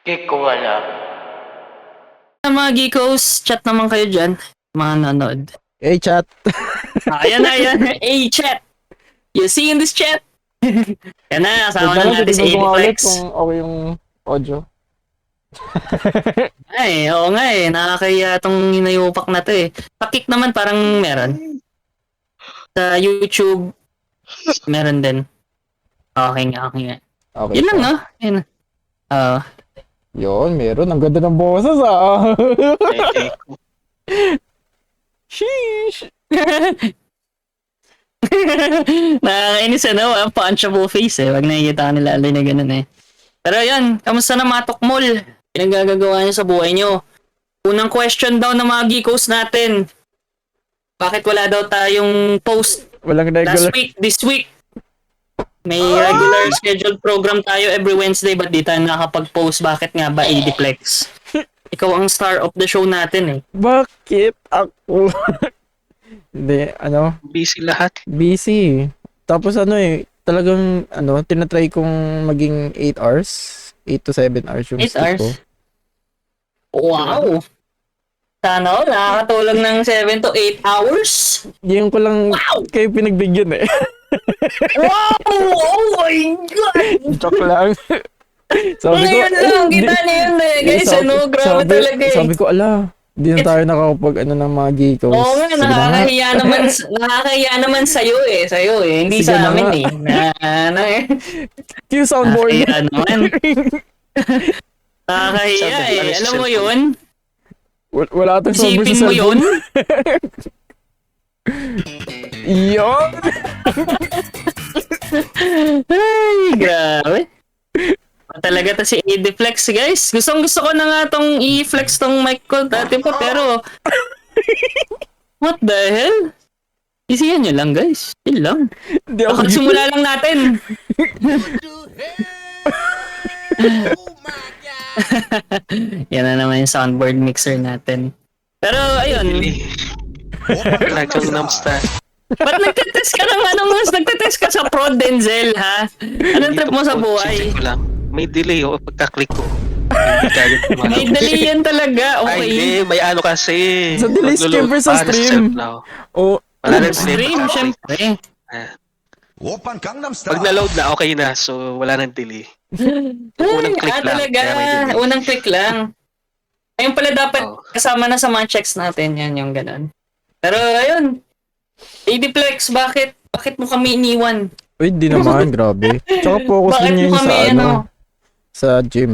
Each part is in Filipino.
Cake ko wala. Mga geekos, chat naman kayo dyan. Mga nanood. Hey, chat. Ayan na, ayan. Hey, chat! You see in this chat? Yan na, kasama na natin si Tignan ko nga ulit Ediflex. kung okay yung audio. Ay, oo nga eh. Nakakaya itong hinayupak na to eh. Pakik naman parang meron. Sa YouTube, meron din. Okay nga, okay nga. Okay. Yun lang, so, no? Yun. Oo. Yun, meron. Ang ganda ng boses, ah. Cake ko. Sheesh. Nakakainis ano, ang punchable face eh. Wag nakikita ka nila alay na ganun eh. Pero yun, kamusta na mga tukmol? Pinagagagawa niyo sa buhay niyo. Unang question daw ng mga geekos natin. Bakit wala daw tayong post Walang last regular. week, this week? May regular scheduled program tayo every Wednesday, but di tayo nakakapag-post. Bakit nga ba, Adiplex? Ikaw ang star of the show natin eh. Bakit ako? Hindi, ano, Busy lahat. busy. Tapos ano eh, talagang, ano, tinatry kong maging 8 hours. 8 to 7 hours yung 8 sleep hours? ko. Wow! Sana all, nakakatulog ng 7 to 8 hours? Yung ko lang Wow! kayo pinagbigyan eh. Wow! Oh my God! Joke lang. Sabi ko, Ngayon lang, kita niyo yun eh. Guys, ano, grabe talaga eh. Sabi ko, ala, di na tayo nakakapag ano ng mga geekos. Oo nga, Sige na nga. nakakahiya naman sa'yo eh. Hindi Sige sa na amin nga. eh. Ano eh. Cue soundboard. Nakakahiya naman. Nakakahiya eh. Alam mo yun? Wala tayong soundboard Isipin sa mo yun? cellphone. Yun! Ay, grabe. Talaga to si Ediflex, guys. Gusto ko na nga tong i-flex tong mic ko dati pa, pero what the hell? Isiyan nyo lang, guys. Yun lang. Hindi ako Simula lang natin. Yan na naman yung soundboard mixer natin. Pero ayun, Talagang namsta. ba't nagtetest ka ng ano mas? Nagtetest ka sa Prod Denzel, ha? Anong trip mo sa buhay? Check ko lang. May delay o pagka-click ko. Hindi tayo tumalab. May dali yan talaga, Ay, hindi. okay? May ano kasi. Sa delay Maglo-load skipper sa pa na stream. self now. Oh, Wala na Stream, delay. syempre. 오빤 강남 스타일. Pag na-load na, okay na. So, wala nang delay. Unang click lang, Talaga. kaya may delay. Unang click lang. Ayun pala dapat Oo. kasama na sa mga checks natin yan, yung ganun. Pero ayun, Adiplex, bakit mo kami iniwan? uy, di naman, grabe. Tsaka focus Bakit din mo yun kami, sa ano? sa gym.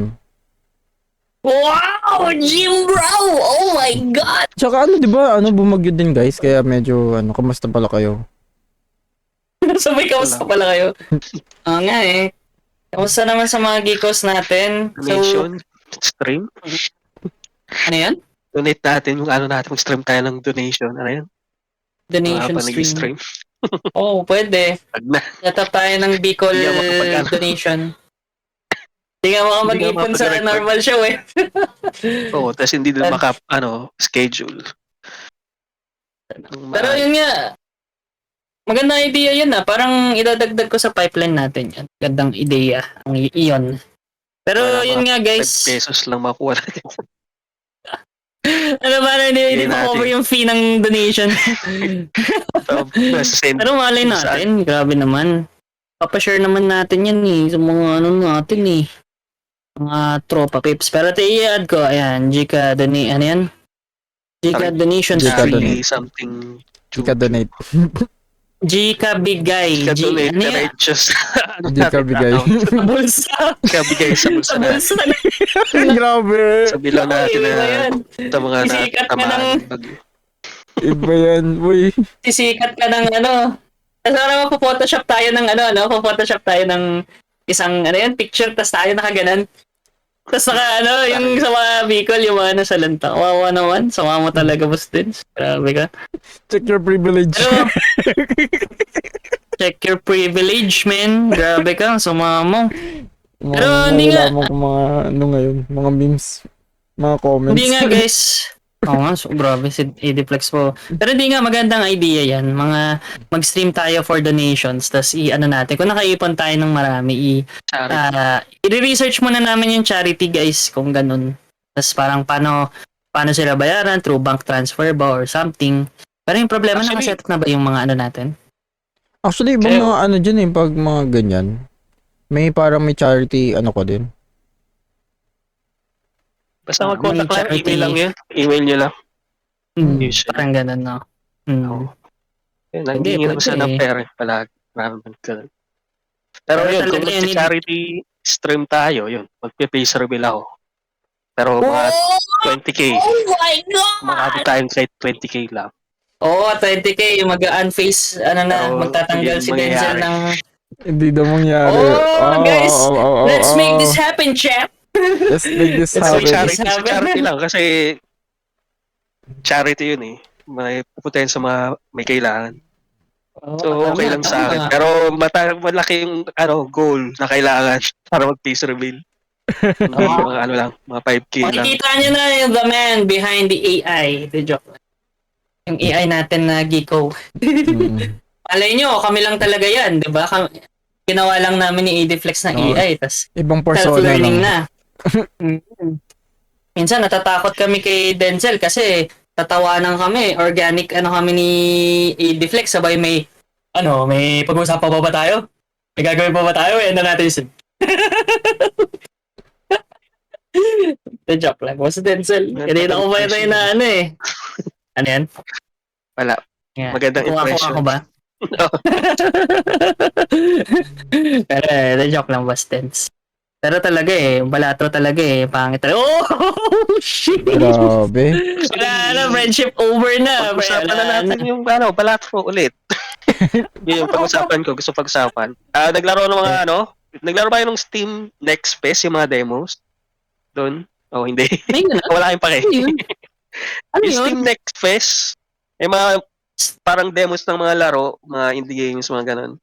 Wow! Jim bro! Oh my God! Tsaka ano, di ba, ano, bumagyo din guys, kaya medyo, ano, kamusta pala kayo? Sabay kamusta pala kayo? Oo nga eh. Kamusta naman sa mga geekos natin? Donation, stream. Ano yan? Donate natin yung ano natin. Mag-stream tayo ng donation. Ano yan? Donation Mga stream. stream. Oo, pwede. Pag na. Yatap tayo ng Bicol Hindi ako makapag-ano. donation. Hindi nga mga Hindi nga mag-ipon sa makapag-record. normal show eh. Oo, tapos hindi din Pero- schedule. Pero yun nga, magandang idea yun ah. Parang idadagdag ko sa pipeline natin yan. Gandang ideya. Ang iyon. Pero Wala yun mga nga 5 guys, pesos lang makuha natin. ano ba na hindi Hindi ma-cover natin. yung fee ng donation. Send. Pero malay natin, grabe naman. Papashare naman natin yan eh, sa mga ano natin eh. Mga tropa pips. Pero i-add ko, ayan, Gcash ano yan? Gcash donation Gcash stream. donate. Something. Ika donate. Gcash bigay. Ka-donate Ano na yan? rin just. Gcash bigay. Sa bulsa. Ka-bigay sa bulsa Sa na. bulsa na. Grabe. Sa bilang natin Iba na yan. sa mga Isikat ka natamaan. ng- bagyo. Iba yan, uy. Sisikat ka ng ano. Tapos parang magpo-photoshop tayo ng ano, po-photoshop tayo ng isang ano yan, picture, tapos tayo nakaganan. Tapos naka ano, yung sa mga Bicol, yung mga nasa lanta. Wawa naman, sama mo talaga boss din. Grabe ka. Check your privilege. Pero, check your privilege, man. Grabe ka, sumama mo. Mga Pero hindi nga- nalalaman ko mga, ano ngayon, mga memes, mga comments. Hindi nga guys, Oo nga, so grabe si Ediflex po. Pero hindi nga, magandang idea yan. Mag-stream tayo for donations, tas i-ano natin. Kung nakaipon tayo ng marami, Charity. i-research muna namin yung charity guys, kung ganun. Tas parang paano sila bayaran, through bank transfer ba or something. Pero yung problema, Actually- nakaset up na ba yung mga ano natin? Actually, ibang Kaya- mga ano dyan eh, pag mga ganyan, may parang may charity ano ko din. Basta may mag-contact lang, charity. email lang yun. Email nyo lang. Usually. Parang ganun, no? Oo. Yun, Hindi, nanghihingi naman pwede siya ng eh. pera palagi. Maraming ganun. Pero Pero yun, kung talaga yun, mag-charity stream tayo, yun, mag-face reveal ako. Pero mga 20k, my God! makakapit tayong kahit 20k lang. Oo, 20k, yung mag-unface, Pero magtatanggal hindi si Denzel mangyayari. ng... Hindi daw mangyari. Oh, guys, let's make oh. this happen, champ! Let's make this Let's Pero make happen. this charity lang kasi charity yun eh. May pupuntahin sa mga may kailangan. So, okay lang sa akin. Pero malaki yung goal na kailangan para mag-face reveal. Hindi mga lang, mga 5k lang. Makikita nyo na yung the man behind the AI. The joke. Yung AI natin na Geeko. Mm. Alay nyo, kami lang talaga yan, di ba? Ginawa lang namin ni Ediflex ng Oo. AI, tas Ibang persona self-learning lang. na. Minsan natatakot kami kay Denzel kasi tatawanan kami, organic kami ni Ediflex, sabay may pag-uusapan pa ba tayo? May gagawin pa ba tayo? Ano natin yun? The joke lang. Was Denzel? Kanina ko ba yun na Ano yan? Wala. Yeah. Magandang impression. Ako ba? Pero the joke lang was tense. Pero talaga balatro talaga pangit talaga. Oh, shit! Grabe. Wala na, friendship over na. Pag-usapan na natin yung balatro ulit. Yun yung pag-usapan ko. Gusto pag-usapan. Naglaro ng mga naglaro ba yung Steam Next Fest, yung mga demos? Doon? Oh, hindi. May ganun? Wala kayong pake. Ano yun? Ano Yung yun? Steam Next Fest, may mga parang demos ng mga laro, mga indie games, mga ganun.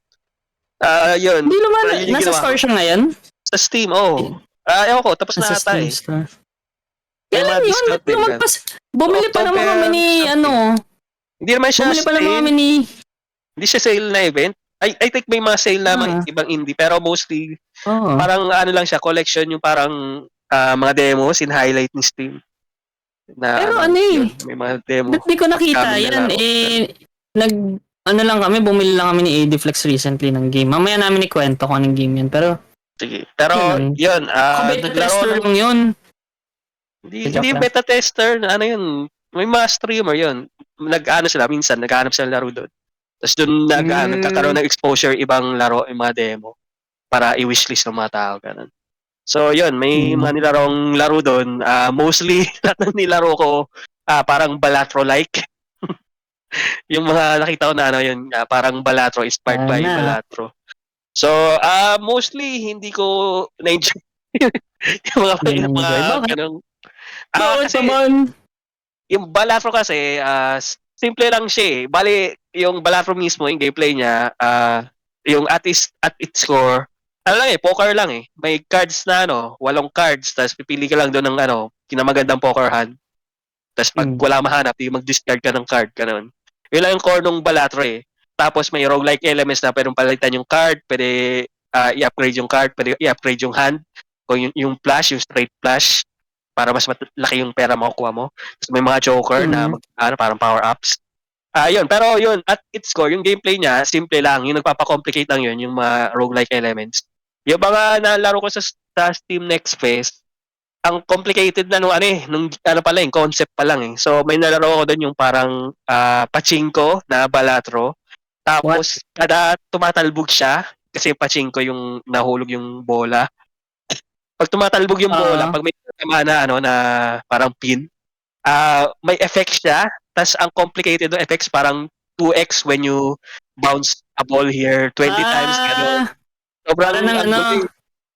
Yun. Hindi naman, Yun yung nasa ginawa store ko. siya ngayon? Sa Steam, ewan ko, tapos na Nasa ata Steam eh. store. May Kailan mga yun? discount Ba't din naman yan. bumili pa naman kami ni, October Hindi naman siya bumili pa naman kami sale. ni, Hindi siya sale na event. I think may mga sale na mga ibang indie, pero mostly, parang lang siya, collection yung parang mga demos in highlight ni Steam. Na, Pero yun, may mga demo. ba't di ko nakita Kami yan? nalaro. Lang kami, bumili lang kami ni Ediflex recently ng game. Mamaya namin ikwento kung anong game yun. Pero, Sige. Pero, yun, beta naglaro tester ng... lang yun. Hindi beta tester, yun. May mga streamer yun. Sila, minsan, naghahanap sila ng laro doon. Tapos doon nagkakaroon ng exposure ibang laro, yung mga demo. Para i-wishlist ng mga tao, ganun. So, yun, may mga nilarong laro doon. Mostly, lahat ng nilaro ko, parang Balatro-like. Yung mga nakita ko na yun, parang Balatro, inspired by Balatro. So, mostly, hindi ko na-enjoy yung mga ganong. Kasi, yung Balatro kasi, simple lang siya eh. Bali, yung Balatro mismo, yung gameplay niya, yung at its core, poker lang eh. May cards na 8 cards, tapos pipili ka lang doon ng kinamagandang poker hand. Tapos pag wala mahanap, mag-discard ka ng card, ganun. Yun lang yung core ng Balatro eh. Tapos may roguelike elements na pwedeng palitan yung card, pwede i-upgrade yung card, pwede i-upgrade yung hand, kung yung flash, yung straight flash, para mas malaki yung pera makukuha mo. Tapos may mga joker na parang power-ups. Yun, pero yun, at its core, yung gameplay niya, simple lang. Yung nagpapakomplicate lang yun, yung mga roguelike elements. Yung mga nalaro ko sa Steam Next Fest, ang complicated na nung concept pa lang eh. So, may nalaro ko doon yung parang pachinko na Balatro. Tapos, kada tumatalbog siya, kasi pachinko yung nahulog yung bola. Pag tumatalbog yung bola, pag may tama na parang pin, may effect siya. Tas ang complicated ng effects parang 2x when you bounce a ball here 20 times gano'n. Sobrang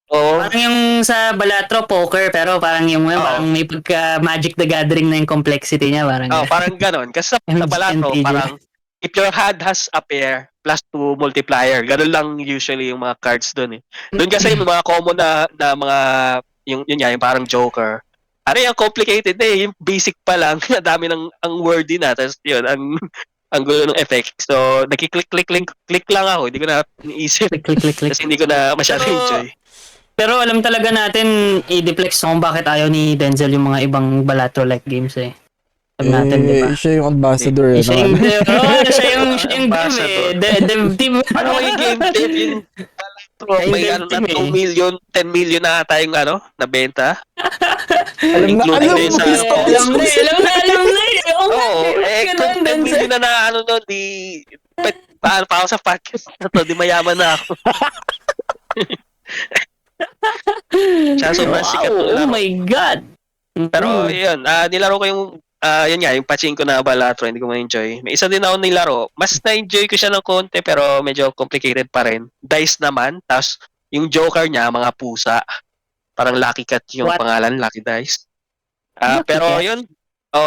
parang yung sa Balatro poker pero parang yung parang may pagka Magic the Gathering na yung complexity niya parang. Parang gano'n. Kasi sa Balatro parang if your hand has a pair plus 2 multiplier, gano'n lang usually yung mga cards doon eh. Doon kasi yung mga common na mga yung parang joker. ano yung complicated yung basic pa lang, ang dami ang wordy na, tapos yun, ang gulo ng effect. So, click lang ako, hindi ko na iniisip. Click, click, click, click. Kasi hindi ko na masyado Pero- enjoy. Pero alam talaga natin, i-deflex kung bakit ayaw ni Denzel yung mga ibang Balatro-like games eh. Alam natin, di ba? Siya yung ambassador. Siya yung, siya yung dev Ambassador. eh. Dev team. Ano yung game dev yung Yung may dev ano team na 2 million, 10 million na tayong nabenta. Alam na, Including alam din mo, sa- gusto ko. Alam na eh. Oo nga, Oo, ganun, 10 Denzel. million na nun, paano pa ako sa podcast na to, di mayaman na ako. Siya sobrang sikat ng Oh laro. my God. Pero yun, nilaro ko yung yun nga, yung pachinko na Balatro, hindi ko ma-enjoy. May isa din ako nilaro. Mas na-enjoy ko siya ng konti pero medyo complicated pa rin. Dice naman, tapos yung joker niya, mga pusa. Parang Lucky Cat yung What? pangalan, Lucky Dice. Lucky Pero Cat? yun,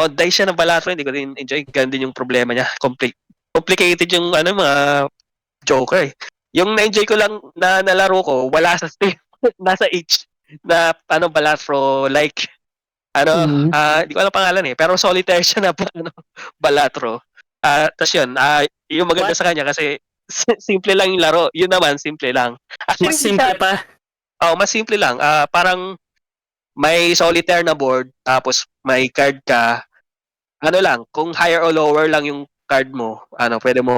dice siya ng Balatro, hindi ko din enjoy. Ganun din yung problema niya. Complicated yung mga joker eh. Yung na-enjoy ko lang na nalaro ko, wala sa Steam. Nasa H na Balatro like hindi ko alam pangalan eh, pero solitaire siya na Balatro. Tapos yun, yung maganda What? sa kanya kasi simple lang yung laro. Yun naman, simple lang. Actually, Mas simple pa. mas simple lang. Parang may solitaire na board, tapos may card ka. Ano lang, kung higher or lower lang yung card mo, pwede mo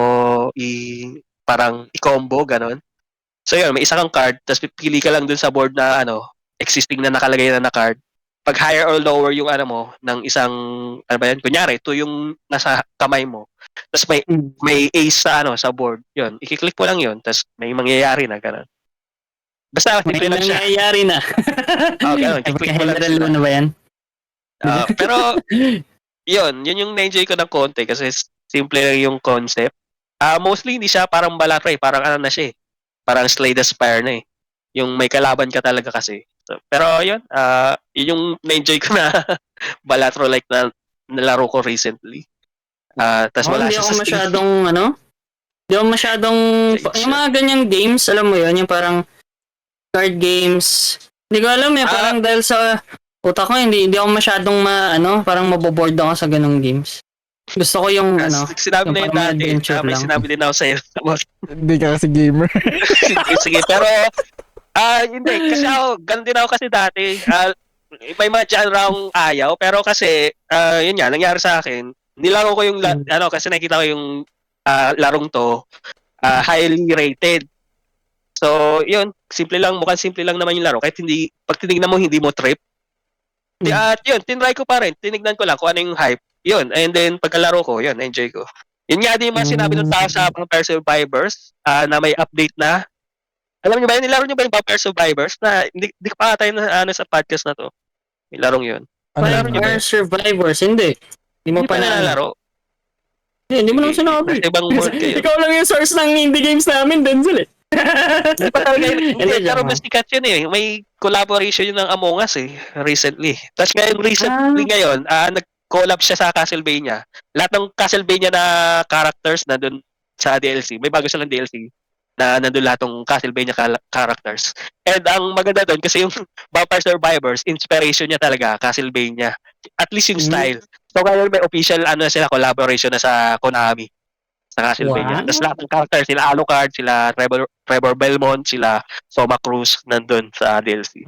parang i-combo, ganon. So yun, may isa kang card, tapos pipili ka lang dun sa board na existing na nakalagay na card. Pag higher or lower yung mo ng isang kunyari, ito yung nasa kamay mo. Tapos may ace sa board. Yun, i-click mo lang yun, tapos may mangyayari na gano'n. Basta May simple lang siya. nangyayari na. Ganun, i-click mo lang General siya. na ba yan? Pero yun yung na-enjoy ko ng konti kasi simple lang yung concept. Mostly hindi siya parang Balatro parang na siya eh. Parang Slay the Spire na eh. Yung may kalaban ka talaga kasi. So, pero yun, yun yung na-enjoy ko na Balatro like na nalaro ko recently. Tas wala Hindi siya ako sa Steam. masyadong hindi ako masyadong Sa yung mga ganyang games, alam mo yun, yung parang card games. Hindi ko alam parang dahil sa utak ko hindi ako masyadong parang maboboard ako sa ganong games. Gusto ko yung Sinabi yung na yun parang dati. adventure May lang. sinabi din ako sa'yo. Hindi ka kasi gamer. Sige, pero hindi. Kasi ganun din ako kasi dati. May mga genre akong ayaw. Pero kasi, yun nga, nangyari sa akin. Nilaro ko yung, kasi nakita ko yung larong to, highly rated. So, yun, mukhang simple lang naman yung laro. Kahit pag tinignan mo, hindi mo trip. At yun, tinry ko pa rin. Tinignan ko lang kung ano yung hype. Yun, and then pagkalaro ko, yun, enjoy ko. Yun nga din yung mga sinabi ng tao sa Vampire Survivors na may update na. Alam niyo ba yun? Nilaro niyo ba yung Vampire Survivors na hindi ka pa tayo na sa podcast na to? Yung larong yun. Nilaro niyo ba Vampire yun? Survivors, hindi. Hindi mo Hindi pa nalalaro. Hindi mo naman sinabi. Nasa ibang board kayo. Ikaw lang yung source ng indie games namin, Denzel eh. Hindi pa talaga yun. Hindi, Pero joke mas sikat yun eh. May collaboration yun ng Among Us eh. Recently. Tapos ngayon, nag-collab siya sa Castlevania. Lahat ng Castlevania na characters na dun sa DLC. May bago silang DLC na nandun lahat ng Castlevania characters. And ang maganda doon kasi yung Vampire Survivors, inspiration niya talaga, Castlevania. At least yung style. So ngayon may official sila collaboration na sa Konami sa Castlevania. Wow. Tapos lahat ng characters, sila Alucard, sila Trevor Belmont, sila Soma Cruz nandun sa DLC.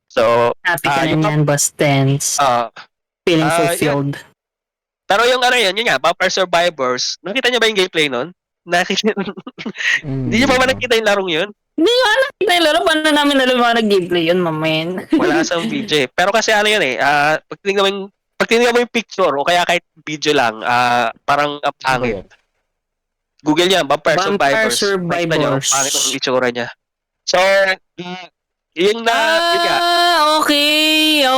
So, Happy ka na yung- yan, boss tense. Feeling ah, fulfilled. pero yung yun nga, Vampire Survivors, nakita niyo ba yung gameplay nun? Hindi niyo pa ba nakita yung larong yun? Kita yung laro, paano namin alam mga nag-gameplay yun, mamayin? Wala sa video eh. Pero kasi yun eh, pag tinignan mo yung picture o kaya kahit video lang, parang ang pangit. Google niya, Vampire Survivors. Nakita niyo, pangit ang itsura niya. So, yun nga.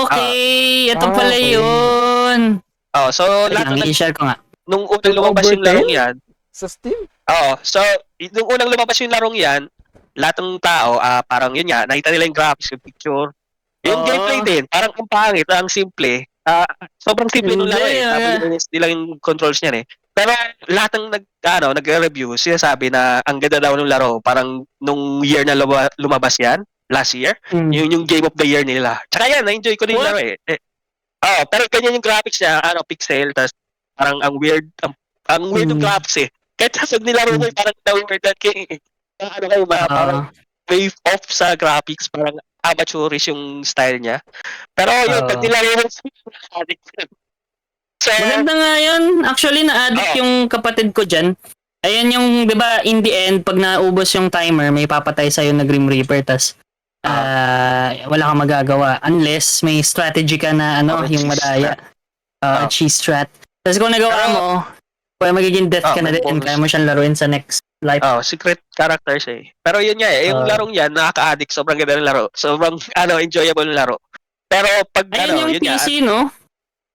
Okay. Ito Ah, pala okay. yun. So, lahat ng I-share ko nga. nung unang lumabas yung larong yan, Sa Steam? so, nung unang lumabas yung larong yan, lahat ng tao, parang yun nga, nakita nila yung graphics, yung picture. Yung Oo. gameplay din, parang ang pangit, ang simple. Sobrang simple nung laro eh. Hindi lang yung controls niyan eh. Pero lahat ng nag-review, sinasabi na ang ganda daw ng laro, parang nung year na lumabas yan, last year, yung game of the year nila. Tsaka yan, na-enjoy ko din yung What? laro eh. Pero ganyan yung graphics niya, pixel, tas parang ang weird ng graphics eh. Kahit sa nilaro ko, parang na-weird that kayo parang Ah, wave off sa graphics, parang amateurish yung style niya. Pero yun, pag Oo. nilaro mo, addict yun. So, maganda nga yun. Actually, na-addict Oo. yung kapatid ko dyan. Ayan yung, di ba, in the end, pag naubos yung timer, may papatay sa'yo na Grim Reaper, tas wala kang magagawa. Unless may strategy ka na, yung cheese madaya. Oo. Cheese strat. Tas kung nagawa Pero- mo, kaya magiging death ka na may din, bonus. kaya mo siyang laruin sa next life. secret characters eh. Pero yun nga yung larong yan, nakaka-addict, sobrang ganda ng laro. Sobrang, enjoyable ng laro. Pero pag, Ayun yung yun nga, PC, no?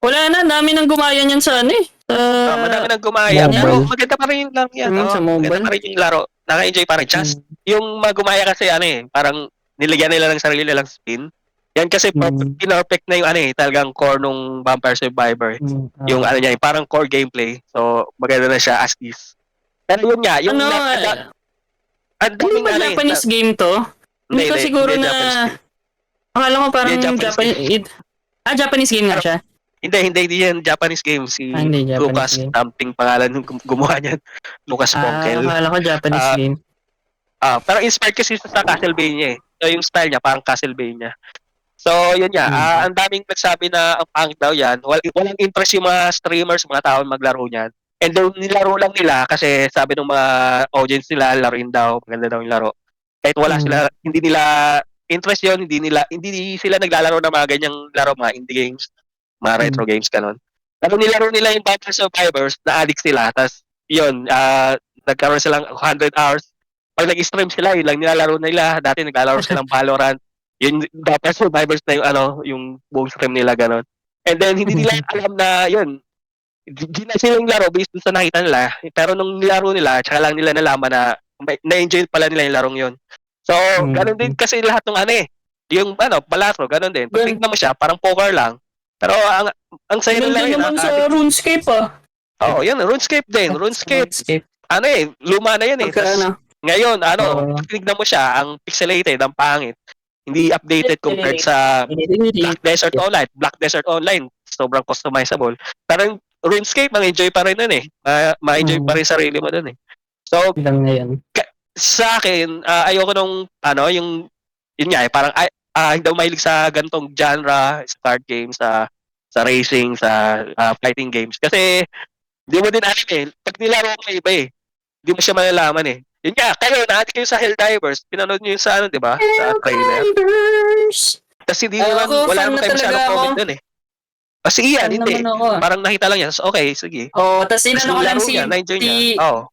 Wala na, dami nang gumaya niyan sa madami nang gumaya. Mobile. Pero maganda pa rin yung laro yan. Sa Maganda mobile. pa rin yung laro. Naka-enjoy pa rin. Just, yung magumaya kasi, parang nilagyan nila ng sarili nilang spin. Yan kasi perfect na yung, talagang core nung Vampire Survivor. Yung, niya, parang core gameplay. So, maganda na siya as is. Pero yun nga, yung, ang hindi daming, ba Japanese game to? Hindi ko siguro hindi na... Japanese game. Akala ko parang Hindi, Japanese Japanese... Japanese game nga siya. Hindi yan Japanese game. Si Hindi, Japanese Lucas game. something pangalan nung gumawa niyan. Lucas Ponkel. Akala ko Japanese Ah, game. Pero inspired kasi siya sa Castlevania eh. So yung style niya parang Castlevania. So yun nga, ang daming nagsabi na ang pangit daw yan. Walang interest yung mga streamers, mga tao maglaro niyan. And then nilaro lang nila kasi sabi ng mga audience nila, laruin daw, maganda daw yung laro. Kahit wala sila, hindi nila interest yun, hindi sila naglalaro ng mga ganyang laro, mga indie games, mga retro games, kanon. Pero nilaro nila yung Vampire Survivors, na-addict sila, tapos yun, nagkaroon silang 100 hours. Pag nag-stream sila, yun lang nilalaro nila. Dati naglalaro silang Valorant. Yun, Vampire Survivors na yung buong stream nila, ganon. And then, hindi nila alam na, yun, di na silang laro based sa nakita nila. Pero nung nilaro nila, tsaka lang nila nalaman na na-enjoy pala nila yung larong yun. So, ganun din kasi lahat ng yung balatro, ganun din. Pag tignan mo siya, parang poker lang. Pero ang saya nila yun. naman sa RuneScape Oo, yun, RuneScape din. RuneScape, luma na yun eh. Ngayon, tignan mo siya, ang pixelated, ang pangit. Hindi updated compared sa Black Desert Online. Black Desert Online, sobrang customizable. Pero yung RuneScape, ma-enjoy pa rin nun eh. Ma-enjoy pa rin sarili mo dun eh. So, sa akin, ayoko nung, yung, yun nga eh, parang, hindi ako mahilig sa gantong genre, sa card games, sa racing, sa fighting games. Kasi, hindi mo din alam eh. Pag nilaro ko may iba eh. Hindi mo siya malalaman eh. Yun nga, kayo, naati kayo sa Helldivers. Pinanood nyo yun sa di ba? Sa trailer. Kasi hindi naman, wala naman tayo masyadong comment dun eh. Kasi Ian, hindi. Parang nakita lang yan. So, okay, sige. Tas inano ko lang na-enjoy niya.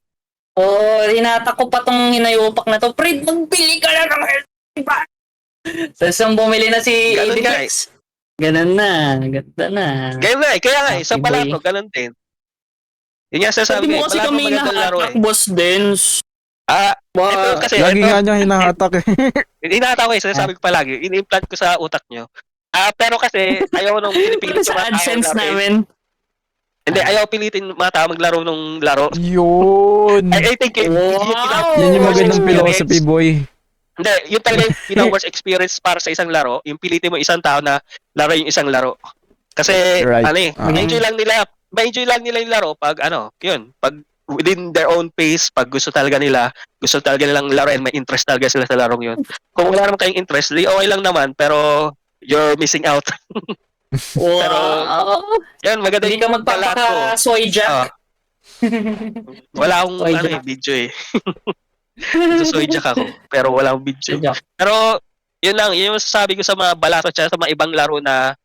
Hinatak ko pa tong hinayupak na to. Fred, magbili ka na ng Helldivers! Tapos ang bumili na si Ganun nga Edix. Ganun na. Ganda na. Ganun nga eh. Kaya nga eh, sa Balatro, ganun din. Yun nga sasabi Sabi mo kasi Balatro kami magandang laro nahatak, eh. boss Dens. Ito kasi, Lagi nga niya hinahatak eh. Hinahata ko eh, sinasabi ko palagi, in-implant ko sa utak nyo. Pero kasi, ayaw nung pinipilit Sa mga tao AdSense laro eh. namin. Hindi, ayaw pilitin mga tao maglaro ng laro. Yun. I think Wow! Yan yung magandang experience. philosophy, boy. Hindi, yun talaga yung pinaka-worst experience para sa isang laro, yung pilitin mo isang tao na laro yung isang laro. Kasi, Right. ma-enjoy lang nila yung laro pag, yun, pag within their own pace, pag gusto talaga nilang laruin, may interest talaga sila sa larong yun. Kung wala naman kayong interest, okay lang naman, pero you're missing out. Wow! Yan, maganda Hindi ka magpapaka-soy jack. Wala akong video eh. Soy jack ako, pero wala akong video. Pero, yun lang, yun yung sasabi ko sa mga balato at sa mga ibang laro na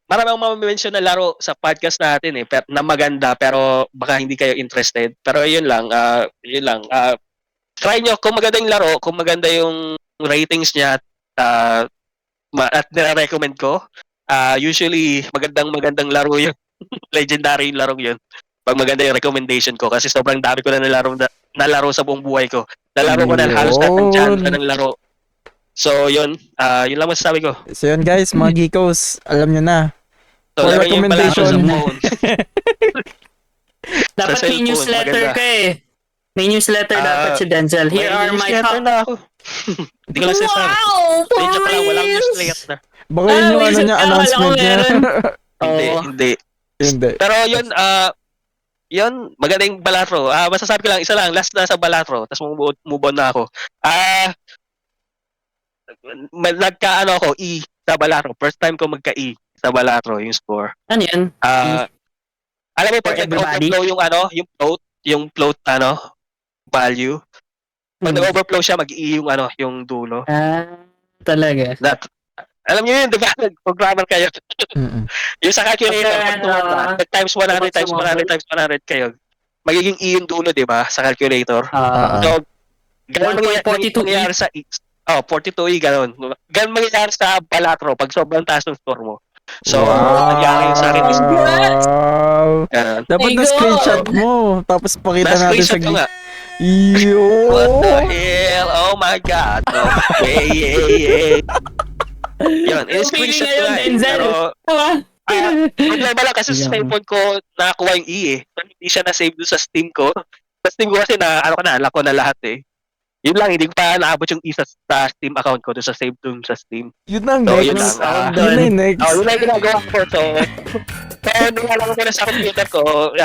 marami akong ma-mention na laro sa podcast natin eh, na maganda pero baka hindi kayo interested. Pero yun lang, try nyo kung maganda yung laro, kung maganda yung ratings niya at nire-recommend ko. Usually magandang laro yun. Legendary yung larong yun. Pag maganda yung recommendation ko kasi sobrang dami ko na nalaro sa buong buhay ko. Nalaro ko na halos lahat ng genre ng laro. So, yun lang masasabi ko. So yun guys, mga geekos, alam nyo na. So, For laro nyo yung palaro recommendation. sa phone. Dapat may cellphone, newsletter maganda. ka eh. May newsletter dapat si Denzel. Here are my top... na ako. Hindi ko lang sasabi. Wow! For Medyo pala, walang reals? newsletter. Baka yun yung may ano isip niya, ka, akala ko announcement niya. meron. Hindi, Oo. hindi. Hindi. Pero yun, magaling Balatro. Masasabi ko lang, isa lang, last na sa Balatro, tapos move on na ako. Nagka-ano ako, E sa Balatro. First time ko magka-E sa Balatro, yung score. Ano yan? Alam mo, For pag everybody? nag-overflow yung float, value. Pag nag-overflow siya, mag-E yung yung dulo. Talaga. Alam niyo yun, di ba? Programmer kayo. Mm-mm. Yung sa calculator, pag times 100 times 100 times 100 kayo, magiging E yung dulo, di ba? Sa calculator. So, ganun 1.42 mangyayari sa E. 42E, ganun. Ganun mangyayari sa Balatro pag sobrang taas ng score mo. So, nangyari yung sa akin is Wow! ganun. Dapat Hey, na-screenshot mo. Tapos pakita natin sa Na-screenshot ko nga. Yo! What the hell? Oh my God. No way. Yun, in-screenshot ko nga. Pero, problema lang kasi sa cellphone ko nakakuha yung E eh. So, hindi siya na-save doon sa Steam ko. Sa Steam ko kasi unlock ko na lahat eh. Yun lang, hindi ko pa naabot yung E sa Steam account ko doon sa save doon sa Steam. Yun ang So, next. yun lang. Yun na yung next. Yun lang yung ginagawa ko. So, nilalaro ko na sa computer ko,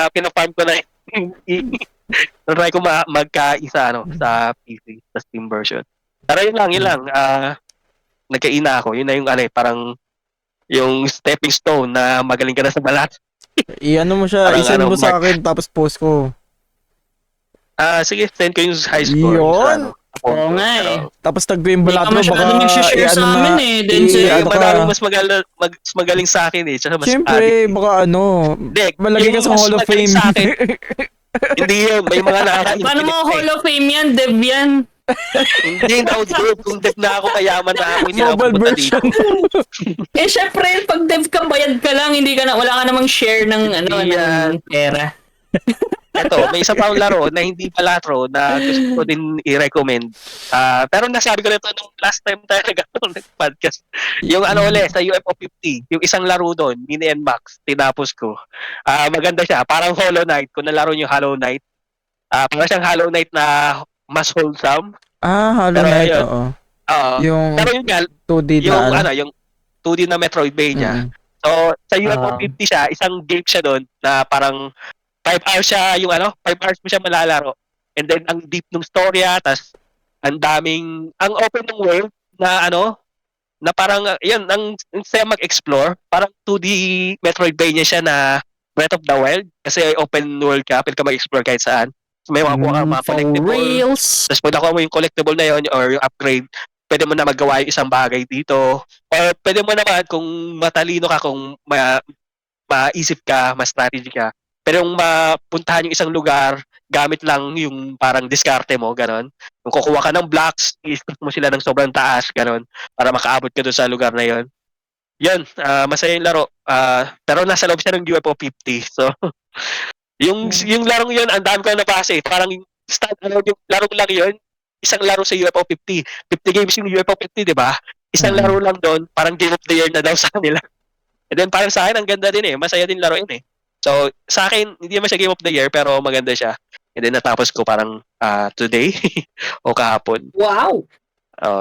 pinafarm ko na yung E. Try ko magka-isa sa PC, sa Steam version. Pero yun lang. Nagka-E na ako. Yun na yung parang yung stepping stone na magaling ka na sa balat. I-ano mo siya, Parang isend mo sa Mark. akin, tapos post ko. Sige, send ko yung high score. Yun! Oo nga eh. Tapos tagpo yung Hindi ka Balatro, masyado baka nag-share sa i-ano amin na. eh, Denzel. Ano ka? Maraming mas magaling sa akin eh. Tsaka mas Siyempre, addict. baka Hindi, malagay ka yung sa mas Hall of magaling Fame. sa akin, hindi yun. May mga Paano mo Hall of Fame yan, Dev yan? Hindi na ako dev. Kung dev na ako, kayaman na ako. Hindi na ako Mobile pupunta version. dito. Syempre, pag dev ka, bayad ka lang, wala ka namang share ng Yan. ng pera. Ito, may isa pa akong laro na hindi Balatro na gusto ko din i-recommend. Pero nasabi ko na ito nung last time tayo nag-podcast. Yung ulit, sa UFO 50. Yung isang laro doon, Mini and Max, tinapos ko. Maganda siya. Parang Hollow Knight. Kung nalaro niyo Hollow Knight. Parang siyang Hollow Knight na mas wholesome. Hollow Pero Knight, yun. oo. Yung, pero yun nga, 2D yung, na yung 2D na Metroidvania. Mm. So, sa UFO 50 siya, isang game siya doon na parang 5 hours siya, 5 hours mo siya malalaro. And then, ang deep ng storya, tas ang open ng world na na parang, instead mag-explore, parang 2D Metroidvania siya na Breath of the Wild. Kasi open world ka, pwede ka mag-explore kahit saan. So, may makuha kang mga For collectible. reals. Tapos pag nakuha mo yung collectible na yun or yung upgrade, pwede mo na magawa yung isang bagay dito. Or pwede mo naman, kung matalino ka, kung maisip ka, ma-strategy ka, pero yung mapuntahan yung isang lugar, gamit lang yung parang diskarte mo, ganon. Kung kukuha ka ng blocks, i-stick mo sila ng sobrang taas, ganon, para makaabot ka doon sa lugar na yon. Yun, masaya yung laro. Pero nasa loob siya ng UFO 50. So, yung larong yun, ang dami ko na nabasa eh. Parang yung larong lang yun, isang laro sa UFO 50. 50 games yung UFO 50, di ba? Isang laro lang doon, parang Game of the Year na daw sa kanila. And then parang sa akin, ang ganda din eh. Masaya din laro yun eh. So, sa akin, hindi naman siya Game of the Year, pero maganda siya. And then natapos ko parang today o kahapon. Wow!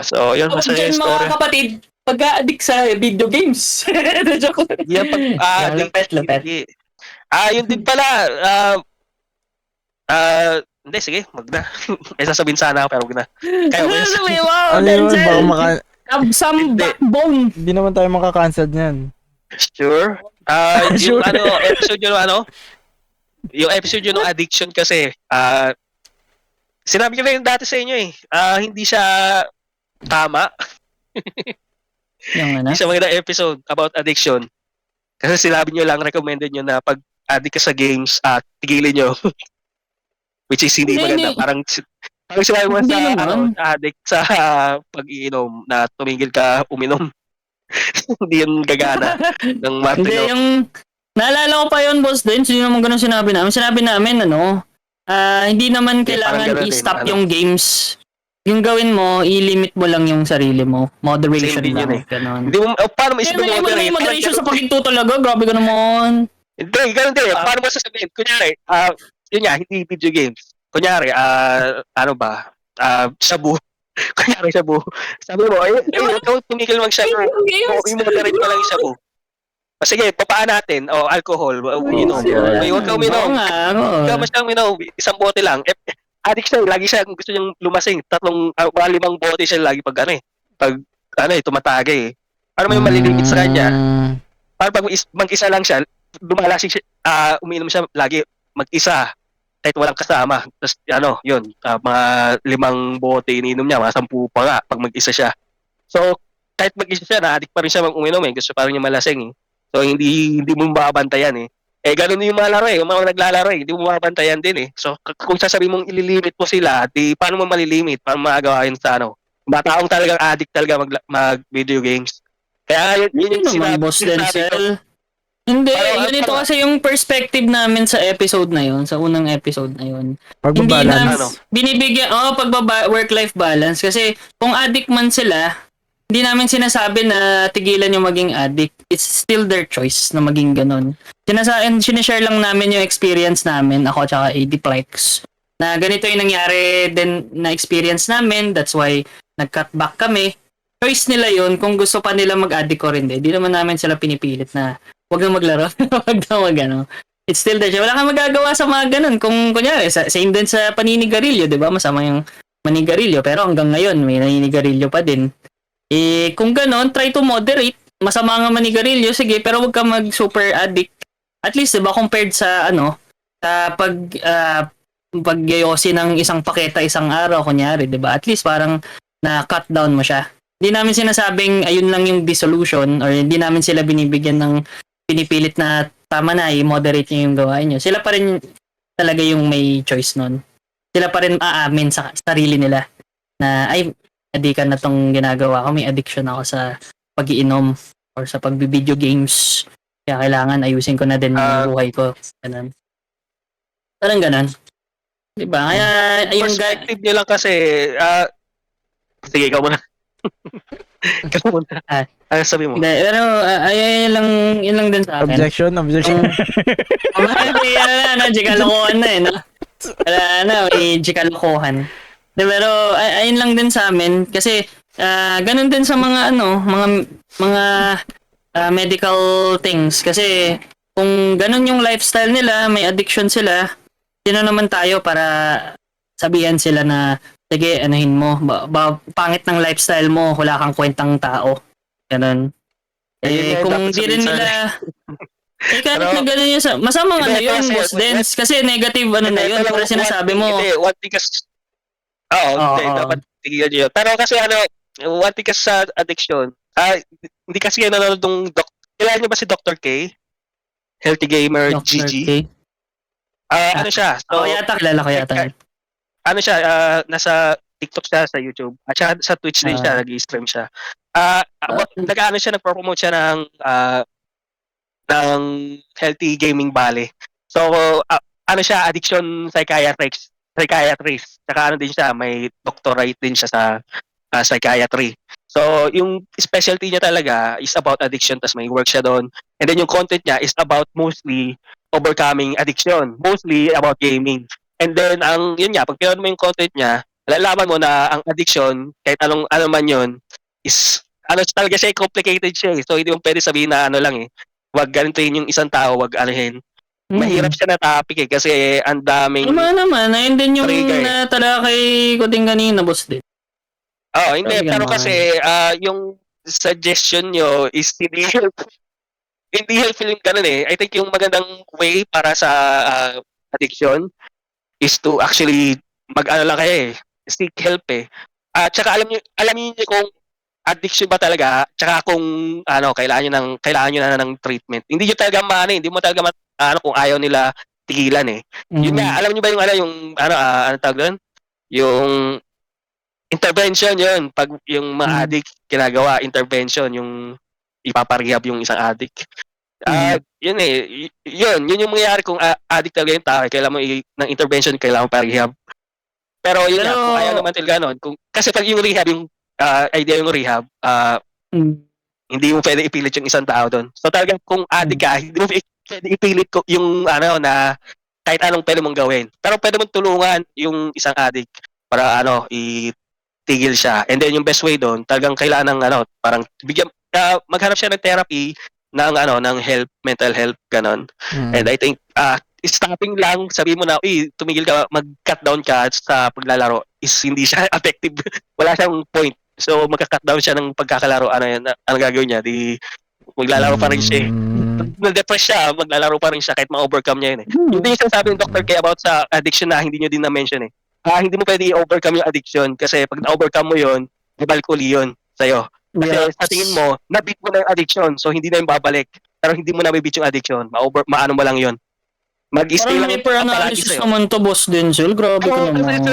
So, yun, masaya yung story. Mga kapatid, pag-addict sa video games. Joke. Yan pag Lupet. Yun din pala. Hindi, sige, wag na. May sasabihin sana ako, pero wag na. Kayo, may sasabihin. Wow, Ano yun, Denzel! baka Have some Hindi. backbone. hindi naman tayo makakancel niyan. Sure. Sure. Yung episode yung episode yun ng addiction kasi, sinabi ko na yung dati sa inyo eh, hindi siya tama. Yung Hindi siya magandang episode about addiction. Kasi sinabi nyo lang, recommended nyo na pag addict ka sa games, tigilin nyo. Which is hindi maganda. Parang sinabi mo Hindi sa naman. addict sa pag-iinom na tumigil ka uminom. Hindi yun gagana ng Hindi, matino. yung... Naalala ko pa yun, boss din. Hindi naman ganun sinabi namin. Sinabi namin, hindi naman Hindi, parang kailangan ganun din, i-stop yung games. Yung gawin mo, i-limit mo lang yung sarili mo. Moderation Same din lang. yun eh. Ganun. Hindi mo, paano mo Kaya isipin may mo iba na yung moderation sa paghinto talaga. Grabe ka naman. Hindi, ganun din. Paano mo sasabihin? Kunyari, yun nga, hindi video games. Kunyari, shabu. Kunyari shabu. Sabi mo, ikaw tumigil mag-shabu. I-moderate mo lang yung shabu. Sige, papaan natin. Alcohol. Uminom. Huwag ka uminom. Huwag ka masyadong uminom. Isang bote lang. Addict siya. Lagi siya gusto niyang lumasing. 5 bote siya lagi pag tumatagay eh. Ano mo yung malilimit sa kanya? Para pag mag-isa lang siya, lumalasing siya, umiinom siya lagi mag-isa. Kahit walang kasama. Tapos yun, mga 5 bote iniinom niya, mga 10 pa nga pag mag-isa siya. So, kahit mag-isa siya, na-addict pa rin siya mag-uminom eh. Gusto pa rin niya malasing eh. So, hindi mo mababantayan eh. Ganun yung mga laro eh. Yung mga naglalaro eh, hindi mo mababantayan din eh. So, kung sasabihin mong ililimit mo sila, paano mo malilimit? Paano magagawa yun sa mga taong talagang addict talaga mag-video games. Kaya yun yung naman, boss Denzel. Hindi, yun ito kasi yung perspective namin sa episode na yun, sa unang episode na yun. Pagbabalance. Binibigyan, work-life balance. Kasi kung addict man sila, hindi namin sinasabi na tigilan yung maging addict. It's still their choice na maging ganun. Sinishare lang namin yung experience namin, ako tsaka AD Plex, na ganito yung nangyari din na experience namin. That's why nag-cut back kami. Choice nila yun kung gusto pa nila mag-addict or hindi. Di naman namin sila pinipilit na wag na maglaro, wag na mag-ano. It's still there. Wala kang magagawa sa mga ganun. Kung kunyari, same din sa paninigarilyo, di ba? Masama yung manigarilyo. Pero hanggang ngayon, may naninigarilyo pa din. Kung ganon, try to moderate. Masama nga manigarilyo, sige, pero wag ka mag-super addict. At least, di ba, compared sa, sa pagyayosi ng isang paketa isang araw, kunyari, di ba? At least, parang na-cut down mo siya. Hindi namin sinasabing ayun lang yung dissolution or hindi namin sila binibigyan ng pinipilit na tama na, i-moderate nyo yung gawain nyo. Sila pa rin talaga yung may choice nun. Sila pa rin aamin sa sarili nila na ay, addikan na tong ginagawa ko. May addiction ako sa pag-iinom or sa pag-video games. Kaya kailangan ayusin ko na din yung buhay ko. Ganun. Parang ganun. Diba? Kaya, ayun perspective nyo lang kasi, sige, ikaw muna. Ikaw muna. Sabi mo. Hindi, pero yun lang din sa akin. Objection. Jikalokohan na eh, no? Wala na, may jikalokohan. Pero ayun lang din sa amin kasi ganun din sa mga mga medical things kasi kung ganun yung lifestyle nila, may addiction sila, sino naman tayo para sabihan sila na sige, anuhin mo, pangit ng lifestyle mo, wala kang kwentang tao. Ganun. Kung di rin nila kahit na gano'n yun, masama nga na yun, boss Dance, kasi negative na yun, para sinasabi mo. Hindi, one thing kasi, dapat tigilan yun. Pero kasi one thing kasi sa addiction, hindi kasi yan nanonood ng kailangan nyo ba si Dr. K? Healthy Gamer Dr. GG? K? Ano siya? So, kilala ko yata. Ano siya, nasa TikTok siya, sa YouTube, at saka sa Twitch din siya, nag-stream siya. Nag-promote siya ng Healthy Gaming Valley. So, ano siya, addiction psychiatrist. Saka din siya, may doctorate din siya sa psychiatry. So, yung specialty niya talaga is about addiction, tas may work siya doon. And then yung content niya is about mostly overcoming addiction, mostly about gaming. And then, yun nga, pag pinanood mo yung content niya, malalaman mo na ang addiction, kahit ano man yun, is, talaga siya, complicated siya eh. So, hindi mo pwede sabihin na lang eh. Wag ganituin yung isang tao, wag anuhin. Mahirap siya na topic eh, kasi ang daming... naman, ayun din yung natala kay Kuting kanina, boss din. Hindi. Pero kasi, yung suggestion nyo is hindi helpful yung ganun eh. I think yung magandang way para sa addiction is to actually lang kayo eh. Seek help eh. Tsaka alam niyo kung addiction ba talaga, tsaka kung kailangan nyo na ng treatment. Hindi nyo talaga hindi mo talaga kung ayaw nila tigilan eh. Yun nga, alam niyo ba yung tawag doon? Yung intervention yun. Pag yung mga addict ginagawa, intervention, yung ipaparehab yung isang addict. Yun eh. Yun yung mangyayari kung addict talaga yung tao. Kailangan mo ng intervention, kailangan mo parehab. Pero yun nga, kung ayaw naman talaga nun. Kasi pag yung rehab, yung idea yung rehab, hindi mo pwede ipilit yung isang tao doon. So talagang kung addict ka, hindi mo pwede ipilit yung na kahit anong pwede mong gawin. Pero pwede mong tulungan yung isang addict para matigil siya. And then yung best way doon, talagang kailangan ng parang maghanap siya ng therapy ng ng mental health ganon. And I think stopping lang, sabi mo na, tumigil ka, mag-cut down ka sa paglalaro is hindi siya effective. Wala siyang point. So magka-cut down siya ng pagkakalaro, ano gagawin niya? Maglalaro pa rin siya. Na-depress siya, maglalaro pa rin siya kahit ma-overcome niya yun eh. Hindi yung sinasabi ng Dr. K about sa addiction na hindi nyo din na-mention eh. Hindi mo pwede i-overcome yung addiction kasi pag na-overcome mo yun, ibalik uli yun sa'yo. Kasi sa tingin mo, na-beat mo na yung addiction, so hindi na yung babalik. Pero hindi mo na-beat yung addiction, maano mo lang yun. Mag-stay Parang lang may per-analysis naman to, Boss Denzel. Grabe ka naman.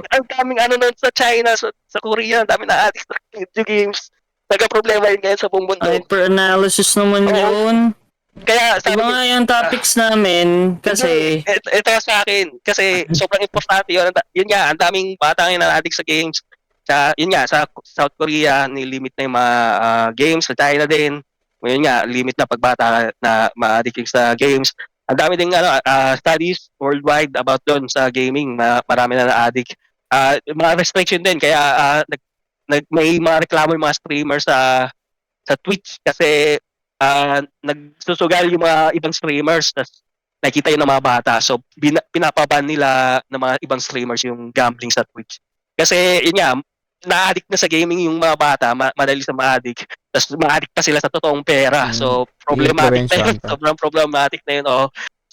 Ang daming nun sa China, sa Korea, ang daming na-addict sa video games. Nagka-problema yun ngayon sa buong mundo. Ay, per-analysis naman yun. Kaya sabi sabi mga yung topics namin kasi ito sa akin kasi sobrang importante yun. Yun nga, ang daming bata ngayon na-addict sa games. Yun nga, sa South Korea, nilimit na yung mga games. Sa China din, yun nga, limit na pagbata na ma-addict sa games. Ang dami din studies worldwide about doon sa gaming. Marami na na-addict. Mga restriction din, kaya may mga reklamo yung mga streamers sa Twitch kasi nagsusugal yung mga ibang streamers, tas nakita yun ng mga bata, so pinapaban nila ng mga ibang streamers yung gambling sa Twitch kasi yun nga, na-addict na sa gaming yung mga bata, madali sa ma-addict, tas ma-addict pa sila sa totoong pera, so problematic na yun, sobrang problematic na yun.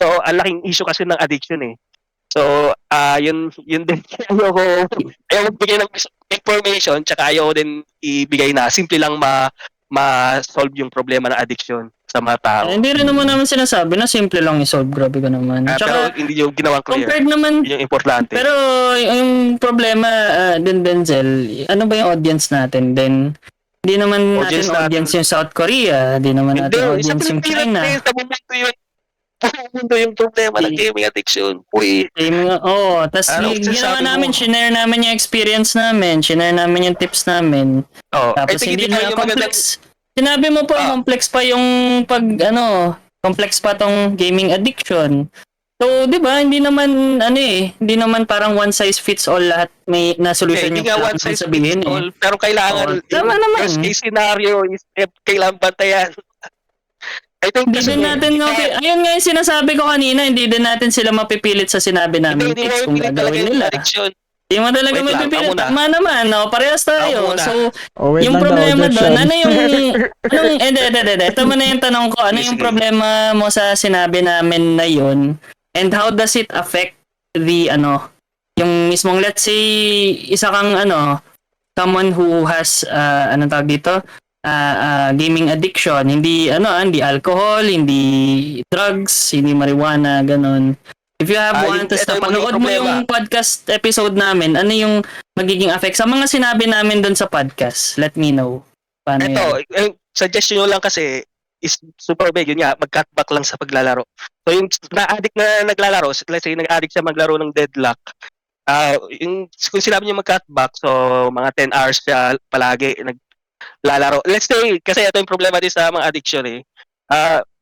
So ang laking issue kasi ng addiction eh. So yun din ayaw magbigay ng information, tsaka ayaw din ibigay na simple lang ma-solve yung problema ng addiction sa mga tao. Hindi rin naman namin sinasabi na simple lang i-solve. Grabe ka naman. Pero hindi yung ginawang clear. Compared naman, yun yung importante. Pero yung problema din, Denzel, ano ba yung audience natin? Then, hindi naman natin audience yung South Korea. Hindi naman natin audience yung China. Sa mundo yung problema ng gaming addiction. Tas ginawa namin, shinare namin yung experience namin, shinare namin yung tips namin. Tapos hindi na complex. Sinabi mo pa, complex pa yung complex pa tong gaming addiction. So, di ba, hindi naman parang one size fits all lahat may na solution yung one size fits all, pero kailangan tama naman. Worst case scenario is kailangan bantayan. I think hindi din natin ayun nga yung sinasabi ko kanina, hindi din natin sila mapipilit sa sinabi namin tips kung gagawin nila. Hindi mo talaga mapipilit. Tama naman, parehas tayo. So, yung problema doon, ano yung ito mo na yung tanong ko, ano yung problema mo sa sinabi namin na yun? And how does it affect the yung mismong, let's say, isa kang someone who has anong tawag dito? Gaming addiction, hindi alcohol, hindi drugs, hindi marijuana, ganun. If you have one, tapos napanood mo yung podcast episode namin, ano yung magiging effect sa mga sinabi namin dun sa podcast? Let me know. Paano yung suggestion nyo lang kasi is super big, yun nga, mag-cut back lang sa paglalaro. So yung na-addict na naglalaro, let's say nag-addict siya maglaro ng Deadlock, kung sinabi niyo mag-cut back, so mga 10 hours siya palagi naglalaro. Let's say, kasi ito yung problema din sa mga addiction eh.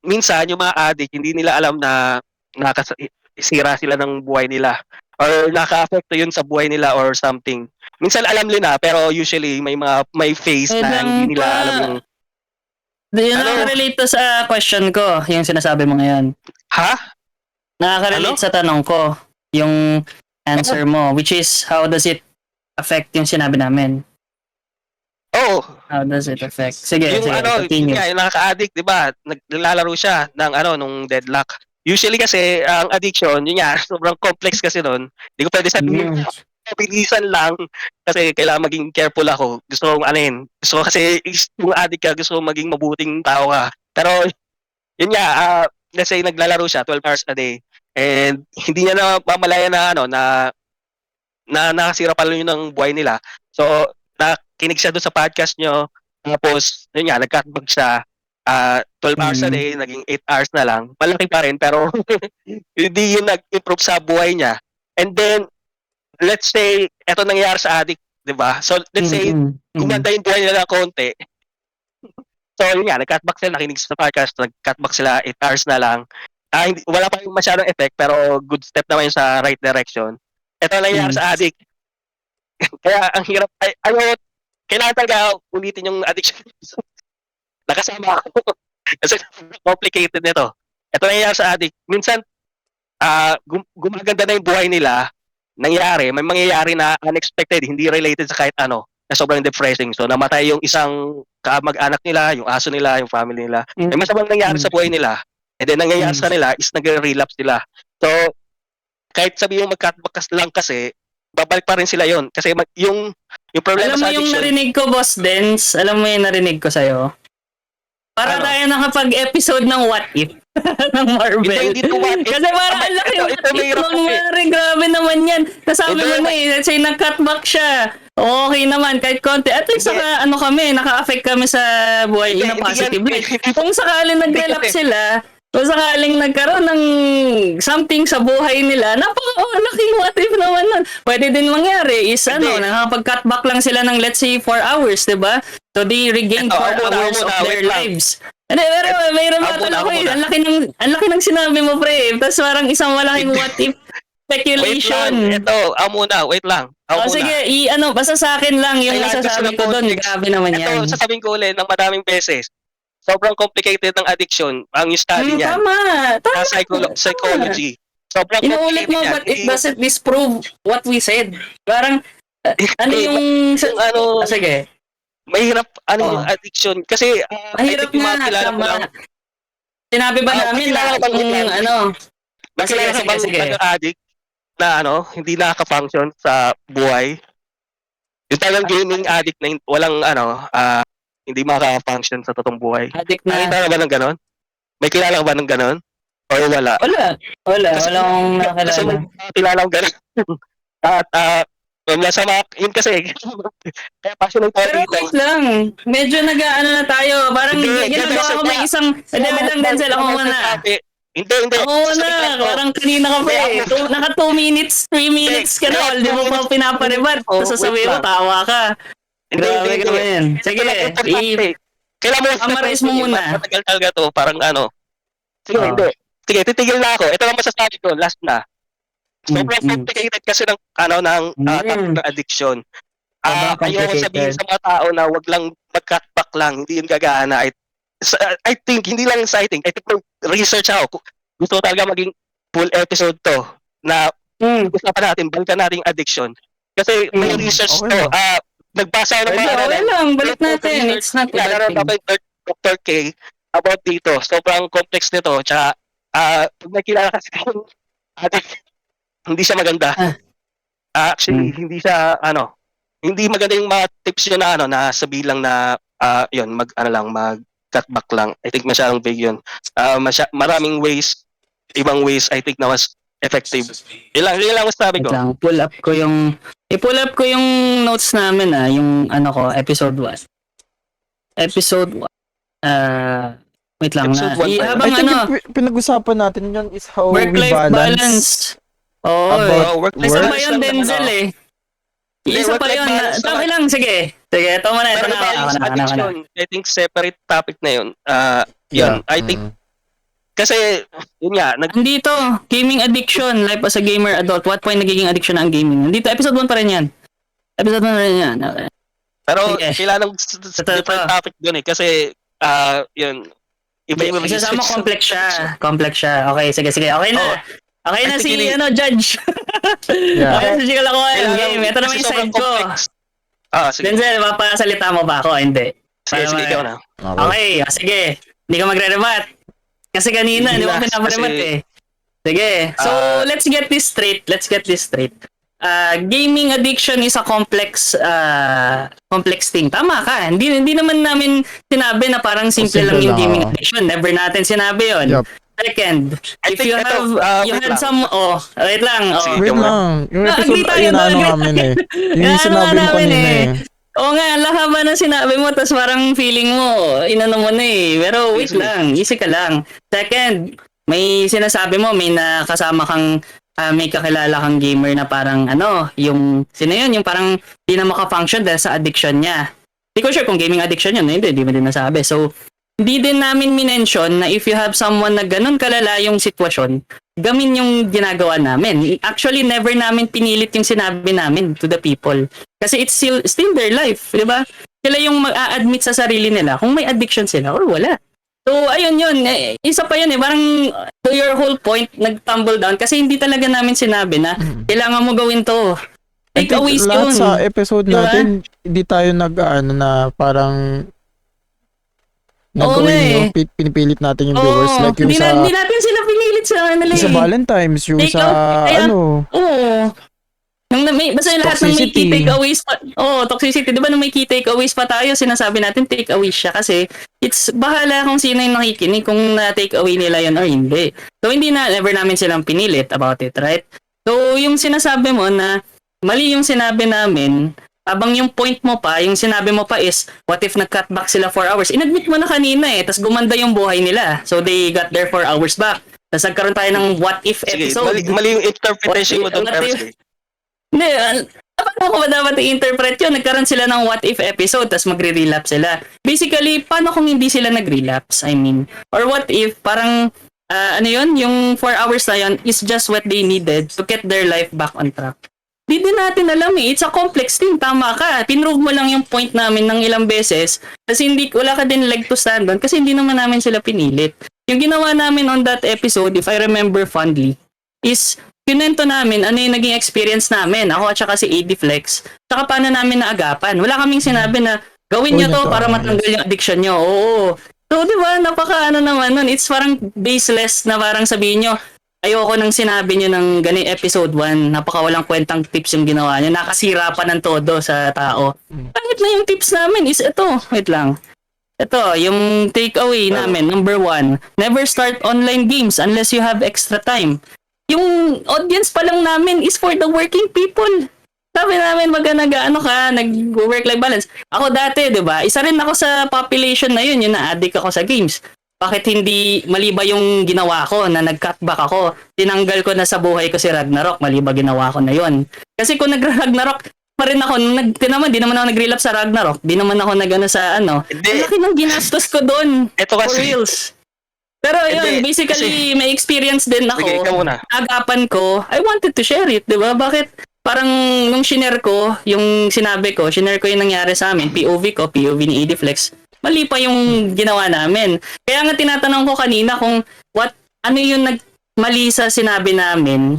Minsan, yung mga addict, hindi nila alam na sira sila ng buhay nila or naka-affect yun sa buhay nila or something. Minsan alam nila pero usually may phase na hindi nila alam yung nakaka-relate to sa question ko, yung sinasabi mo ngayon. Ha? Nakaka-relate sa tanong ko, yung answer mo, which is how does it affect yung sinabi namin? How does it affect? Sige, continue. Yung nakaka-addict, di ba? Naglalaro siya ng nung Deadlock. Usually kasi, ang addiction, yun nga, sobrang complex kasi nun. Hindi ko pwede sabihin, bilisan lang kasi kailangan maging careful ako. Gusto kong Gusto ko kasi, kung addict ka, gusto kong maging mabuting tao ka. Pero, yun nga, let's say naglalaro siya 12 hours a day and hindi niya na mamalaya na nakasira pala yun ng buhay nila. So, nakinig siya doon sa podcast nyo, tapos, yun nga, nag-cutback siya, 12 hours a day, naging 8 hours na lang. Malaki pa rin, pero hindi yun nag-improve sa buhay niya. And then, let's say, eto nangyayari sa addict, di ba? So, let's say, gumanda yung buhay nila ng konti. So, yun nga, nag-cutback sila, nakinig sa podcast, nag-cutback sila 8 hours na lang. Wala pa yung masyadong effect, pero good step naman yun sa right direction. Eto nangyayari sa addict. Kaya ang hirap, ayaw, kailangan talaga ulitin yung addiction. Nakasama ako. Kasi complicated nito. Ito nangyayari sa addict. Minsan, gumaganda na yung buhay nila, may mangyayari na unexpected, hindi related sa kahit ano, na sobrang depressing. So, namatay yung isang kamag-anak nila, yung aso nila, yung family nila. May masamang nangyari sa buhay nila. And then, nangyayari sa nila is nag-relapse sila. So, kahit sabihin mo magkatbakas lang kasi, babalik pa rin sila yon. Kasi yung problema Alam mo sa yung addiction, narinig ko, Boss Dens? Alam mo yung narinig ko sa'yo? Para Ano? tayo nakapag-episode ng What If ng Marvel. Hindi to what if. Kasi parang ang laki Ito, What If mahirap kasi. mangyari. Grabe naman yan. Nasabi Ito, mo na let's say nag-cutback siya. Okay naman, kahit konti. At least Hindi. naka-affect kami sa buhay in a Hindi positive yan. way. Kung sakaling nag-relapse kasi. sila, kung sakaling nagkaroon ng something sa buhay nila, napaka-laking what if naman nun. Pwede din mangyari is Hindi. nakapag-cutback lang sila ng let's say 4 hours, diba? So they regained Ito, 4 hours of their wait lang. lives. Hindi, pero mayroon Ako battle ako muna. ang laki ng sinabi mo, pre. Tapos parang isang malaking what if Wait speculation. lang. Ito, wait lang. O sige, basta sa akin lang yung Kailangan kasi masasabi ng ko doon. context. Grabe naman yan. Ito, sasabihin ko ulit ng maraming beses. Sobrang complicated ng addiction. Ang study niyan. Tama. Sa psychology. Sobrang Inuulit mo, complicated but it doesn't disprove what we said. Parang, ano Eh, yung... sige. Mahirap yung Oo. addiction. Kasi, Mahirap nga. Tama. Sinabi ba namin lahat yung Nakilala Sige, ka bang sige. addict na hindi nakaka-function sa buhay? Yung talagang gaming addict na walang hindi makaka-function sa totoong buhay. addict na? Nakita ka ba ng ganon? May kilala ka ba ng ganon? O wala? Wala. Wala akong Kasi nakilala. may kilala ko ganon. At masama, yun kasi, kaya passionate tayo Pero dito. wait lang. Medyo nag-ano na tayo. Parang Hindi, ginagawa ko may isang... Hindi, wait lang, Denzel. Ako muna. Hindi. Ako muna. Parang kanina ka pa eh. Naka 2 minutes, 3 minutes ka na. Hindi mo pa pinaparibat. Tapos sasabihin mo, tawa ka. Grabe ka ba yan? Sige. Kailan mo Summarize mo muna. Matagal talaga to, parang Sige, Oo. hindi. Sige, titigil na ako. Ito lang masasabi ko, last na. Sobrang Mm. complicated kasi ng topic ng addiction. Sobrang Ayoko sabihin complicated. sa mga tao na wag lang mag-cut back lang, hindi yun gagana. I think, hindi lang sa I think research ako. Gusto ko talaga maging full episode to na usapan natin, balikan natin yung addiction. Kasi may research Okay to. ba? Nagbasa ako ng mga Okay lang. Balik natin. It's not a bad thing. Dr. K about dito. Sobrang complex nito. Tsaka, pag nakilala kasi yung addict, hindi siya maganda. Actually, hindi siya, hindi maganda yung mga tips yun na sabihin lang na, yun, mag-cut back lang. I think masyadong big yun. Maraming ways, ibang ways, I think na mas effective. Yun lang sabi Wait ko. lang, i-pull up ko yung notes namin yung episode 1. Episode 1. Wait lang Episode na. one ba yun? Habang I think yung pinag-usapan natin yun is how we work-life balance. Oo. About Isa work. pa yun, Denzel eh. Isa pa work-life yun. balance Tama naman. lang, sige. Sige, ito muna. Ito Pero na. iba yung Ako na. addiction. I think separate topic na yun. Yun, I think, kasi, yun nga, Nandito, gaming addiction, life as a gamer adult. What point nagiging addiction na ang gaming? Nandito, episode 1 pa rin yan. Episode 1 pa rin yan. Okay. pero Sige. kailangan different topic dun eh. Kasi, yun, iba yung Isasama research. complex siya. Complex siya. Okay, sige. Okay na. Oh. Okay na Ay, si, sige. Judge. Yeah. Okay na si Chikalakoyan. Game. Ito naman kasi yung sobrang side ko. complex. Sige. Denzel, mapasalita mo ba ako? Hindi. Sige, ikaw na. Okay, sige. Hindi ka magre-rebat. Kasi kanina, Hindi hindi mo na, pinaparebat kasi- eh. Sige. So, let's get this straight. Gaming addiction is a complex thing. Tama ka. Hindi naman namin sinabi na parang simple Simple lang yung lang, gaming oo. addiction. Never natin sinabi yon. Yup. Second, I if think you ito, have you wait had lang. some wait lang. Sige. Wait lang. Yung episode, agree tayo, ayun na agree namin eh. Yung Ano sinabi mo namin kanina eh. Oo nga, ang haba na sinabi mo, tas parang feeling mo, inano mo na eh. Pero wait Easy. lang, easy ka lang. Second, may sinasabi mo, may nakasama kang, may kakilala kang gamer na parang yung, sino yun, yung parang di na makafunction dahil sa addiction niya. Hindi ko sure kung gaming addiction yun, hindi mo din nasabi. So, hindi din namin minention na if you have someone na ganun kalala yung sitwasyon, gamin yung ginagawa namin. Actually, never namin pinilit yung sinabi namin to the people. Kasi it's still their life, di ba? Sila yung mag-a-admit sa sarili nila kung may addiction sila or wala. So, ayun yun. Isa pa yun parang to your whole point, nag-tumble down kasi hindi talaga namin sinabi na kailangan mo gawin to. Take aways lahat yun. sa episode Diba? natin, hindi tayo na parang Oo nga nagawin yung pinipilit natin yung viewers. Oo, Like yung hindi natin sila pinilit sa kanila sa Valentine's, yung Take sa out, kaya- Oo. Basta yung lahat ng may key Toxicity. takeaways pa. Toxicity. Di ba nung may key takeaways pa tayo, sinasabi natin takeaways siya kasi it's bahala kung sino yung nakikinig kung na-takeaway nila yun or hindi. So, never namin silang pinilit about it, right? So, yung sinasabi mo na mali yung sinabi namin, habang yung point mo pa, yung sinabi mo pa is, what if nag-cut back sila 4 hours? Inadmit mo na kanina tas gumanda yung buhay nila. So, they got their 4 hours back. Tapos nagkaroon tayo ng what if Sige, episode. mali yung interpretation mo doon. What Pero if- sige. Hindi, paano ko ba dapat i-interpret yun? Nagkaroon sila ng what if episode, tapos magre-relapse sila. Basically, paano kung hindi sila nag-relapse? I mean, or what if, parang, ano yun, yung 4 hours na yun is just what they needed to get their life back on track. Di din natin alam It's a complex thing. Tama ka. Pinrove mo lang yung point namin ng ilang beses. Kasi wala ka din leg to stand on kasi hindi naman namin sila pinilit. Yung ginawa namin on that episode, if I remember fondly, is kinento namin ano yung naging experience namin. Ako at saka si AD Flex. Saka paano namin naagapan. Wala kaming sinabi na gawin nyo to para matanggal yung addiction nyo. Oo. So, di ba, naman nun. It's parang baseless na parang sabihin nyo, ayoko nang sinabi nyo ng gani episode 1, napakawalang kwentang tips yung ginawa nyo. Nakasira pa ng todo sa tao. Kahit na yung tips namin is ito. Wait lang. Ito, yung takeaway namin, number 1, never start online games unless you have extra time. Yung audience pa lang namin is for the working people. Sabi namin nag-work-life balance. Ako dati, di ba? Isa rin ako sa population na yun, yung na-addict ako sa games. Bakit hindi mali ba yung ginawa ko na nag-cut back ako? Tinanggal ko na sa buhay ko si Ragnarok, mali ba ginawa ko na yun? Kasi kung nag-Ragnarok pa rin ako, di naman ako nag-relapse sa Ragnarok. Di naman ako sa ano. Hindi. Ang laki ng ginastos ko doon. Ito For kasi, reals. Pero yun, Hindi, basically, may experience din ako. sige, ikaw muna. Agapan ko, I wanted to share it, di ba? Bakit? Parang nung shinare ko, yung sinabi ko, shinare ko yung nangyari sa amin, POV ni ADFlex, mali pa yung ginawa namin. Kaya nga tinatanong ko kanina kung ano yung mali sa sinabi namin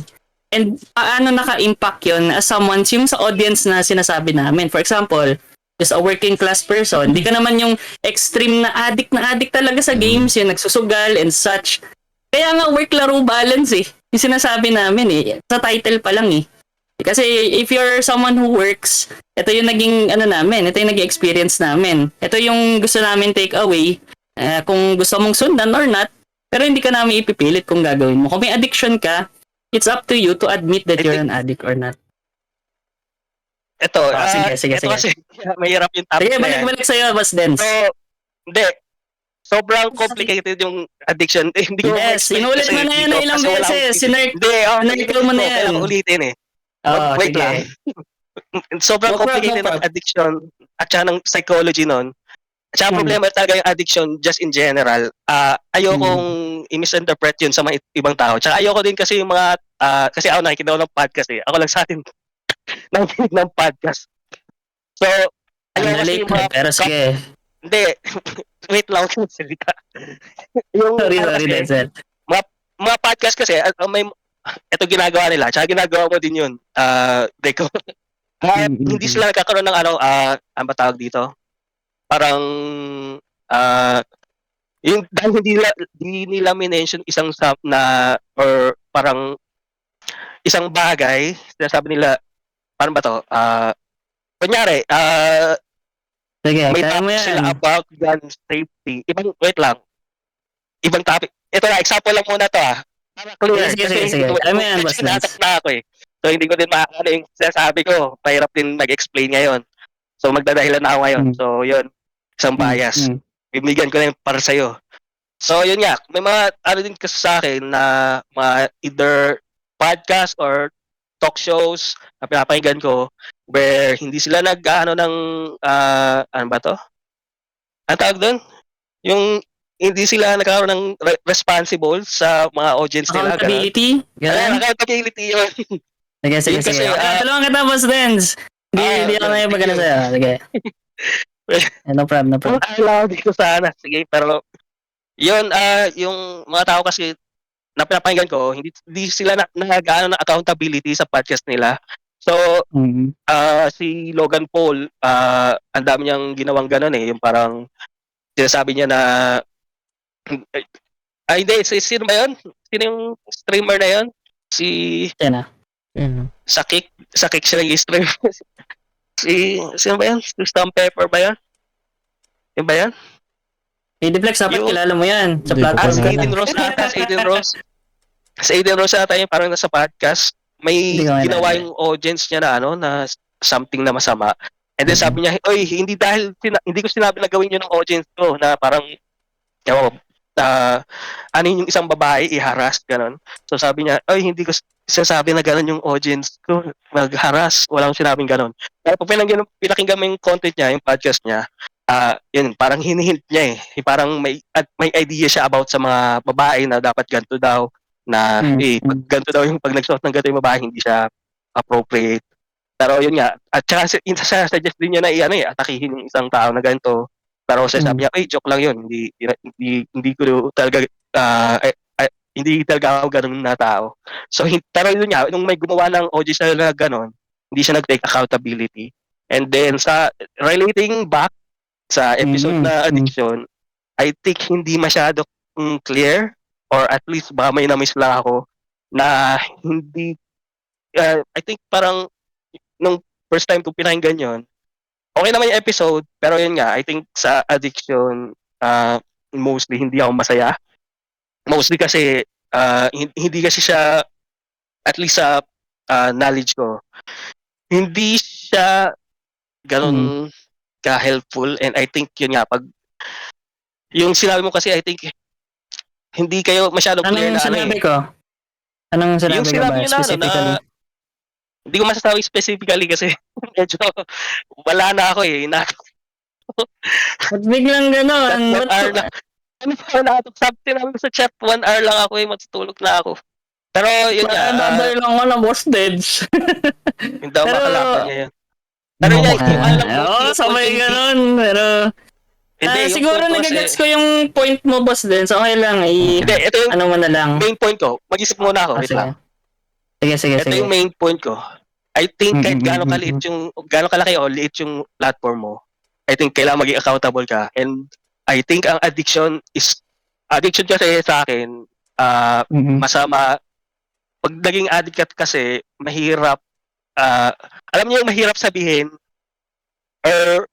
and paano naka-impact yun as someone, yung sa audience na sinasabi namin. For example, just a working class person, di ka naman yung extreme na addict talaga sa games, yung nagsusugal and such. Kaya nga work-laro balance yung sinasabi namin sa title pa lang Kasi if you're someone who works, ito yung naging namin, ito yung naging experience namin. Ito yung gusto namin take away, kung gusto mong sundan or not, pero hindi ka namin ipipilit kung gagawin mo. Kung may addiction ka, it's up to you to admit that you're an addict or not. Ito, Sige. ito kasi mahirap yung topic Sige, na yan. balik sa'yo, Boss Dens. So, hindi. Sobrang complicated yung addiction. Hindi ko Yes, ma-explain inulit kasi mo na yan dito ilang kasi wala beses. akong- Sinirk Hindi, sinircle mo na yan. Kailangan ulitin Wait sige. lang. Sobrang No problem, complicated no ng addiction at saka ng psychology nun. At saka problema talaga yung addiction just in general. Ayokong i-misinterpret yun sa mga ibang tao. Tsaka ayoko din kasi yung mga, kasi ako nakikinig ako ng podcast Ako lang sa atin nakikinig ng podcast. So, ayoko kasi Late yung mga, pero sige. hindi, wait lang ako salita. Yung, Sorry, kasi, Denzel. mga podcast kasi, may, ito ginagawa nila, tsaka ginagawa ko din yun. Deko. Hindi sila nagkakaroon ng ano ba tawag dito? Parang, yung dahil hindi nila minention isang na, or parang, isang bagay, sinasabi nila, paano ba to? Kunyari, Sige, may kaya mo topic sila yan. about gun safety. Wait lang. Ibang topic. Ito na, example lang muna to Para clear. Sige. Kasi Kaya mo yan, Boss Dens. na ako So, hindi ko din makakala yung sinasabi ko. Mahirap din mag-explain ngayon. So, magdadahilan na ako ngayon. So, yun. Isang bias. Bibigyan ko na yung para sa'yo. So, yun nga. May mga, din kasi sa akin na mga either podcast or talk shows na pinapakinggan ko where hindi sila ano ba to? Ang tawag doon? yung hindi sila nagkaroon ng responsible sa mga audience nila. Ganun. Accountability? Ganun? Accountability yun. Sige, sige, Yun kasi, sige. Okay, tulungan kita, Boss Dens. Hindi ako yun, na yung pagkana sige. sa'yo. Sige. No problem, no problem. Allow dito sana. Sige, pero yun, yung mga tao kasi na pinapakinggan ko, hindi sila nag-ano ng accountability sa podcast nila. So, Mhm. si Logan Paul, ang dami niyang ginawang ganun eh. Yung parang sinasabi niya na hindi, sino ba yun? Sino yung streamer na yun? Si Yan na. Yun. sa Kick siya nag-stream. Sino ba yan? Si Stamp Pepper ba yan? Yun ba yan? Pidiplex, dapat Yung- kilala mo yan. Sa Hindi ko platform Si pa ka Aiden na. Rose ata, si Aiden Rose. Si Aiden Rose ata yung parang nasa podcast. May Hindi ko ginawa kilala. yung audience niya na na something na masama. And then sabi niya, oy, hindi dahil, hindi ko sinabi na gawin yun ng audience ko na parang, ano yung isang babae, i-harass, gano'n. So sabi niya, oy, hindi ko sinasabi na gano'n yung audience ko, mag-harass, walang sinabing gano'n. Pero pag pinakinggan mo yung content niya, yung podcast niya, yun, parang hinihint niya eh. Parang may idea siya about sa mga babae na dapat ganito daw, na pag ganito daw yung pag nagsuot ng ganito yung babae, hindi siya appropriate. Pero yun nga, at saka suggest din niya na atakihin yung isang tao na ganito. Pero sabi niya, joke lang yun. Hindi ko talaga, hindi talaga ako ganun na tao. So, pero yun nga, nung may gumawa ng audience na ganun, hindi siya nag-take accountability. And then, sa relating back sa episode na addiction, I think hindi masyado clear, or at least baka may na-miss lang ako, na hindi, I think parang, nung first time ko pinakinggan yun, okay naman yung episode, pero yun nga, I think sa addiction, mostly hindi ako masaya. Mostly kasi, hindi kasi siya, at least sa knowledge ko, hindi siya ganun ka-helpful. And I think yun nga, pag yung sinabi mo kasi, I think hindi kayo masyadong clear Anong na sinabi ko? Anong sinabi yung ko sinabi ba? nyo na, Specifically? hindi ko masasabi specifically kasi medyo wala na ako eh. Ba't biglang gano'n? 1 hour na. Ano pa na ito? Sabi namin sa chat, 1 hour lang ako eh, matutulog na ako. Pero yun nga, Another lang ako na Boss Deds. hindi ako Pero- makalaban niya yun. Pero yun, yung alam mo, Oo, sabay gano'n. Pero, Hindi, yung siguro point ko nagagets kasi- ko yung point mo, Boss Deds. Okay lang, Hindi, ito yung ano mo na lang. main point ko. Mag-isip muna ako, wait Sige. lang. Sige. Ito yung main point ko. I think kahit gaano kaliit gaano kalaki o liit yung platform mo, I think kailangan maging accountable ka. And I think ang addiction kasi sa akin, masama. Pag naging addict ka kasi, mahirap, alam niyo yung mahirap sabihin, or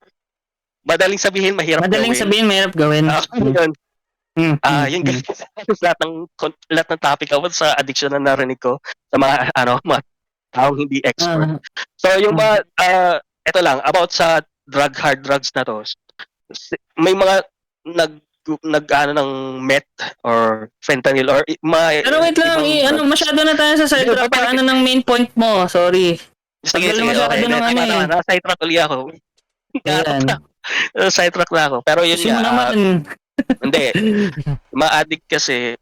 madaling sabihin, mahirap Madaling gawin. sabihin, mahirap gawin. Yun. Yun Mm. guys, lahat ng topic about sa addiction na narinig ko sa mga mga taong hindi expert. So yung mga ito lang about sa hard drugs na to. May mga nag ng meth or fentanyl or Pero wait lang, masyado na tayo sa sidetrack pa. Ano ng main point mo? Sorry. Sige, Tagal masyado okay. ng ano eh. Nasa-sidetrack ulit ako. Ayan. Sidetrack na ako. Pero yun Gusto mo nga, naman. hindi. Ma-addict kasi,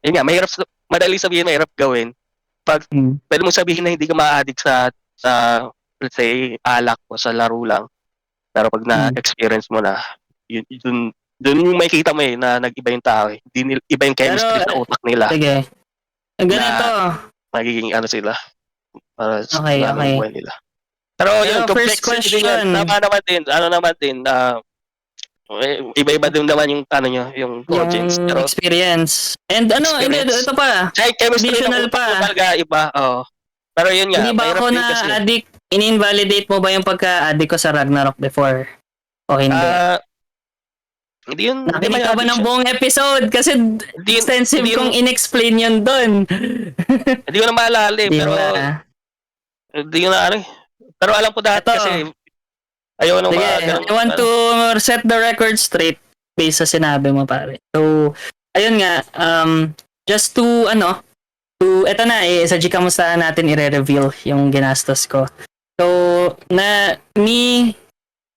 yun nga, madali sabihin, mahirap gawin. Pag pwede mong sabihin na hindi ka ma-addict sa let's say, alak o sa laro lang. Pero pag na-experience mo na, yun yung makikita mo eh, na nag-iba yung tao eh. Iba yung chemistry sa utak nila. Sige. Ganito. Magiging sila. Para sa Okay. buhay nila. Pero yun, first complexity din yan. question. Tama naman din, iba-iba din naman yung yung audience. Yung Pero experience. And Experience. ito pa. chemistry Additional ng utak pa. mo talaga iba. Pero yun nga, Hindi ba mahirap ako din kasi. na-addict? In-invalidate mo ba yung pagka-addict ko sa Ragnarok before? O hindi? Hindi yun. Nakinig ka ba ng buong episode? Kasi extensive hindi kong in-explain yun doon. Hindi ko na maalala eh. Di Pero ba? hindi ko na Pero alam ko dati Ito. kasi ayaw nung Sige, mga I want to set the record straight based sa sinabi mo, pare. So, ayun nga, just to, eto na, sa G Kamustahan natin i-reveal yung ginastos ko. So,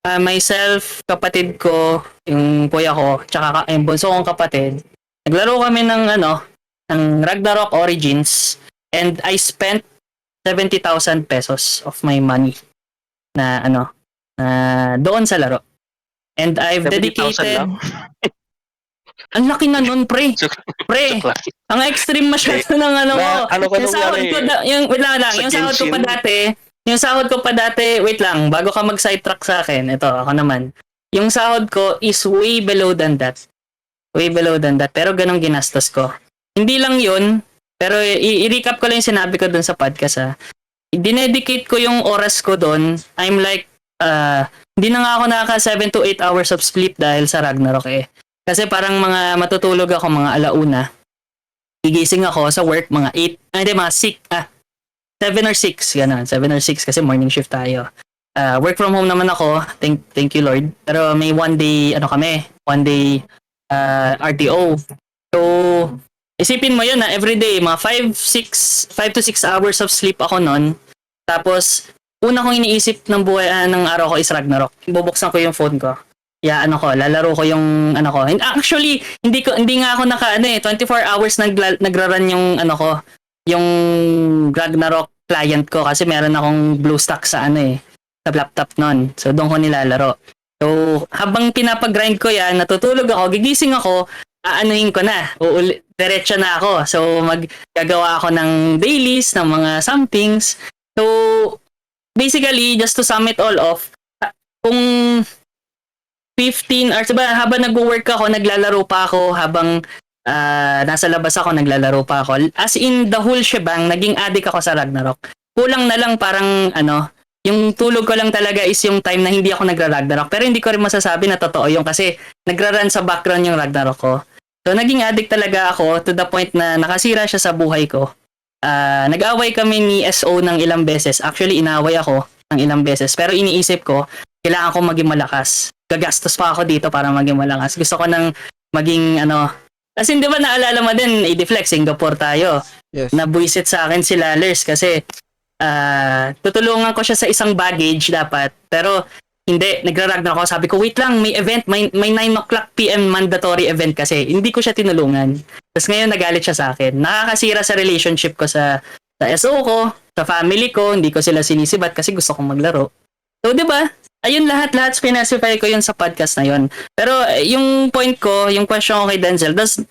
myself, kapatid ko, yung kuya ko, tsaka yung bunso kong kapatid, naglaro kami ng Ragnarok Origins, and I spent 70,000 pesos of my money na doon sa laro. And I've 70,000 dedicated... lang? Ang laki na nun, pre. Pre, Joke lang. ang extreme masyado ng Ano ko yung nung sahod nangyari, ko, wait lang, sa yung sahod ko pa Genshin. dati, wait lang, bago ka mag-sidetrack sa akin, ito, ako naman. Yung sahod ko is way below than that. Way below than that, pero ganong ginastos ko. Hindi lang yun, pero i-recap ko lang yung sinabi ko dun sa podcast, ha. Dinedicate ko yung oras ko dun, I'm like, hindi na nga ako nakaka 7 to 8 hours of sleep dahil sa Ragnarok eh. Kasi parang mga matutulog ako mga alauna. Gigising ako sa work mga 7 or 6, gano'n. 7 or 6 kasi morning shift tayo. Work from home naman ako, thank you Lord. Pero may one day RTO. So, isipin mo yun na everyday, mga 5 to 6 hours of sleep ako nun. Tapos, una kong iniisip ng buhay ng araw ko is Ragnarok. Bubuksan ko yung phone ko. Lalaro ko yung ko. And actually, hindi nga ako 24 hours nagra-run yung yung Ragnarok client ko kasi meron akong BlueStack sa sa laptop nun. So doon ko nilalaro. So habang pinapag-grind ko yan, natutulog ako, gigising ako, aanuhin ko na. Diretso na ako. So maggagawa ako ng dailies, ng mga somethings. So basically, just to sum it all off, kung 15 hours ba habang nagwo-work ako, naglalaro pa ako, habang nasa labas ako, naglalaro pa ako. As in the whole shebang, naging addict ako sa Ragnarok. Kulang na lang parang yung tulog ko lang talaga is yung time na hindi ako nagra-Ragnarok. Pero hindi ko rin masasabi na totoo yung kasi nagra-run sa background yung Ragnarok ko. So naging addict talaga ako to the point na nakasira siya sa buhay ko. Nag-away kami ni SO ng ilang beses. Actually, inaway ako ng ilang beses. Pero iniisip ko, kailangan ko maging malakas. Gagastos pa ako dito para maging malakas. Gusto ko nang maging kasi di ba naalala mo din, AD-Flex, Singapore tayo. Yes. Nabuisit sa akin si Lalers kasi tutulungan ko siya sa isang baggage dapat. Pero hindi, nagra-Ragnarok ako. Sabi ko, wait lang, may event, may 9 o'clock PM mandatory event kasi. Hindi ko siya tinulungan. Tapos ngayon nagalit siya sa akin. Nakakasira sa relationship ko sa SO ko, sa family ko, hindi ko sila sinisibat kasi gusto kong maglaro. So, di ba? Ayun lahat specify ko yun sa podcast na yun. Pero yung point ko, yung question ko kay Denzel, does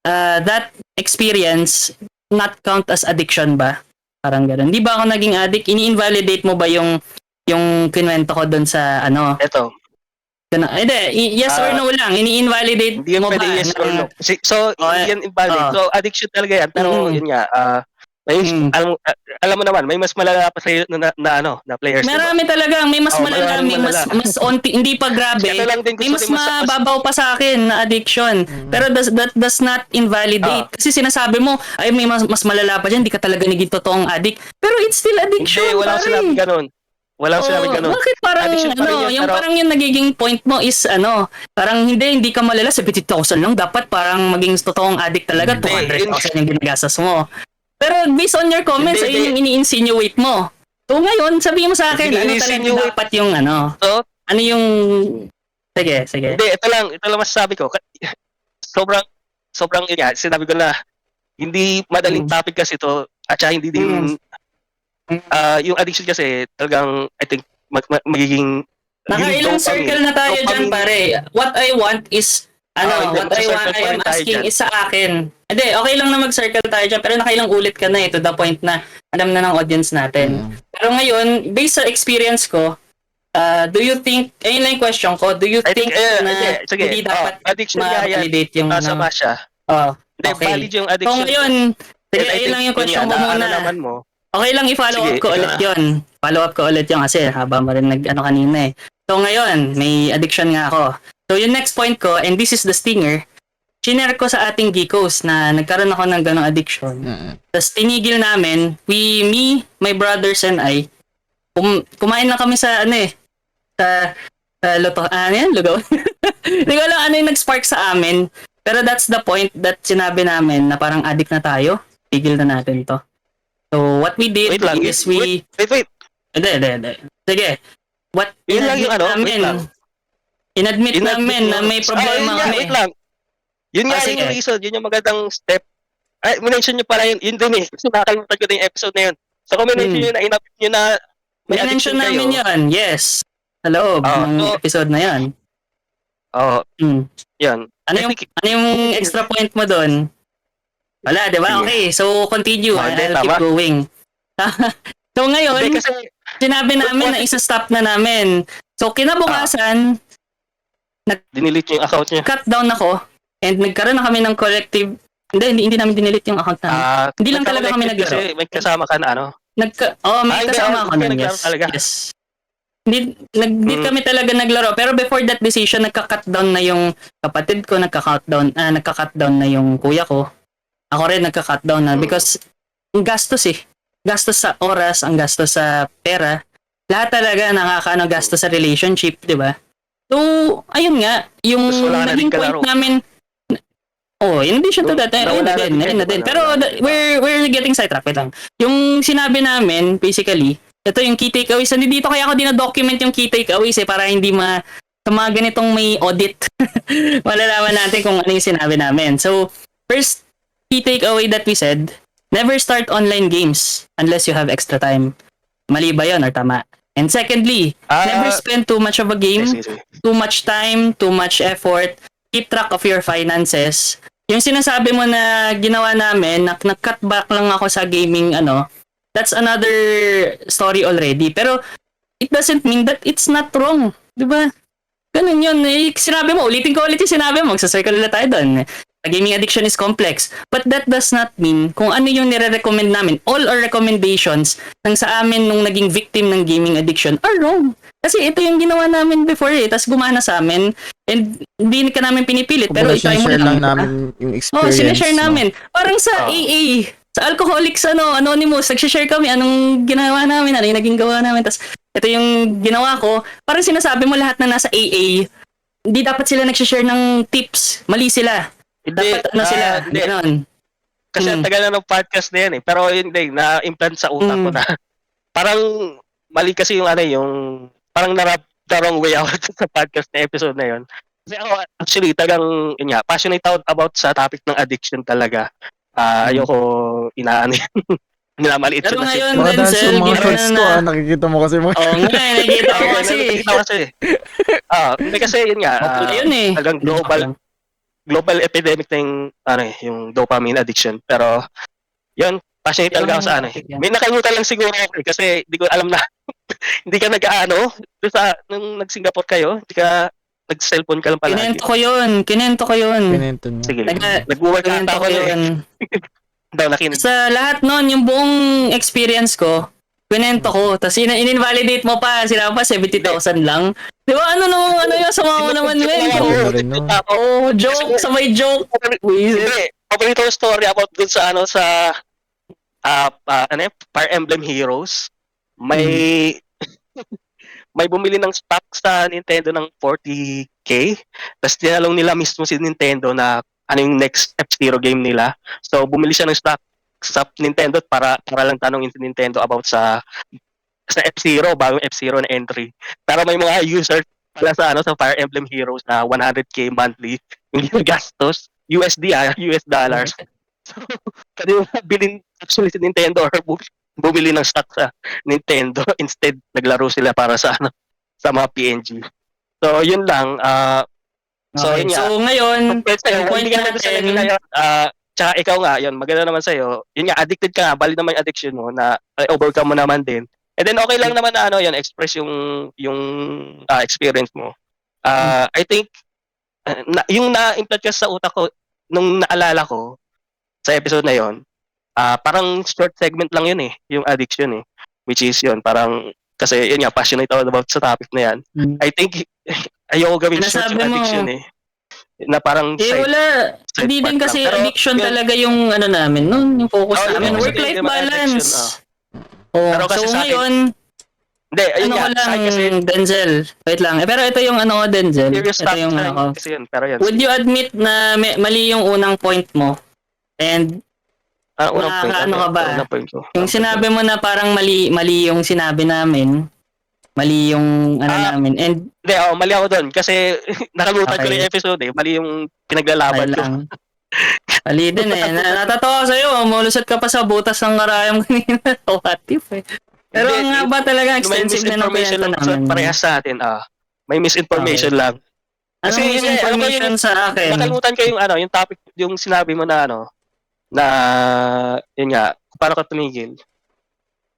that experience not count as addiction ba? Parang gano'n. Di ba ako naging addict? Ini-invalidate mo ba yung kinuwento ko doon sa Ito. Hindi, yes or no lang. Ini-invalidate Hindi yan mo ba? pwede yes or no. So, hindi yan invalid. So, addiction talaga yan. Pero, yun nga, alam mo naman, may mas malala pa sa'yo na players. Marami talaga. May mas malala, may mas onti, hindi pa grabe. May mas mababaw pa sa akin na addiction. Pero that does not invalidate. Kasi sinasabi mo, ay may mas malala pa dyan, hindi ka talaga naging totoong addict. Pero it's still addiction. Hindi, walang sinabing ganun. Walang sinabing ganun. Bakit parang parang yung nagiging point mo is parang hindi ka malala, 70,000 lang. Dapat parang maging totoong addict talaga, 200,000 yung ginagastos mo. Pero based on your comments, ayun yung ini-insinuate mo. So ngayon, sabihin mo sa akin, ano talaga dapat yung So, ano yung... Sige. Hindi, ito lang masasabi ko. Sobrang sinabi ko na, hindi madaling topic kasi ito, at saka hindi din, yung addiction kasi, talagang, I think, magiging... Nakailang circle na tayo dyan, pare. What I want is, I am asking is sa akin. Hindi, okay lang na mag-circle tayo dyan, pero nakailang ulit ka na to the point na alam na ng audience natin. Pero ngayon, based sa experience ko, do you think, ayun lang yung question ko, do you think na hindi dapat ma-validate yung... Masama siya. Hindi, valid yung addiction. So ngayon, sige, ayun lang yung question ko muna. Okay lang i-follow up ko ulit yun. Follow up ko ulit yun kasi habang mo rin kanina eh. So ngayon, may addiction nga ako. So yung next point ko, and this is the stinger, shinare ko sa ating geekos na nagkaroon ako ng ganong addiction. Tapos tinigil namin, me, my brothers and I, kumain lang kami sa sa luto. Lugaw. Hindi ko alam ano yung nag-spark sa amin. Pero that's the point that sinabi namin na parang addict na tayo. Tigil na natin to. So what we did is we... Wait. Hindi. Sige. what Yun lang yung ano, namin, wait lang. inadmit namin na may problema yun nga, kami. wait lang. Yun nga Sige. yung reason, yun yung magandang step. Ay, mention nyo pala yun din eh. Kasi nakakalimutan ko din yung episode na yun. So, kung mention nyo na inapit nyo na may Mention addiction namin kayo. yun, yes. Sa loob ng so, episode na yan. Oo, yun. Ano yung extra point mo doon? Wala, di ba? Sige. Okay, so continue. Hindi, I'll keep tama. going. So ngayon, Hindi, kasi, sinabi namin na isa-stop na namin. So kinabukasan, dinilit nyo yung account nyo. cut down ako and nagkaroon na kami ng collective. Hindi namin dinilit yung account namin. Hindi lang talaga kami naglaro. Kasi may kasama ka na ano. May kasama ako nun, naglaro yes. talaga. Yes. Hindi kami talaga naglaro. Pero before that decision, nagka-cut down na yung kapatid ko, nagka-cut down na yung kuya ko. Ako rin nagka-cut down na because ang gastos eh. Gastos sa oras, ang gastos sa pera. Lahat talaga gastos sa relationship, di ba? So, ayun nga, yung Tapos wala na naging din kalaro. point namin, in addition to that, ayun Wala na din. Pero we're getting sidetracked, wait lang. Yung sinabi namin, basically, ito yung key takeaways. Nandito kaya ako dina-document yung key takeaways para hindi sa mga ganitong may audit, malalaman natin kung ano yung sinabi namin. So, first key takeaway that we said, never start online games unless you have extra time. Mali ba yun or tama? And secondly, never spend too much of a game, too much time, too much effort. Keep track of your finances. Yung sinasabi mo na ginawa namin, nag-cut back lang ako sa gaming, that's another story already. Pero it doesn't mean that it's not wrong. Diba? Ganun yun. Sinabi mo, ulitin ko ulit yung sinabi mo. Magsa-circle na tayo doon. Gaming addiction is complex. But that does not mean kung ano yung nire-recommend namin. All our recommendations ng sa amin nung naging victim ng gaming addiction are wrong. Kasi ito yung ginawa namin before tapos gumana sa amin and hindi ka namin pinipilit. Pero ito yung lang namin yung experience. sinishare namin. Parang sa AA, sa Alcoholics Anonymous, nag-share kami anong ginawa namin, ano yung naging gawa namin. Tapos ito yung ginawa ko. Parang sinasabi mo lahat na nasa AA, hindi dapat sila nag-share ng tips. Mali sila. Dapat sila. Ganon. Kasi ang tagal na ng podcast na yan eh. Pero hindi, na-implant sa utak ko na. Parang mali kasi yung parang the wrong way out sa podcast na episode na yun. Kasi ako actually tagang passionate out about sa topic ng addiction talaga. Ayoko inaano yan. Nilamaliit Pero siya. ngayon, Baka dahil sa Denzel, mga ginawa shorts ko, na. nakikita mo kasi mo. Nakikita ko kasi. Hindi kasi yun nga. Ayun eh. Talagang global epidemic na yung dopamine addiction. Pero, yun, passionate talaga ako sa May nakalimutan lang siguro ako kasi hindi ko alam na hindi ka nung nag-Singapore kayo, hindi ka nag-cellphone ka lang pala. Kinento ko yun. Sige, nag-work ata ako yun. Daw nakinig. Sa lahat nun, yung buong experience ko, kwento ko. Tapos in-invalidate mo pa. Sila pa 70,000 lang. Di ba? Ano yung sama mo naman, men? Joke. Sabay joke. Hindi. Paborito yung story about dun sa Fire Emblem Heroes. May bumili ng stock sa Nintendo ng 40k. Tapos tinalong nila mismo si Nintendo na yung next F-Zero game nila. So bumili siya ng stock sa Nintendo para lang tanongin si Nintendo about sa F-Zero, bagong F-Zero na entry. Pero may mga users pala sa Fire Emblem Heroes na 100k monthly yung ginagastos. US dollars. So, kanina bilhin actually si Nintendo or bumili ng stock sa Nintendo. Instead, naglaro sila para sa mga PNG. So, yun lang. Okay. So, ngayon, yung point natin, tsaka ikaw nga, yun, maganda naman sa'yo. Yun nga, addicted ka nga, bali naman yung addiction mo na overcome mo naman din. And then okay lang naman na yun, express yung experience mo. I think, yung na-implant ka sa utak ko, nung naalala ko, sa episode na yun, parang short segment lang yun eh, yung addiction eh. Which is yun, parang, kasi yun nga, passionate ako about sa topic na yan. I think, ayoko gawin short yung addiction eh. Na parang wala. Hindi din kasi pero, addiction talaga yung namin nun, yung focus namin. Work-life balance. Pero kasi so ngayon, hindi, ayun kasi Denzel. Wait lang. Pero ito yung Denzel. Ito yung kasi yun, pero yun. Would you admit na mali yung unang point mo? And unang point ka ba? Yung sinabi mo na parang mali yung sinabi namin. Mali yung namin. And Hindi, mali ako doon. Kasi nakalimutan ko Okay. na yung episode eh. Mali yung okay pinaglalaban ko. lang. Mali din eh. Natatawa sa'yo. Mulusot ka pa sa butas ng karayom kanina. What if eh. Pero Hindi, nga ba talaga may extensive na ng misinformation kwento lang sa namin? parehas sa atin. May misinformation lang. Anong Kasi, misinformation sa akin? Nakalimutan ko yung topic, yung sinabi mo na na, yun nga, paano ka tumigil.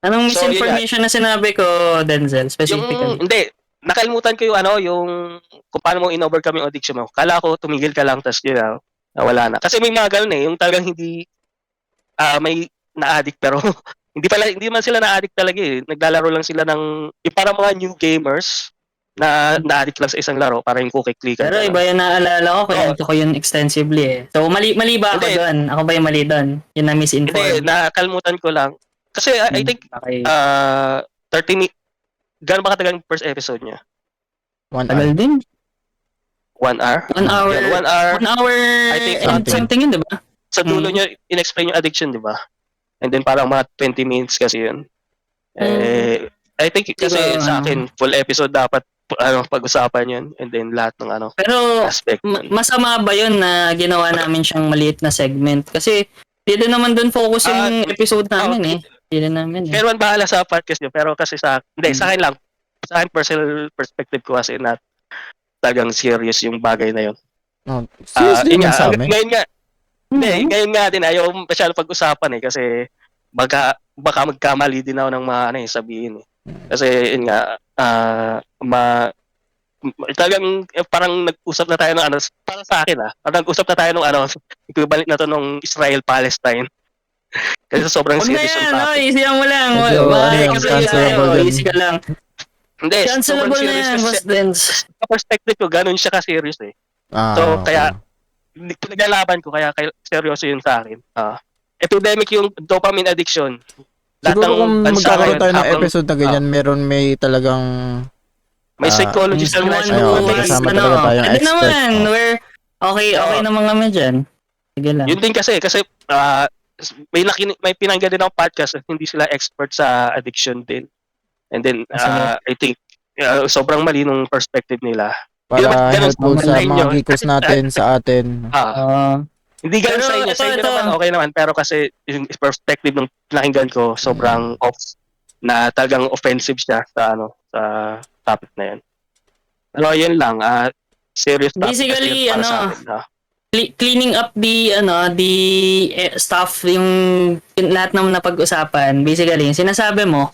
Anong So, yun misinformation na sinabi ko, Denzel, specifically? Hindi, nakalimutan ko yung kung paano mo in-overcome yung addiction mo. Kala ko tumigil ka lang, tapos wala na. Kasi may mga ganun yung talagang hindi, may na-addict pero hindi man sila na-addict talaga eh. Naglalaro lang sila ng, yung parang mga new gamers na na-addict lang sa isang laro para yung cookie-clickan. Pero iba yung naalala ko, kwento ko yun extensively eh. So, mali ba ako Hindi. doon? Ako ba yung mali doon? Yung Hindi, na-misinform? nakalimutan ko lang. Kasi I think, Okay. 30 minutes, gano'n ba katagal yung first episode niya? 1 Tagal hour. din. 1 hour? 1 hour. Yan, 1 hour. 1 hour I think and something. something yun, di ba? Sa dulo niya, in-explain yung addiction, di ba? And then parang mga 20 minutes kasi yun. I think kasi Diba, sa akin, full episode dapat pag-usapan yun. And then lahat ng Pero, aspect. nun. masama ba yun na ginawa namin siyang maliit na segment? Kasi, di din naman doon focus yung episode namin eh. Di din namin eh. Pero man bahala sa podcast nyo. Pero kasi sa akin lang. Sa akin, personal perspective ko kasi na talagang serious yung bagay na yun. No, serious din yun yun sa amin. Ngayon nga, ngayon nga din, ayaw masyado pag-usapan eh. Kasi baka magkamali din ako ng mga sabihin eh. Kasi yun nga, talagang parang nag-usap na tayo ng para sa akin parang nag-usap na tayo ng equivalent na to nung Israel-Palestine. Kasi sobrang Huwag na serious yung yan, topic. easy lang mo lang. Medyo, Kasi cancelable tayo, din. easy ka lang. Hindi, sobrang Cancelable na serious yan, kasi boss Dens. sa perspective ko, ganun siya ka-serious eh. Ah, So, okay. kaya, pinaglalaban ko, kaya seryoso yun sa akin. Epidemic yung dopamine addiction. Lahat Siguro kung bansa magkakaroon ngayon, tayo ng habang episode na ganyan, may talagang may psychologist na Someone Ayun, who may is, kasama talaga tayong pwede expert. naman, we're okay naman kami dyan. Sige lang. Yun din kasi may pinanggan din ako podcast at hindi sila expert sa addiction din. And then, I think, sobrang mali nung perspective nila. para Ganun helpful sa sa inyo. mga geekos natin, sa atin. Hindi ganun Pero sa inyo. Sa ito, inyo ito. naman, okay naman. Pero kasi yung perspective ng pinakinggan ko, sobrang off na talagang offensive siya sa sa topic na yun. Pero yun lang, serious topic. Basically, kasi yun para sa akin, cleaning up the stuff, yung lahat naman na pag-usapan, basically, yung sinasabi mo,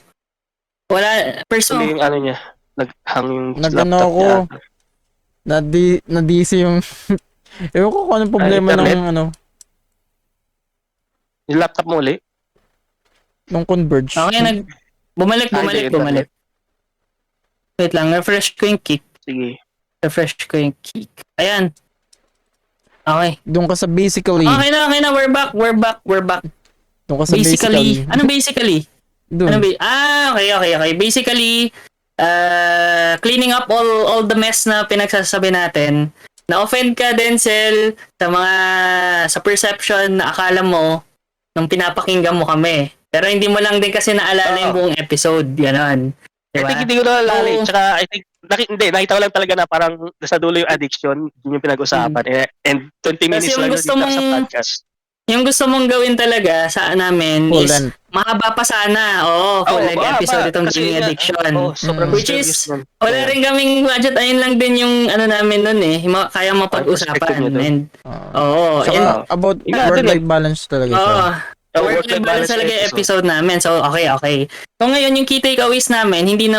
wala, Actually, yung niya, naghang yung Nag-ano laptop ako, niya. na-DC yung, ewan ko kung anong problema internet? ng Yung laptop mo ulit? nung Converge. Okay, bumalik. Wait lang, refresh ko yung kick. Sige. Refresh ko yung kick. Ayan. Okay. Doon ka sa basically. Okay na, we're back. Doon ka sa Basically, ano basically? Doon. Okay. Basically, cleaning up all the mess na pinagsasabi natin. Na-offend ka, Denzel, sa perception na akala mo nung pinapakinggan mo kami. Pero hindi mo lang din kasi naalala yung buong episode. Ganon. I Diba? think hindi ko na alala. Tsaka I think, nakita ko lang talaga na parang nasa dulo yung addiction, yun yung pinag-usapan. And 20 minutes yung lang gusto dito sa mong- podcast. Yung gusto mong gawin talaga sa namin Full is length. mahaba pa sana. Full length episode itong gaming addiction. Sobrang Which serious is, nun. wala rin kaming budget. Ayun lang din yung namin nun eh. Kaya Perspective mapag-usapan. niyo dun. And, Saka and, about Ikaw, work-life balance talaga siya. work-life balance talaga yung episode namin. So, okay. So, ngayon, yung key takeaways namin, hindi mo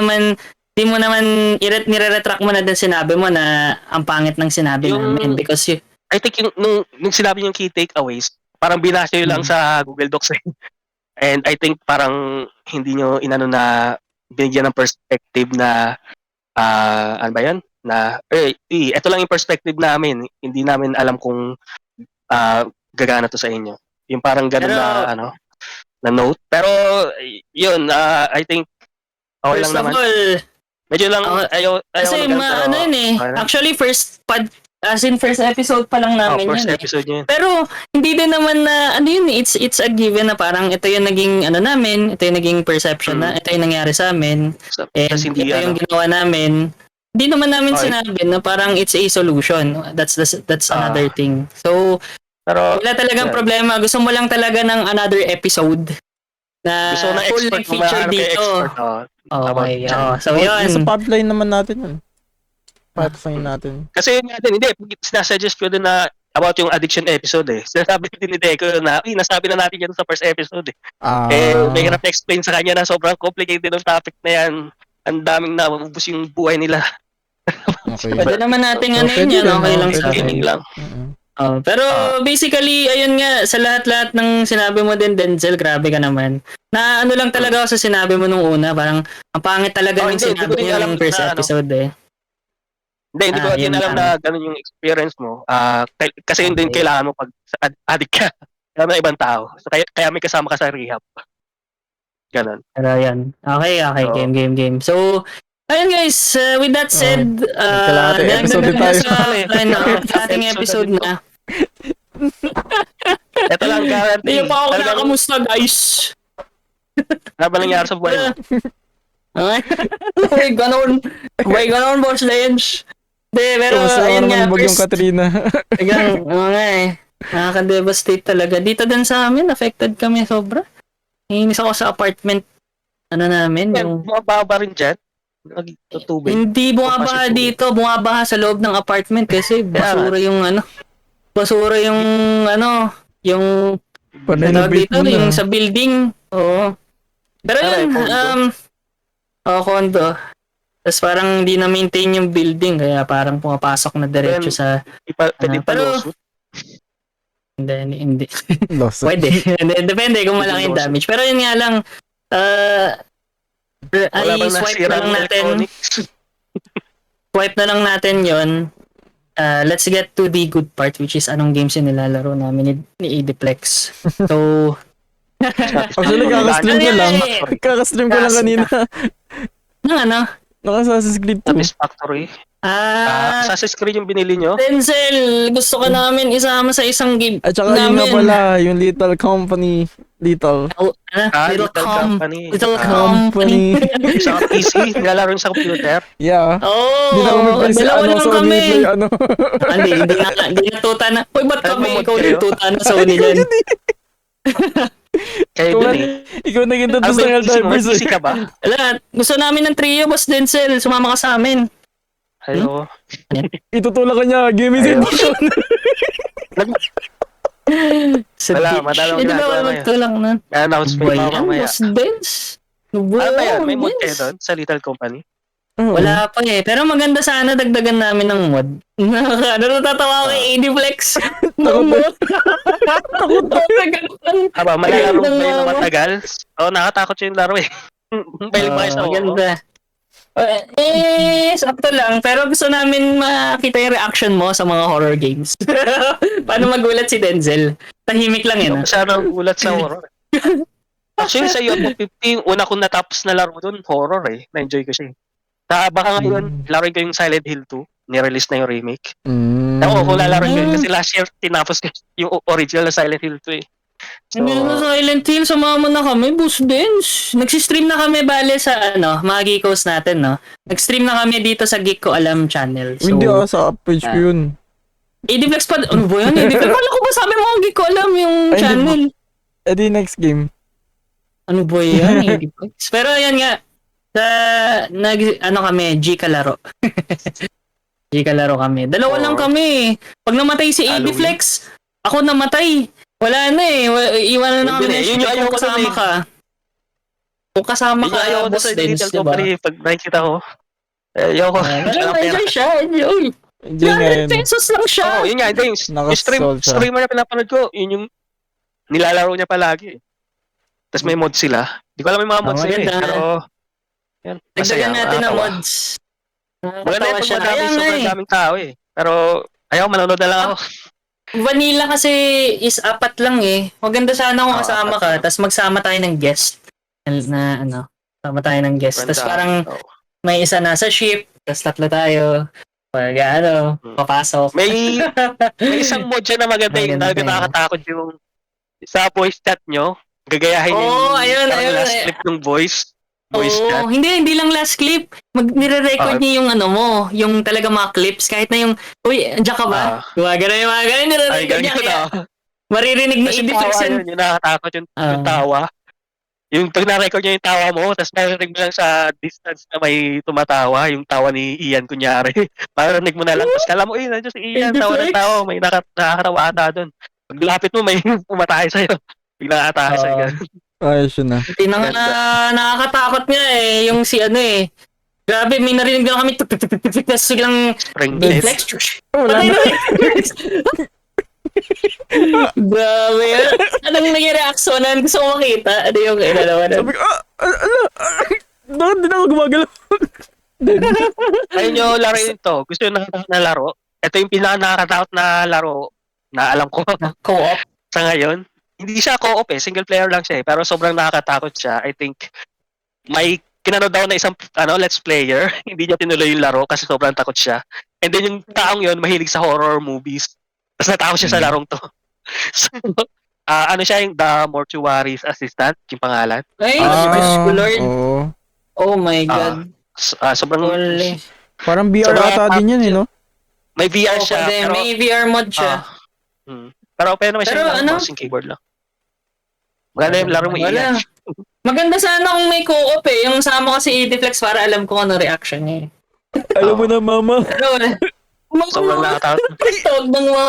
naman nire-retract mo na din sinabi mo na ang pangit ng sinabi namin. Because I think nung sinabi yung key takeaways, parang binasa nyo lang sa Google Docs. And I think parang hindi nyo na binigyan ng perspective na ano ba yan? Na ito lang yung perspective namin. Hindi namin alam kung gagana to sa inyo. Yung parang ganun na note. Pero yun, I think okay lang first of naman. all, Medyo lang ayaw kasi na ganun, pero yun eh. okay lang. Actually, first As in, first episode pa lang namin first yun episode yun. Pero, hindi din naman na, ano yun, it's a given na parang ito yung naging, ano namin, ito yung naging perception na, ito yung nangyari sa amin, and Tapos hindi ito yung ginawa namin. Hindi naman namin Okay. sinabi na parang it's a solution. That's another thing. So, pero wala talagang yan. problema. Gusto mo lang talaga ng another episode na gusto ko ng full expert length feature dito. Okay, so yun. Sa pipeline naman natin yun. Pipeline natin. Kasi yun nga din, hindi, sinasuggest ko din na about yung addiction episode eh. Sinasabi din ni Deco na, nasabi na natin yan sa first episode eh. May hirap na explain sa kanya na sobrang complicated ng topic na yan. Ang daming naubos yung buhay nila. Okay. Pwede naman natin ano Pwede yun yan, din, okay lang pwede sa din. akin. lang. Pero basically, ayun nga, sa lahat-lahat ng sinabi mo din, Denzel, grabe ka naman. Na ano lang talaga ako sa sinabi mo nung una, parang ang pangit talaga ng Hindi ko sinabi din niyo alam yung first na, episode eh. Hindi ko din yun alam lang. na ganun yung experience mo. Kasi yun din Okay. kailangan mo pag addict ka. Kaya ng ibang tao. So, kaya may kasama ka sa rehab. Ganun. Pero yan. Okay, Oo. game. So, ayun guys, with that said, kalahati episode dagdagan tayo. na sa ating episode na. Ito lang guarantee. Hindi pa ako Talagang nakamusta guys. Ano ba nangyari sa buhay mo? Okay, ganon, Boss Lens. Hindi, pero Kamusta ayun naman nga, yung bagyong first, Katrina? Tagang, nga nakaka-devastate talaga. Dito din sa amin, affected kami sobra. Iinis ako sa apartment, namin, yung... Bumababa rin dyan. Nagtutubig. Hindi bumabaha Papasok dito, bumabaha sa loob ng apartment kasi basura yung yung Panay na tawag bait dito, mo yung na. sa building. Oo. Pero yun, condo. Tapos parang hindi na-maintain yung building, kaya parang pumapasok na diretso sa... Pwede pa pero- lawsuit. Hindi. Lost. Pwede. Depende kung malaki yung damage. Pero yun nga lang, Wala bang swipe nasira na lang ng natin. electronics? Swipe na lang natin yon. Let's get to the good part, which is anong games yung nilalaro namin ni Ediplex. So, Actually, kakastream ko lang. Kakastream ko lang kanina. ano? Naka-Assassin's Creed 2. Satisfactory. Assassin's Creed yung binili nyo? Denzel, gusto ka namin isama sa isang game At saka yun nga namin. pala, yung Little Company. Little Little Company. Company. Sa PC, nilalaro yung sa computer. Yeah. Oh, Hindi na kami pwede sa dalawa lang Sony kami. Play, hindi na tuta na. Uy, ba't Ay, kami? bumag Ikaw kayo? yung tuta na Sony dyan. Kayo Ikaw, din eh. ikaw naging tatos ng Helldivers. PC ka ba? Wala, gusto namin ng trio, Boss Denzel. Sumama ka sa amin. Ayoko. Itutulak ka niya, give me the Ayaw. edition. Sa Wala, beach. madalang Eh, di ba ginagawa na yan. magtulang na? Na-announce mo Boy, yung yan, mamaya. Boss Denz. Ano ba yan? May mod Denz. kayo doon sa Little Company? Wala pa eh. Pero maganda sana dagdagan namin ng mod. Natatawa ko kay Ediplex. Takot Aba, malalaro ba yun na matagal? Oo, nakatakot yung laro eh. Bailing ba kayo sa maganda. Sakto lang. Pero gusto namin makita yung reaction mo sa mga horror games. Paano magulat si Denzel? Tahimik lang yan. Siya nang gulat sa horror. Actually, sa Yoto 50, una kong natapos na laro doon, horror eh. Na-enjoy ko siya eh. Baka ngayon, laruin ko yung Silent Hill 2. Ni-release na yung remake. Ako, kung lalaroin ko yun, kasi last year, tinapos ko yung original na Silent Hill 2 eh. So, Hindi na Silent Hill, sumama na kami, Boss Denz. Nag-stream na kami, bale, sa mga Geekos natin, no? Nag-stream na kami dito sa Geek Ko Alam channel. So, Hindi sa page ko yun. Ediplex pa, ano ba yan? Ediplex, kala ko ba sabi mo Geek Ko Alam yung Ay, hindi channel? Eh di next game. Ano ba yan, Ediplex? Pero yan nga, kami, G Kalaro. G Kalaro kami. Dalawa lang kami. Pag namatay si Halloween. Ediplex, ako namatay. Wala na eh. Iwanan na kami Yun ng yun yung ship ayaw kung ko kasama dun eh. ka. Kung kasama Hindi ka, ayaw ko Boss sa Denz, Little diba? Company pag nakikita ko. Ayaw ko. Enjoy siya, enjoy. Hindi nga 100 yun. pesos lang siya. Oo, yun nga. Hindi, yung Nakasol siya. streamer na pinapanood ko, yun yung nilalaro niya palagi. Tapos may mod sila. Hindi ko alam yung mga mods nila eh. maganda. Pero, yan. Dagdagan natin ng nakakatawa. mods. Maganda Nakakatawa yung siya. pag madami, Kaya nga sobrang eh. daming tao eh. Pero, ayaw, manonood na lang ako. Vanilla kasi is 4 lang eh. Maganda sana kung kasama ka, tapos magsama tayo ng guest. Sama tayo ng guest. Tapos parang Oo. may isa nasa ship, tapos 3 tayo. Pag ano, papasok. May isang mod siya na maganda yung Maganda yun. nakakatakot yung sa voice chat nyo. Gagayahin yung Ayun, parang last ayun. clip ng voice chat. Hindi lang last clip. Nire-record Okay. niya yung ano mo, yung talaga mga clips, kahit na yung, uy, andiyan ka ba? Gumagana yung mga ganun, Ay, nire-record niya. ganyan Kaya na. maririnig ni Kasi Ediflex tawa yan. yun, yung nakakatakot yung Ah. tawa. Yung pag na-record niya yung tawa mo, tapos narinig mo lang sa distance na may tumatawa, yung tawa ni Ian kunyari. Marinig mo na lang, tapos kala mo, nandiyan si Ian, tawa ng Ediflex. tawa, may nakakatawa ata doon. Pag lapit mo, may pumatay sa'yo. Biglang atake sa'yo. ganun. Ayos yun na. Tinang nakakatakot nga yung si ano eh. Grabe, may narinig lang kami, tuk-tuk-tuk-tuk-tuk, tapos biglang Spring Ediflex. Wala Patay na. na. Grabe yan. Anong naging reaksyonan? Gusto ko makita. Ano yung inalawa na? Sabi ko, bakit din ako gumagalaw? Ayun yung laro to. Gusto yung nakakatakot na laro. Ito yung pinaka-nakakatakot na laro na alam ko Co-op. sa ngayon. Hindi siya co-op single player lang siya pero sobrang nakakatakot siya. I think may kinano daw na isang let's player, hindi niya tinuloy yung laro kasi sobrang takot siya. And then yung taong yun mahilig sa horror movies. Tapos natakot siya sa larong to. So, ano siya yung The Mortuary's Assistant, yung pangalan. Ay, Diyos ko Lord. Oo. Oh my God. Sobrang Holy. Parang VR Sobrang ata din yun, no? may VR Oh, siya pero may VR mod siya. pero okay naman siya Pero yung ano? mouse and keyboard lang. Maganda yung laro mo Wala. iyan. Maganda sana kung may co-op Yung sama ko si Ediflex para alam ko ano reaction niya Alam mo na, mama. Pero wala. Sobrang nakakatakot. Tawag ng mga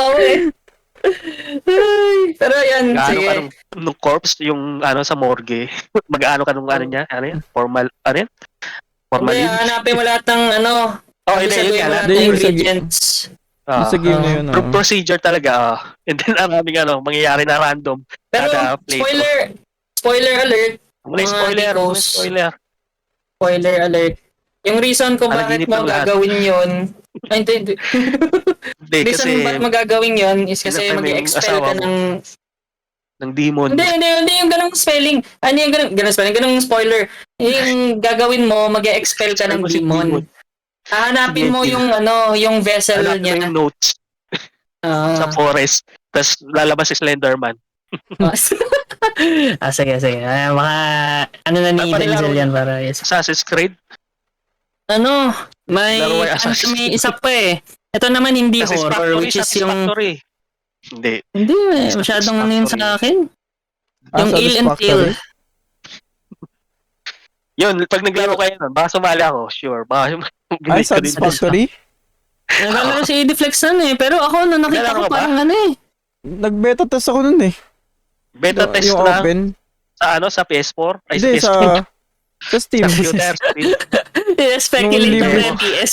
Ay, pero yan, Gaano sige. ka nung corpse yung sa morgue. Mag-ano ka nung niya? Ano yan? Formal, ano yan? Hindi, Formalin? hanapin mo lahat ng Hindi, yun sabihin mo nga. lahat Hindi, ng yung sa- ingredients. Yung sa game na yun, Procedure talaga. And then, maraming mangyayari na random. Pero, Kada playthrough. spoiler alert. May mga spoiler. May Nikos. spoiler. Alert. Yung reason kung bakit Panaginip mo ng lahat. gagawin yun, ay, hindi. Hindi, Reason kasi ba't magagawin yun is kasi Sinabi mo yung mag-expel asawa ka mo. ng... ng demon. Hindi yung ganung spelling. Ano yung ganung spelling? Ganung spoiler. Yung gagawin mo, mag-expel ka ng Expel mo si demon. demon. Hahanapin mo Sige. yung vessel Hanap mo niya. yung notes sa forest. Tapos lalabas si Slenderman. Sige. Baka, ano na ni Dapat Denzel nilaro yan para yes. Assassin's Creed. May, Laro ay Assassin's may isa pa Ito naman hindi horror, which is yung... Satisfactory. Hindi. Hindi masyadong ano yun sa akin. Yung Ill and Till. Yun, pag naglaro kayo nun, baka sumali ako, sure. Baka Ay, Satisfactory? Naglalaro si Ediflex nun pero ako nakita Naglalaro ko ka ba? parang Nag-beta test ako nun eh. Beta test Yung lang open. sa PS4. Ay, Hindi, sa PS4. sa Steam. Computer. speculate Nung ng libre. PS.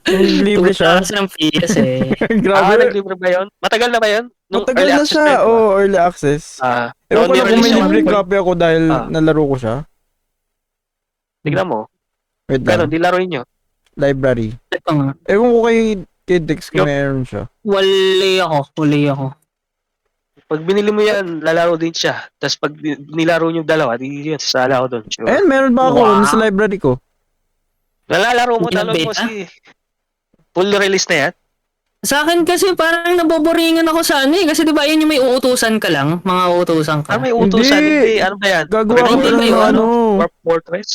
Yung libre siya. Tumatas ng PS Grabe. Naglibre ba yun? Matagal na ba yun? Nung Matagal early na access siya. pa yun, Oo, early access. Ewan ko noon na kung may nirelease libreng yung- copy ako dahil nalaro ko siya. Tignan mo. Wait Pero lang. di laruin nyo. Library. Ito nga. Ewan ko kay Dex kung Yup. meron siya. Huli ako. Pag binili mo yan, lalaro din siya. Tapos pag nilaro nyo dalawa, di yun, sasala ako doon. Sure. Ayun, meron ba ako? Wow. Nasa library ko. Nalalaro mo, Hindi na download mo beta? full release na yan. Sa akin kasi parang naboboringan ako sa kasi di ba yun yung may uutusan ka lang, mga uutusan ka. May utusan, Hindi. hindi. Ano ba yan? Gagawa ko Hindi lang ba ng yun? ano. Warp Fortress?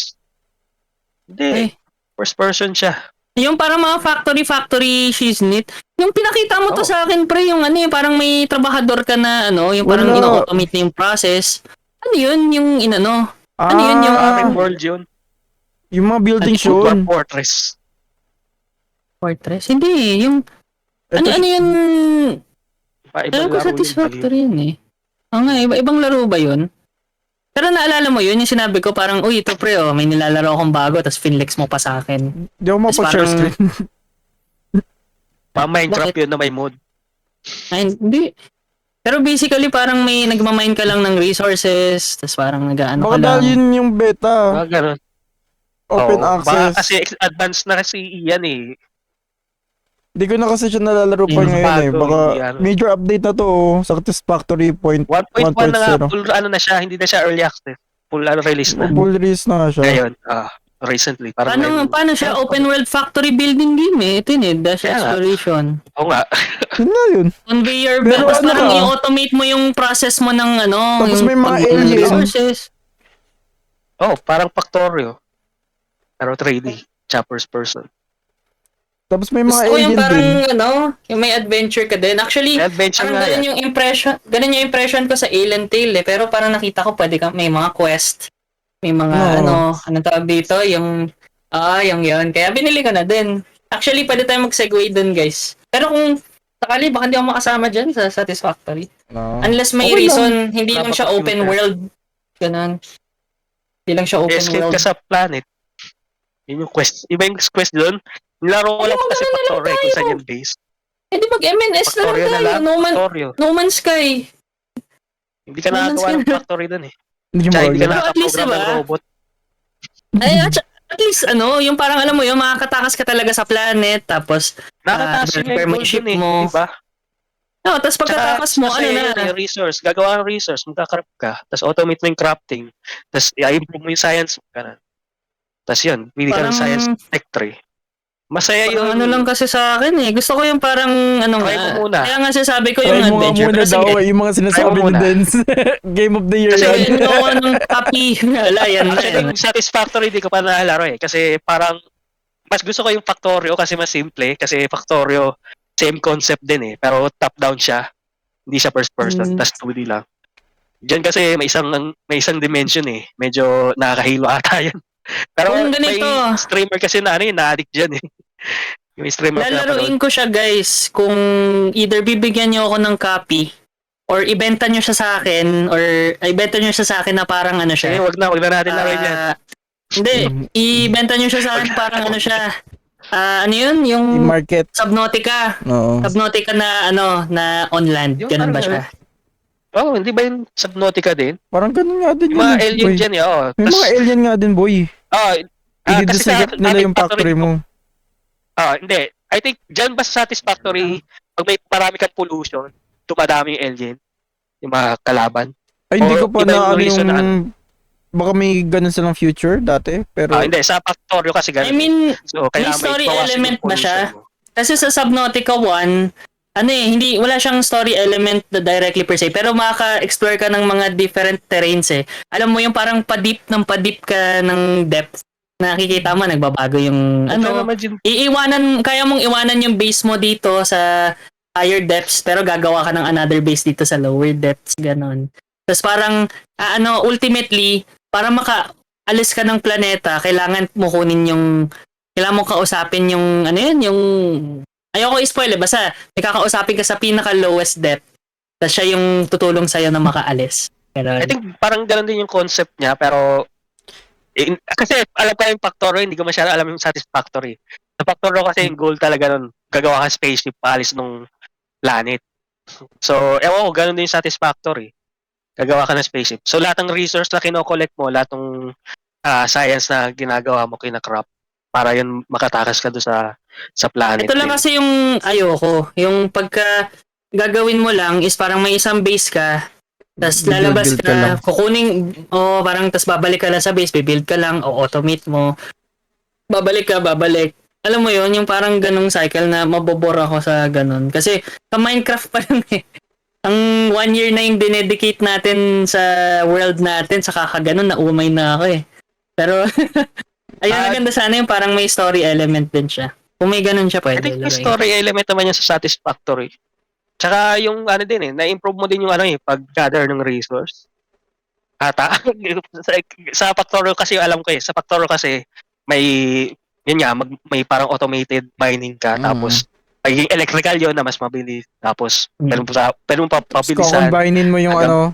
Hindi. Eh. First person siya. Yung parang mga factory shiznit. Yung pinakita mo to Oh. sa akin pre, yung yung parang may trabahador ka na yung parang Wala. ino-automate na yung process. Ano yun yung Ano yun yung Parang world yun. Yung mga buildings Warp yun. Fortress. Fortress? Hindi, yung Ito, ano yun Ibang alam ko laro yun, satisfactory yun nga, ibang laro ba yun? Pero naalala mo yun, yung sinabi ko parang, uy ito pre may nilalaro akong bago tapos finlex mo pa sa akin. Di ako mapag-share parang- screen. Minecraft yun na may mod. Ay, hindi. Pero basically parang may nagmamine ka lang ng resources tapos parang nag-aano Baka ka lang. dahil yun yung beta. Ganun. Open Oo. Baka access. kasi advanced na kasi iyan Di ko na kasi siya nalalaro pa Yung ngayon eh. bago, Baka yan. major update na to. Satisfactory 1.1 na nga, full na siya, hindi na siya early access. Full release na. Full release na nga siya. Ngayon, recently. Parang Paano siya? Open world factory building game eh. Ito yun eh. Dash Kaya nga. exploration. Oo nga. Yun na yun. Conveyor Pero belt. Tapos ano parang ka? i-automate mo yung process mo ng ano. Tapos yung may mga pag- alien. resources. Oh, parang Factorio. Pero 3D. First person. Tapos may mga Gusto ko yung alien parang din. yung may adventure ka din. Actually, May adventure parang nga ganun yan. ganun yung impression ko sa Alien Tale eh. Pero parang nakita ko pwede ka, may mga quest. May mga Oo. anong tawag dito, yung yun. Kaya binili ko na din. Actually, pwede tayo mag-segue dun, guys. Pero kung sakali, baka hindi ako makasama dyan sa Satisfactory. No. Unless may Okay lang. reason, hindi Wala lang pa siya open computer. world. Ganun. Hindi lang siya open Escape world. ka sa planet. Yun yung quest. Iba yung quest doon. Nilaro ko lang kasi ganun na lang Factorio kung tayo. saan yung base. Eh di mag-MNS na lang Factorio na tayo. lang. Factorio. No Man's Sky. Hindi ka Naman nakagawa ng sila. factory doon eh. Hindi mo Tsaka hindi ka Pero at least, nakaprogram ng diba? robot. Ay, at least, yung parang alam mo yung makakatakas ka talaga sa planet, tapos, Nakataas yun repair yung mo goal ship dun eh. mo. Diba? No, tapos pagkatakas mo, kasi na? yun eh, resource. Gagawa ng resource. Magkakrap ka. Tapos automate mo yung crafting. Tapos i-improve mo yung science mo. Ganun. Tapos yun. Pili ka ng Parang, science tech tree. Masaya parang yun. lang kasi sa akin eh. Gusto ko yung parang, Try mo muna. kaya nga sasabi ko Try yung mo nga adventure. muna Pero daw sige, yung mga sinasabi Try mo ni muna. Dens. Game of the year Kasi yan. sabihin ko ng copy. Wala, yan na Actually, yan. yung Satisfactory di ko pa nalalaro eh. Kasi parang mas gusto ko yung Factorio kasi mas simple. Kasi Factorio, same concept din eh. Pero top-down siya. Hindi siya first person. Mm. Tas 2D lang. Diyan kasi may isang dimension eh. Medyo nakakahilo ata yan. Pero Kung may ganito, streamer kasi na-addict dyan eh. Yung streamer lalaruin ko siya guys kung either bibigyan niyo ako ng copy or ibenta niyo siya sa akin or ibenta niyo siya sa akin na parang ano Sige, siya. wag na natin laruin yan. Hindi, ibenta niyo siya sa akin parang ano siya. Ano yun? Yung I-market. Subnautica. Oo. Subnautica na na on land. Yung Ganun ba parang- siya? Oh, hindi ba yung Subnautica din? Parang ganun nga din Yung mga yun, alien boy. dyan eh. Oh. May mga alien nga din, boy. Kasi I-distribute nila yung factory mo. Hindi. I think dyan ba sa Satisfactory, pag may marami kang pollution, tumadami yung alien, yung mga kalaban. Ay, hindi Or ko pa iba yung na ano reason na yung... Baka may ganun silang future dati, pero... Hindi. Sa Factorio kasi I ganun. mean, So, may kailangan story bawasan element yung ba siya? pollution mo. Kasi sa Subnautica 1, wala siyang story element na directly per se, pero makaka-explore ka ng mga different terrains eh. Alam mo yung parang padip ka ng depth. Nakikita mo, nagbabago yung Pero naman yun, kaya mong iwanan yung base mo dito sa higher depths, pero gagawa ka ng another base dito sa lower depths, ganon. Tapos parang, ultimately, para makaalis ka ng planeta, kailangan mo kausapin yung, yung, ayoko i-spoil basta, may kakausapin ka sa pinaka-lowest depth, tapos siya yung tutulong sa'yo na makaalis. Ganon. I think parang ganun din yung concept niya, pero kasi alam ko yung Factorio, hindi ko masyado alam yung Satisfactory. Sa Factorio kasi yung goal talaga nun, gagawa ka spaceship, paalis nung planet. So, ewan ko, ganun din yung Satisfactory. Gagawa ka ng spaceship. So, lahat ng resource na kinokollect mo, lahat ng science na ginagawa mo, kinakrop, para yun makatakas ka doon sa planet. Ito lang din. kasi yung ayoko. Yung pagka gagawin mo lang is parang may isang base ka, tapos lalabas Build ka lang. ka, parang tas babalik ka lang sa base, bibuild ka lang, o automate mo. Babalik. Alam mo yon yung parang ganong cycle na mabobore ako sa ganon. Kasi sa Minecraft pa lang eh. Ang 1 year na yung dinedicate natin sa world natin, sa kakaganon, naumay na ako eh. Pero, ayun, maganda sana yung parang may story element din siya. Kung may ganun siya, I pwede. think may laruin. story element naman yan sa Satisfactory. Tsaka yung din na-improve mo din yung pag-gather ng resource. Sa Factorio kasi alam ko sa Factorio kasi may may parang automated mining ka, tapos pagiging electrical yon na mas mabilis, tapos pero mo pabilisan. Combine mo yung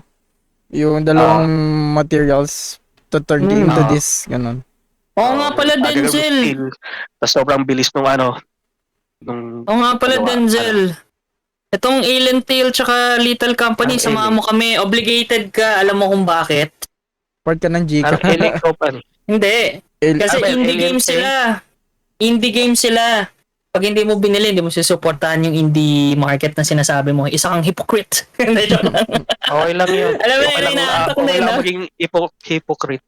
yung dalawang materials to turn into this, ganun. Oo nga pala, Denzel. Tapos sobrang bilis nung Oo nga pala, Denzel. Itong Alien Tale tsaka Little Company, samahan mo kami. Obligated ka. Alam mo kung bakit? Part ka ng Gcash. Alien Company. Hindi. Kasi indie game sila. Indie game sila. Pag hindi mo binili, hindi mo susuportahan yung indie market na sinasabi mo. Isa kang hypocrite. Hindi, joke lang. Okay lang yun. Alam mo Okay yun, lang inaatak na okay yun, lang no? maging hypocrite.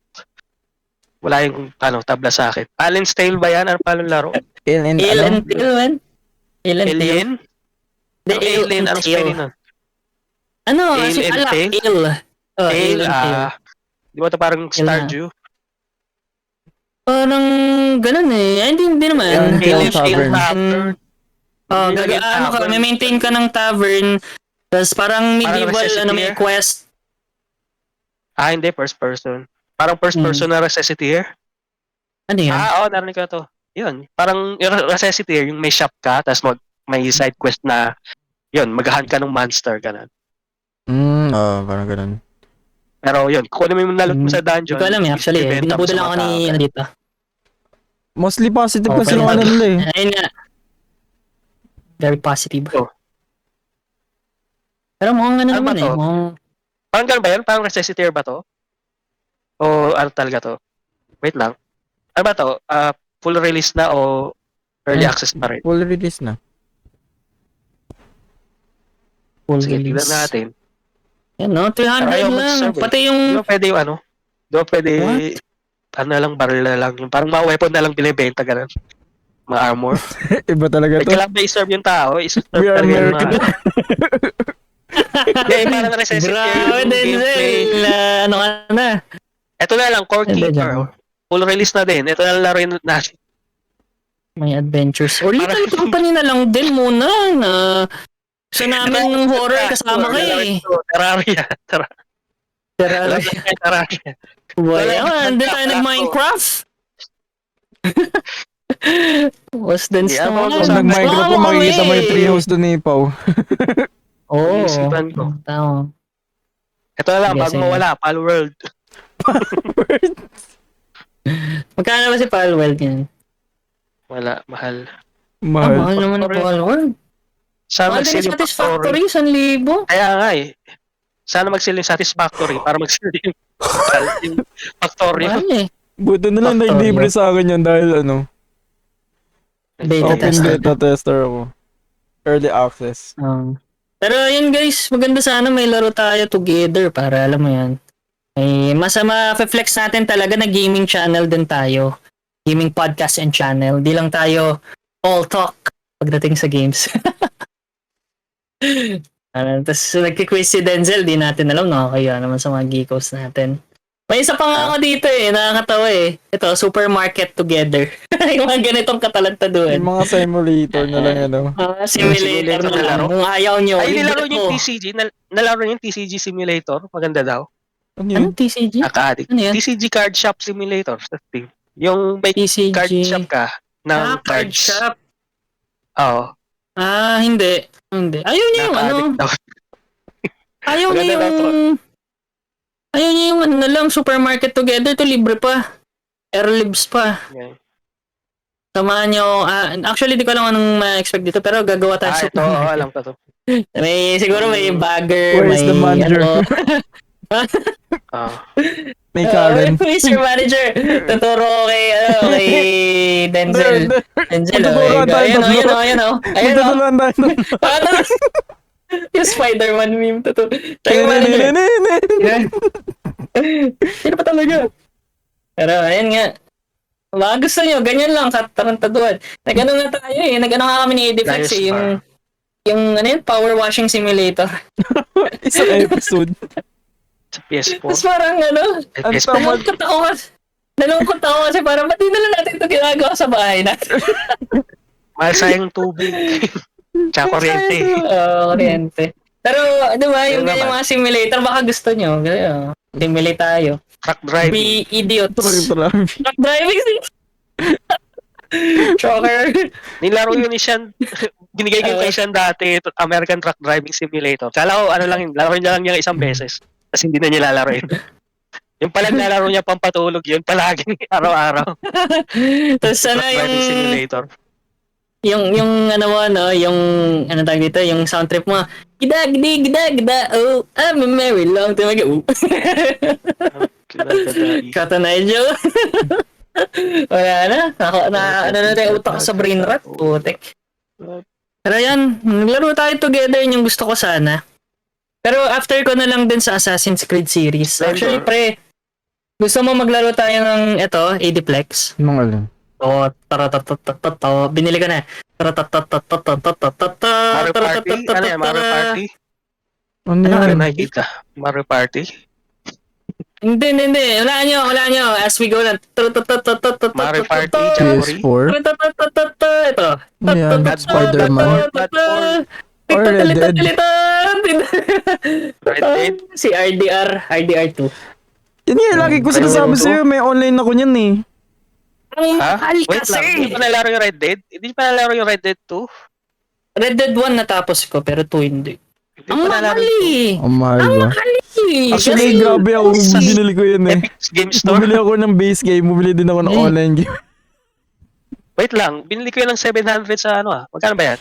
Wala yung tabla sa akin. Allen's Tale ba yan? Ano pa yung laro? Alien, Alien Tail, man. Alien Tail. Alien? The Ang Alien, ano Tail. spelling nun? Ano, Ale si and Alak, Tail? Ale. Oh, Tail, Alien Tail. di ba ito parang Stardew? Parang ganun eh. Ay, hindi naman. Alien Tail Alien Tail Tavern. Tavern. Oh, Hindi naging ano ka, tavern. may maintain ka ng tavern. Tapos parang medieval, necessity may here? quest. Hindi, first person. Parang first person na Recessiteer. Ano yun? Oo, narinig ko to. Yun, parang yung Recessiteer, yung may shop ka, tapos may side quest na, yun, maghahunt ka ng monster, ganun. Parang ganun. Pero yun, kung ano mo yung nalot mo sa dungeon, Hindi ko alam eh, actually. ibibenta mo Binabuda sa lang ako mga ni, tao. ano dito. Mostly positive Oh, kasi pwede yung ano mag- nila eh. Ayun nga. Very positive. Oh. Pero mukhang ano Ano naman ba eh. to? Mukhang, Parang ganun ba yun? Parang Recessiteer ba to? O ano talaga to? Wait lang. Ano ba to? Full release na o early access pa rin? Full release na. full Sige, tignan release. natin. Yan no, 300 Ayaw lang. mag-serve eh. Pati Di yung, ba pwede yung ano? Di ba pwede, What? ano na lang, barrel na lang. Yung parang mga weapon na lang binibenta, ganun. Mga armor. Iba talaga to. Kailangan ba i-serve yung tao? I-serve We are talaga yung American. mga... Hindi, parang Recessiteer grabe yung Denzel. gameplay. Ano ka na? Ito na lang, Core Hindi, Keeper. dyan. Full release na din. Ito na lang laruin natin. May adventures. Or little Parang- company na lang din muna na gusto namin ng horror kasama ka eh. Terraria. Pero Alam na kayo, Terraria. boy, Wala, hindi tayo nag-Minecraft. Was dance Yeah, na mga Pag Kasama nag-Minecraft mo, makikita mo yung treehouse doon ni Pau. Oo. Isipan ko. Tama. Ito na lang, Sige, bago sige. mawala, Pal World. Magkano ba si Palworld yan? Wala, mahal. Mahal Mahal. naman ni Palworld. Sana Mahal din mag-sell yung yung Factory. Satisfactory, 1,000. Kaya nga eh. Sana mag-sell yung Satisfactory para mag-sell yung Factory. Mahal eh. Buto na lang na Factorio. libre sa akin yun dahil Beta open tester. beta tester ako. Early access. Pero yun guys, maganda sana may laro tayo together para alam mo yan. Mas ma-flex natin talaga na gaming channel din tayo. Gaming podcast and channel. Di lang tayo all talk pagdating sa games. Tapos nagki-quiz si Denzel, di natin alam, nakakaya naman sa mga geekos natin. May isa pa nga ako dito nakakatawa eh. Ito, supermarket together. Yung mga ganitong katalantaduan. Yung mga simulator na lang ano. Simulator na lang. Kung ayaw nyo. Ay, libre nilaro niyo yung ko. TCG. Nalaro niyo yung TCG Simulator. Maganda daw. Ano yun? Anong TCG? Nakaka-addict. Ano yan? TCG Card Shop Simulator sa Steam. Yung may TCG. card shop ka ng Card cards. shop. Oo. Hindi. Ayaw niya yung ano. Nakaka-addict daw. Ayaw niya Maganda daw yung... Ayaw niya yung ano na lang, supermarket together to libre pa. Airlibs pa. Okay. Samahan niyo. Actually, di ko lang anong ma-expect dito, pero gagawa tayo Ito, alam ko to. Siguro may bagger, Where is may the manager? May Karen. Mr. Manager, tuturo ko kay Denzel. Denzel, Magtuturo tayo tatlo. Ayan o. Magtutuluan tayo nun. Ano? Yung Spider-Man meme to. Tayo manager. Sino pa talaga? Pero ayun nga. Baka gusto nyo, ganyan lang, katarantaduan. Nag-ano nga tayo nag-ano nga kami ni Ediflex yung ano yun, power washing simulator. Isang episode. Sa PS4. Tapos parang Ang PS4. tamad. nalungkot ako kasi parang ba't di na lang natin ito ginagawa sa bahay natin? Mahal sayang tubig. Tsaka kuryente. Kuryente. Pero, di ba, yung Yun ganyan naman. mga simulator, baka gusto nyo. Simulate tayo. Truck driving. Be idiots. Traffic. Truck driving. Trucker. Nilaro yun ni Sean. Binigay ko kay Sean dati, American Truck Driving Simulator. Kala ko, ano lang yun, laro niya lang niya isang beses. Tapos hindi na niya lalaro yun. Yung pala nalaro niya pampatulog yun, palagi, araw-araw. Tapos Truck Driving Simulator. yung ano mo, yung ano tawag dito, yung sound trip mo, gida, oh, I'm a very long time ago. Kata na Joe. Wala na. Ano na tayo utak ko sa brain rot. Putik. Pero yan, naglaro tayo together yung gusto ko sana. Pero after ko na lang din sa Assassin's Creed series. Actually, pre, Gusto mo maglaro tayo ng ito, Adiplex? Nung alam. O, taratatatatatato. Binili ka na. Mario Party? Ano yan? Mario Party? Ano Ano yan? nakikita? Mario Party? Hindi. Wala nyo. As we go na. Mario Party, Jamboree? PS4? Ito. Ano yan? Spider-Man? Or Red Dead? Red Dead? Si RDR2. Yan nga, lagi ko sinasabi sa'yo, may online ako niyan eh. Ang Ha? mahal Wait lang, hindi kasi. pa nalaro yung Red Dead? Hindi pa nalaro yung Red Dead 2? Red Dead 1 natapos ko, pero 2 hindi. Hindi Ang pa nalaro mahal yung eh. Ang mahal Ang ba? mahal eh. Actually, Kasi- grabe ako. Binili ko yun eh. Epic Game Store? Bumili ako ng base game, bumili din ako ng Eh. online game. Wait lang, binili ko yun ng 700 sa ano ah. Magkano ba yan?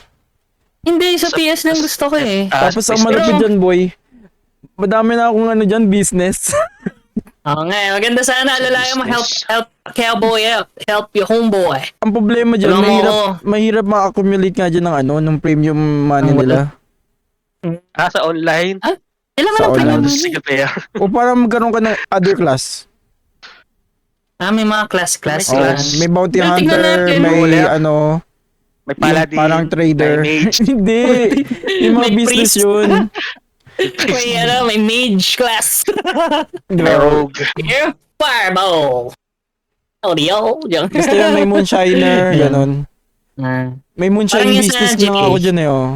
Hindi, sa PS lang gusto ko eh. Tapos ang malapit dyan, boy, madami na akong ano dyan, business. Oo nga, maganda sana alalayan mo help cowboy, help your homeboy. Ang problema dyan, Alam mo, mahirap ma-accumulate nga dyan ng ano, ng premium money Ang nila. Sa online? Kailangan Sa ng premium online. money. Single player. O para magkaroon ka ng other class. May mga class. May Oh, class. may bounty Pero tingnan hunter, natin. may Wala. ano, May yung paladin. parang trader. May mage. Hindi. Yung mga May business priest. yun. may mage class. May rogue. Fireball. Audio. Basta yun, may moonshiner, ganun. May moonshine Parang yung sa business na GTA. ako dyan eh, oh.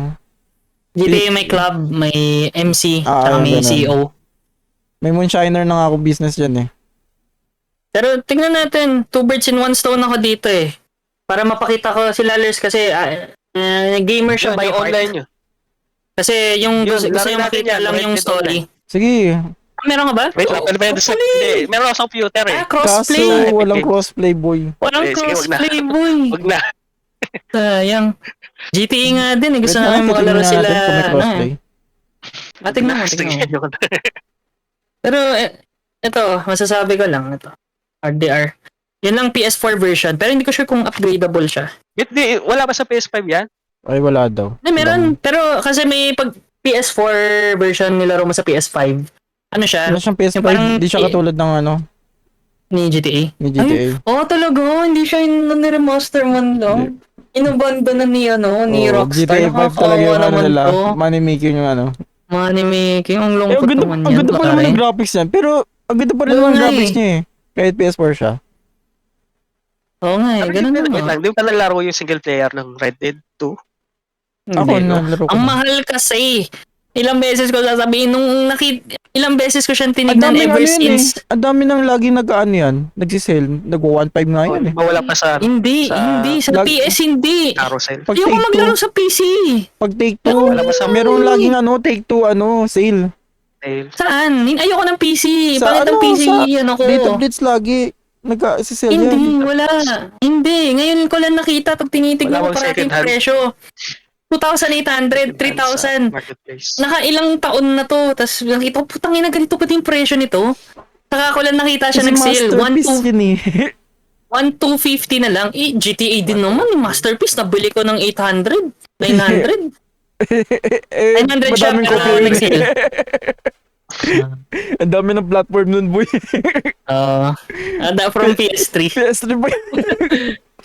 GTA may club, may MC, Ah, tsaka may ganun. CEO. May moonshiner na nga ako business dyan eh. Pero tingnan natin, 2 birds in 1 stone ako dito eh. Para mapakita ko si Lalers kasi gamer siya by Yung heart. online nyo. Kasi yung Yun, gusto laro yung natin makita yan, lang Red yung Dead story. Sige. Meron ka ba? Wait lang, pwede sa... Hindi, meron ako sa computer eh. Kaso Crossplay. walang Epic. crossplay, boy. Walang Eh, sige, wag na. crossplay, boy. Huwag na. Sayang. GTA nga din eh. Gusto Wait namin lang, makalaro titingnan sila. natin kung may crossplay. Tingnan mo. Pero ito, masasabi ko lang. Ito. RDR. Yan lang PS4 version. Pero hindi ko sure kung upgradable siya. Hindi, wala ba sa PS5 yan? Ay, wala daw. Hindi, meron. Pero kasi may pag PS4 version nilaro mo sa PS5. Ano siya? Wala siyang PS5, Yung parang hindi siya katulad ng ano, Ni GTA. ni GTA. Talaga. Hindi siya remaster man lang. Inabanda na ni Oh, Rockstar. GTA 5 talaga yung ano nila, money making yung ano. Money making. Ang Eh, lungkot naman ang yan. ganda pa naman ng graphics niyan, pero ang ganda pa rin Oo naman ng nga graphics eh. niya eh. Kahit PS4 siya. Oo nga eh. Ganun Wait naman. lang, di ba nalaro yung single player ng Red Dead 2? Ako, Hindi, no? nalaro ko Ang na. mahal kasi. Ilang beses ko sasabihin ilang beses ko siyang tinignan Ang dami ever ano yun since. eh. Ang dami nang laging nag-ano yan. Nagsisale. Nag-1.5 nga Oh, yan eh. wala pa sa Hindi, sa lag- PS hindi. carousel. Pag Ayoko take maglaro 2, sa PC. pag take 2, Wala pa sa- meron laging ano, take 2 ano, sale. Saan? Ayoko ng PC. Sa Bakit ang ano, PC sa ako? Data Blitz lagi. Nag-sale yan. Hindi, wala. Hindi. Ngayon ko lang nakita pag tinitignan Wala ko bang parati yung second hand? presyo. 2,800, 3,000. Marketplace. Nakailang taon na to. Tapos nakita ko, putang ina, ganito pa yung presyo nito. Saka ko lang nakita siya Kasi nag-sale. masterpiece yun eh. 1,250 na lang. GTA din naman. Yung masterpiece. Nabili ko ng 800. 900. eh, 900 siya madaming pero copy. nag-sale. Ang dami ng platform nun, boy. From PS3. PS3 ba yun?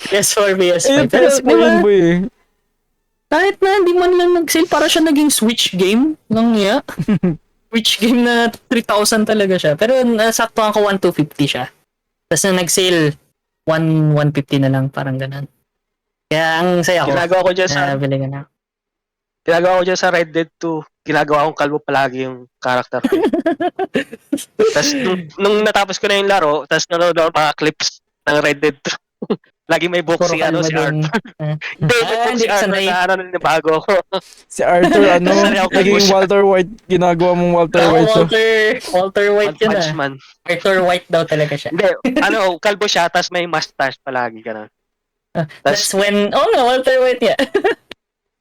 PS4, PS5. Eh, Pero, PS4 di ba, yun, boy. kahit na hindi man lang nag-sale, para siya naging Switch game lang niya. Switch game na 3,000 talaga siya. Pero nasaktuhan ko 1,250 siya. Tapos na nag-sale, 150 na lang, parang ganun. Kaya ang saya ko. Ginagawa ko dyan sa Bili ka na. Ginagawa ko dyan sa Red Dead 2. Ginagawa kong kalbo palagi yung character ko. Tapos nung natapos ko na yung laro, tapos nanonood ako ng mga clips ng Red Dead 2. Lagi may book Puro si ano kalma si din. Arthur. Hindi, may book hindi si ka Arthur sanay. na ano na bago ako. Si Arthur, ano, Nasali ako kay naging Bush. Walter White. Ginagawa mong Walter Oh, White siya. Walter White yun ah. Punchman. Arthur White daw talaga siya. Hindi, kalbo siya, tapos may mustache palagi ganun. That's when, Walter White yeah.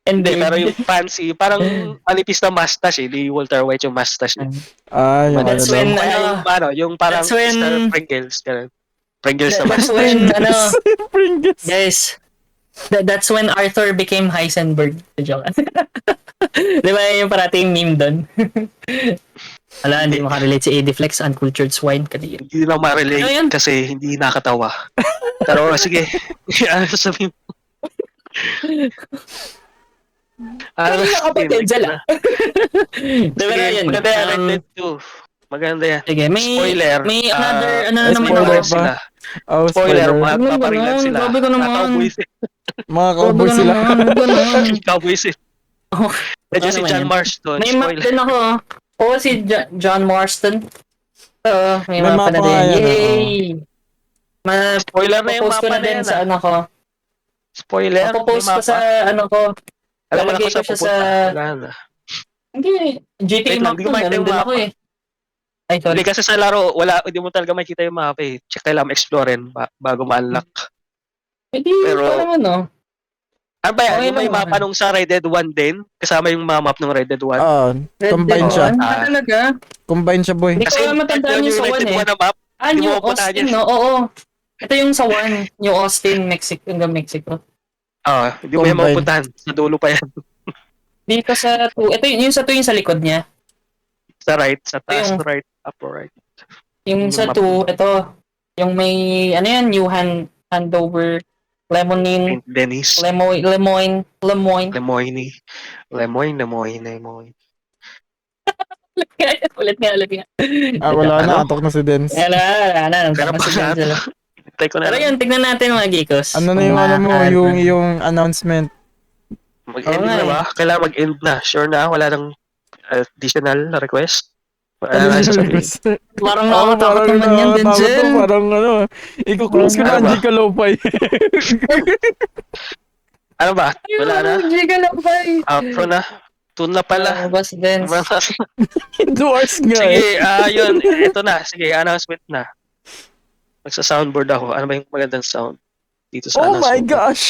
And Hindi, then, pero yung fancy, parang manipis na mustache eh. Di Walter White yung mustache niya. Ah, yung That's ano when, lang. Yung parang that's when- Mr. Pringles. Ganun. Pringles na that's mustache. when, Pringles. guys, that's when Arthur became Heisenberg. Joke. Di ba yung parating meme doon? Wala, hindi makarelate si Adiflex, uncultured swine. Kanina. Hindi lang ma-relate Ano yan? kasi hindi nakatawa. Pero sige, ano sabihin mo? Ano yung kapatid sila? Diba na Sige, yan? maganda yan, Red Dead 2. Maganda yan. Sige, Spoiler. may another, ano na may naman spoiler ako. pa. Sila. Oh, Spoiler, spoiler. paparilan sila. Grabe ka naman. Cowboy sila. Mga Grabe cowboy ka sila. naman, huwag ganun. Cowboy sila. Oh, Medyo ano si naman John yan? Marston. May map Spoiler. din ako. Oo, si John Marston. Oo, may May mapa na mapa nga din. yan, Yay! Spoiler na yung Mapopost ko mapa na na din yan. sa ano ko. Spoiler. Mapopost may ko sa mapa. ano ko. Alam mo na Lalagay kung saan ko siya sa... pupunta. Wala na. Hindi, GTA Wait lang, map hindi ko. ko makita Meron yung din mapa. ako eh. Ay, sorry. Hindi kasi sa laro, hindi mo talaga makita yung mapa eh. Check kailangan ma-explorein bago ma-unlock. Hindi, Pero- parang ano. Ano ba yan? Okay Yung may lang mapa naman. nung sa Red Dead 1 din? Kasama yung map nung Red Dead 1? Red Combine Dead siya. 1? Ah, talaga? Combine siya, boy. Hindi ko alam matandaan yung sa Red 1 Dead eh. 1 na map, Ah, Hindi New mo mapuntahan Austin, yan. no? Oo. Ito yung sa 1. New Austin, Mexico, hanggang Mexico. hindi mo yan Combine. mapuntahan. Sa dulo pa yan. Dito sa 2. Ito yung sa 2 yung sa likod niya. Sa right, sa taas, Yung- right, upper right. Yung Yung sa map. 2, ito. Yung may, ano yan, new handover, Lemonine, Dennis. Lemoyne. Lemoyne. Ulit nga. Wala Ano? na. Antok na si Dens. Wala na. Pero pa Sila. Try ko na Pero lang. yun, tignan natin mga geekos. Ano na yung ano mo, yung announcement. Mag-end Oo nga na eh. ba? Kailangan mag-end na. Sure na, wala nang additional request. Ano Wala na yung sasabihin. request? Parang Oo, nakakatakot parang naman yan, nakakatakot Denzel. to, parang ano, i-close ko na Ano ang ba? Gika Lopay. Ano ba? Wala na? Giga lang ba eh. Outro na. Tune na pala. Bas dance. 2 hours nga eh. Sige, yun. Ito na. Sige, announcement na. Magsa-soundboard ako. Ano ba yung magandang sound? Dito sa Oh my announcement. gosh.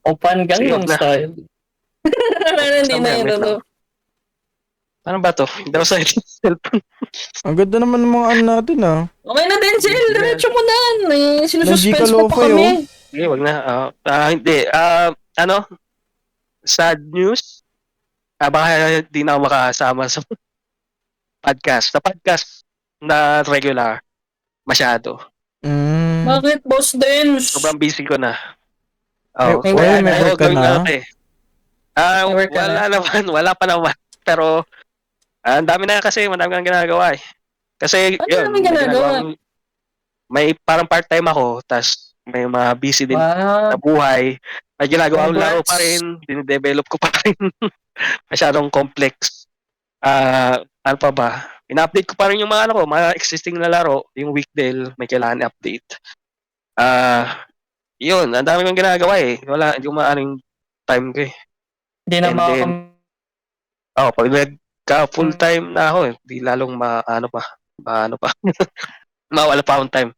Open Sige, Gangnam wag na. Style. Pero hindi na Wait yun. lang. Ano ba to? Hindi ako sa cellphone. Ang ganda naman ng mga ano natin ah. Okay na, Denzel. Diretso mo na. Giga Sinususpense mo pa Lopay, kami. Sige, wag na. Hindi. Ano? Sad news? Baka di na ako makasama sa podcast. Sa podcast na regular. Masyado. Bakit, Boss Dance? Sobrang busy ko na. May Well, work may na. work ka gawin na. natin. May work ka Wala naman. Wala pa naman. Pero, ang dami na kasi. Madami kang ginagawa eh. Kasi, Ano yun. naman ginagawa? May parang part-time ako. Tas may mga busy din Wow. na buhay. May ginagawa akong laro Congrats. pa rin. Dinidevelop ko pa rin. Masyadong complex. Ano pa ba? Ina-update ko pa rin yung mga ano ko, mga existing na laro. Yung Weekdale, may kailangan i-update. Yun, ang dami kong ginagawa eh. Wala, hindi ko maano yung time ko eh. Hindi na And makakam... Pag nagka full time na ako eh, di lalong maano pa. Mawala pa akong time.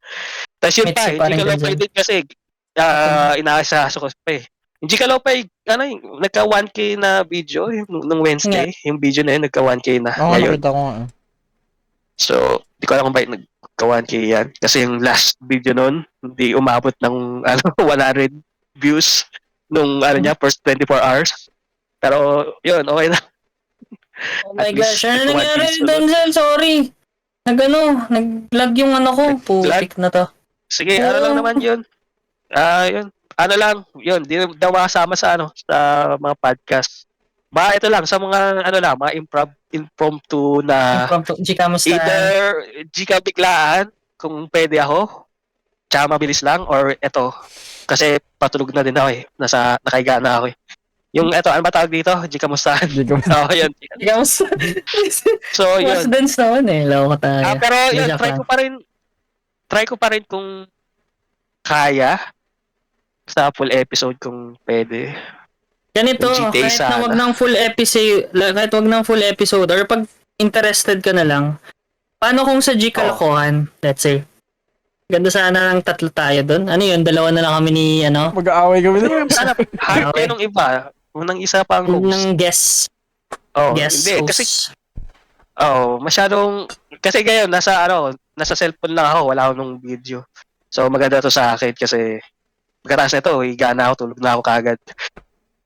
Tapos yun pa, Mitsi pa hindi rin ko lang dyan. pwede kasi inaasaso ko pa eh. Hindi ka lang pa, nagka 1K na video nung Wednesday. Yung video na yun, nagka 1K na Oo, ngayon. nakita ko nga. So, di ko alam kung bakit nagka 1K yan. Kasi yung last video nun, hindi umabot ng 100 views nung niya, first 24 hours. Pero, yun, okay na. Oh my At least gosh, ano ito, nangyari, one piece, Denzel? Sorry. Nag-lag yung ano ko. Putik na to. Sige, ano lang naman yun. Yun. Ano lang, yun, di daw makasama sa mga podcast. Ito lang, sa mga, mga impromptu na Impromptu. Gika mo style. either Gika biglaan, kung pwede ako, tsaka mabilis lang, or eto, kasi patulog na din ako eh, nakahiga na ako eh. Yung eto, ano ba tawag dito? Gika mustahan. Hindi ko Yun. Gika mo style. So, Mas yun. dance naman eh. Loko tayo. Pero yun, Joke lang. try ko pa rin kung kaya sa full episode kung pwede. Ganito, Yung GTA kahit na sana. wag ng full episode, or pag interested ka na lang, paano kung sa G kalokohan, let's say, ganda sana ng tatlo tayo doon. Ano yun, dalawa na lang kami ni, mag-aaway kami na. Sana hard Okay. nung iba. Unang isa pa ang host. ng guest. Guest Hindi, host. kasi masyadong kasi ngayon nasa cellphone lang ako, wala akong nung video. So maganda to sa akin kasi pagkatapos nito, higa na ako, tulog na ako kagad.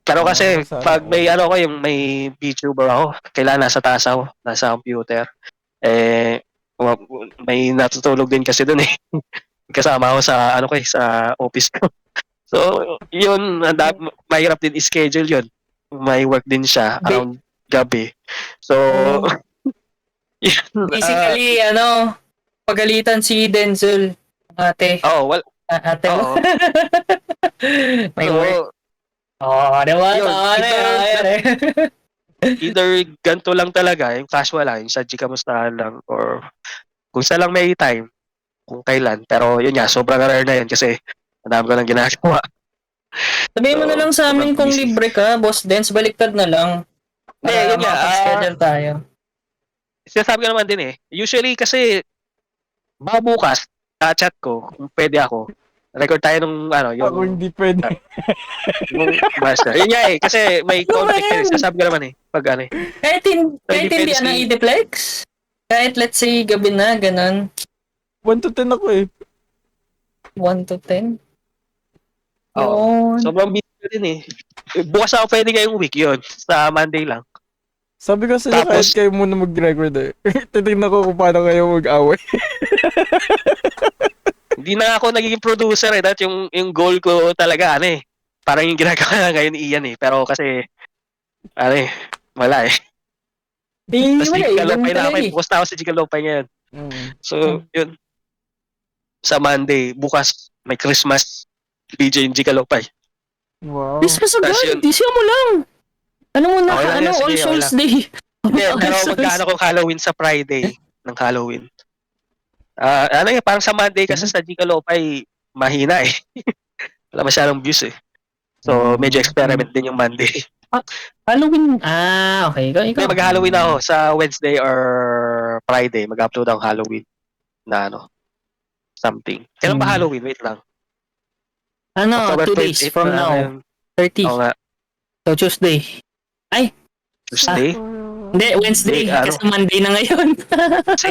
Pero kasi, sana pag all. may ano ko, yung may VTuber ako, kailangan nasa taas ako, nasa computer. Eh, wa- may natutulog din kasi dun eh. Kasama ako sa, ano ko eh, sa office ko. So, yun, mahirap din i-schedule yun. May work din siya around gabi. So, Oh. yun, Basically, pagalitan si Denzel. Ate. well, Ate mo. oo. May work. So, Oo, diba? yun, Tama na yan eh. either ganito lang talaga, yung casual lang, yung sa kamustahan lang, or kung saan lang may time, kung kailan. Pero yun nga, sobrang rare na yun kasi madami ko nang ginagawa. Sabihin mo So, na lang sa amin sobrang kung busy. libre ka, Boss Dance, baliktad na lang. Hindi, Para yun nga, makapag-schedule tayo. sinasabi ko naman din eh. Usually kasi, baka bukas, chat ko, kung pwede ako, record tayo nung, Ako yung, hindi pwede. yung master. Yun nga eh, kasi may Ano ba conflict yan? eh. Sinasabi ko naman eh, pag eh. Kahit hindi hindi pwede si- Ideplex. Kahit let's say gabi na, ganun. 1 to 10 ako eh. 1 to 10. Oo. Yun. Sobrang busy ko din eh. Bukas ako pwede ngayong week yun. Sa Monday lang. Sabi ko sa inyo, Tapos- kahit kayo muna mag-record eh. Titignan ko kung paano kayo mag-away. Hindi na ako nagiging producer eh. Dahil yung goal ko talaga, parang yung ginagawa na ngayon ni Ian eh. Pero kasi, wala eh. Di, Tapos wala eh. Jigalopay Ganun na ako talaga eh. eh. Bukas na ako sa Jigalopay ngayon. So, yun. Sa Monday, bukas, may Christmas DJ yung Jigalopay. Wow. Christmas Tas agad. yun. Di siya mo lang. Ano muna, Okay lang yan, sige, All okay Souls lang. Day. Hindi, All pero Souls. magkano ko Halloween sa Friday ng Halloween. Parang sa Monday kasi sa Jigalopay, mahina eh. Wala masyadong views eh. So, medyo experiment din yung Monday. Halloween. Okay. Ikaw. Hindi, mag-Halloween ako sa Wednesday or Friday. Mag-upload ako Halloween na something. Kailan ba Halloween? Wait lang. October 2 days 28 from na now. ngayon. 30. Oo nga. So, Tuesday. Tuesday. Hindi, Wednesday. Hindi, Kasi Monday na ngayon.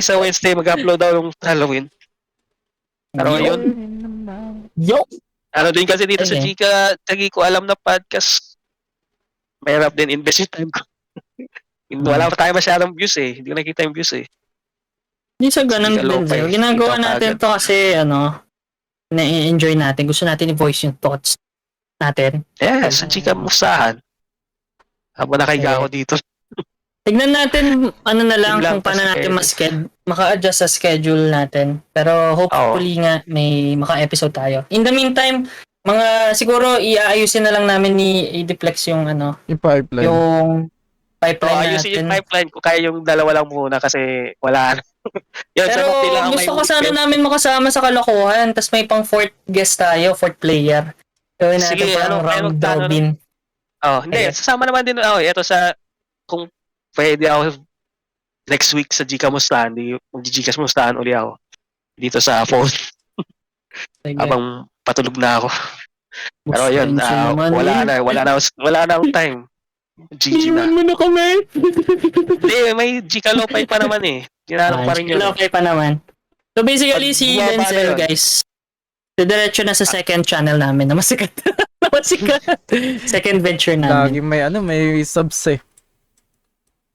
Sa Wednesday, mag-upload ako ng Halloween. Pero yun, Yo! din kasi dito sa Okay. Chika, tagi ko alam na podcast. Mahirap din invest yung time ko. Wala pa tayo masyadong views eh. Hindi ko nakita yung views eh. Hindi sa ganun Sige, din. Lopay. Ginagawa Ikaw natin kaagad. to kasi, na-enjoy natin. Gusto natin i-voice yung thoughts natin. Yes, sa Chika Musahan. Habang nakahiga ako dito. Tignan natin, na lang, Yun lang, kung paano kasi natin pwede. maka-adjust sa schedule natin. Pero hopefully nga, may maka-episode tayo. In the meantime, siguro, iaayusin na lang namin ni Ediplex yung, Yung pipeline. yung So, pipeline ayusin natin. yung pipeline ko. Kaya yung dalawa lang muna kasi wala. Yun, Pero sa Monday lang gusto may ko sana weekend. namin makasama sa kalokohan. Tapos may pang fourth guest tayo, fourth player. Gawin natin Sige, parang round magkano, robin. Hindi, Okay. sasama naman din ito kung pwede ako next week sa Gcash Mustahan, mag-Gcash Mustahan uli ako dito sa phone Sige. habang patulog na ako. Pero yun, Pasensya naman, wala na akong time. GG na. Iwan mo na kami. Hindi, may Gcalopay pa naman eh. Ginanong pa rin yun. Okay pa naman. So basically, Pag si bumaba na Denzel, yun. guys, diretso na sa second channel namin na masikat. Second venture Lagi namin. may subs eh.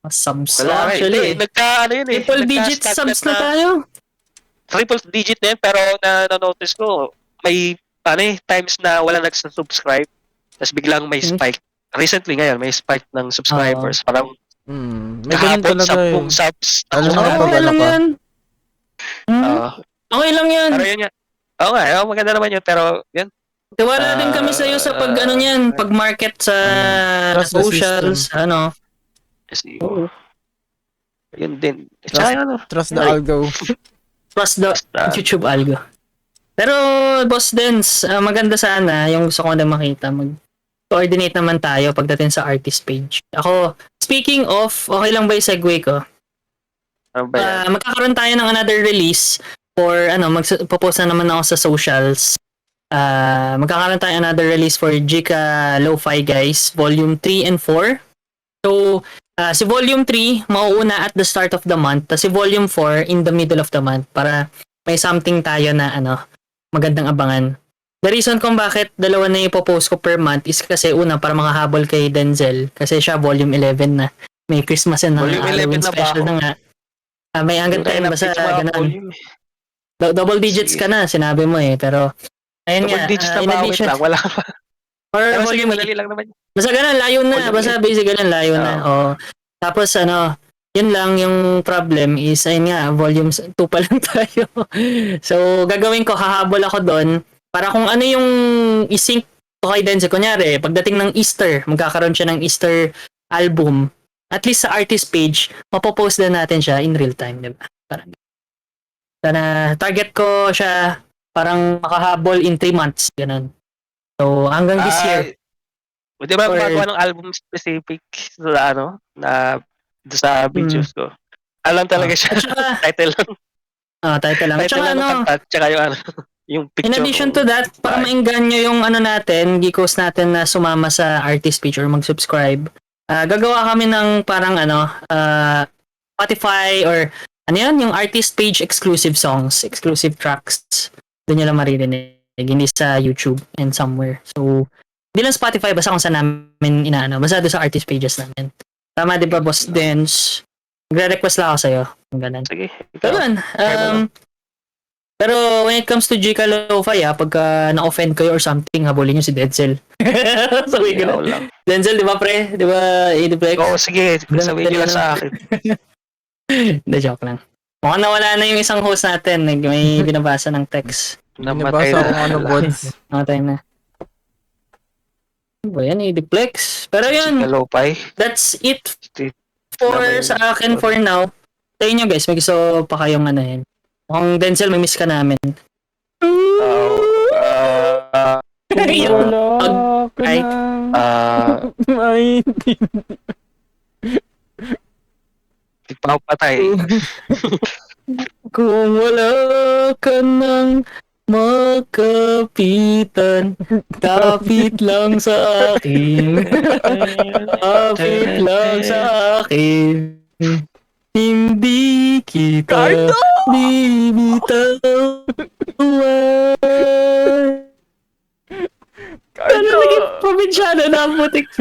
Subs. Wala Actually, yun eh. triple digit subs na tayo. Triple digit na yun, pero na-notice ko, may times na wala nagsasubscribe, tapos biglang may spike. Recently ngayon, may spike ng subscribers. Parang May ganun kahapon, talaga eh. 10 subs. Lalo na Tapos, kapag Okay lang pa. yan. Okay lang yan. pero yun nga. Oo nga, maganda naman yun, pero yun. Tiwala din kami sa iyo sa pag-market sa Trust the socials, SEO. Yun din. Tsaka yun, Trust the algo. plus the Basta- YouTube algo. Pero Boss Dens, maganda sana yung gusto ko na makita. Mag-coordinate naman tayo pagdating sa artist page. Ako, speaking of, okay lang ba yung segue ko? Ano ba yan? Magkakaroon tayo ng another release for magpo-post na naman ako sa socials. Magkakaroon tayo another release for Jika Lo-Fi guys, volume 3 and 4. So, si volume 3 mauuna at the start of the month, tapos si volume 4 in the middle of the month para may something tayo na magandang abangan. The reason kung bakit dalawa na ipopost ko per month is kasi una, para makahabol kay Denzel. Kasi siya volume 11 na. May Christmas and Volume 11 Halloween na ba special ako? na nga. May hanggang 10, basta ganun. Double digits ka na, sinabi mo eh. Pero, ayun nga. Double digits na in ba? Wait addition, lang, wala pa. or Pero sige, volume madali lang naman. basta ganun, layo na. Volume Basta basic ganun, layo na. Oh. Tapos yun lang yung problem is, ayun nga, volume 2 pa lang tayo. So, gagawin ko, hahabol ako doon para kung ano yung isync ko kay Denzel. Kunyari, pagdating ng Easter, magkakaroon siya ng Easter album. At least sa artist page, mapopost na natin siya in real time, di ba? Parang, sana target ko siya parang makahabol in 3 months, ganun. So, hanggang this year. Di ba Or- gumagawa ng album specific sa doon sa videos ko? Alam talaga siya. At saka, Title lang. title lang. At Title saka lang ng kanta. Tsaka yung yung picture. in addition ko. to that, para maingganyo yung natin, geekos natin na sumama sa artist page or mag-subscribe, gagawa kami ng parang Spotify or yung artist page exclusive songs, exclusive tracks. Doon nyo lang maririnig. Hindi sa YouTube and somewhere. So, hindi lang Spotify, basta kung saan namin basta doon sa artist pages namin. Tama, di ba, Boss Dens? Magre-request lang ako sa'yo. Ganun. Sige. So, yun. Pero when it comes to Gika Lo-Fi, pagka na-offend kayo or something, habulin nyo si Denzel. Sabi ko Ikaw na. lang. Denzel, di ba pre? Di ba, Ediplex? Oo, sige. Sabihin nyo lang sa akin. Hindi, joke lang. Mukhang nawala na yung isang host natin. May binabasa ng text. Namatay Nabasa na. ko bots. Namatay na. Ano ba yan, Ediplex? Pero yun, Kalopay. that's it Steve. for sa akin for now. Sa inyo guys, may gusto pa kayong yun. Mukhang Denzel, may miss ka namin. Yung Wala ka Ay. na. Ay, Ipapatay. kung wala ka nang makapitan, tapit lang sa akin. Tapit lang sa akin. Hindi kita bibitawan. Ano naging probinsyano na putik.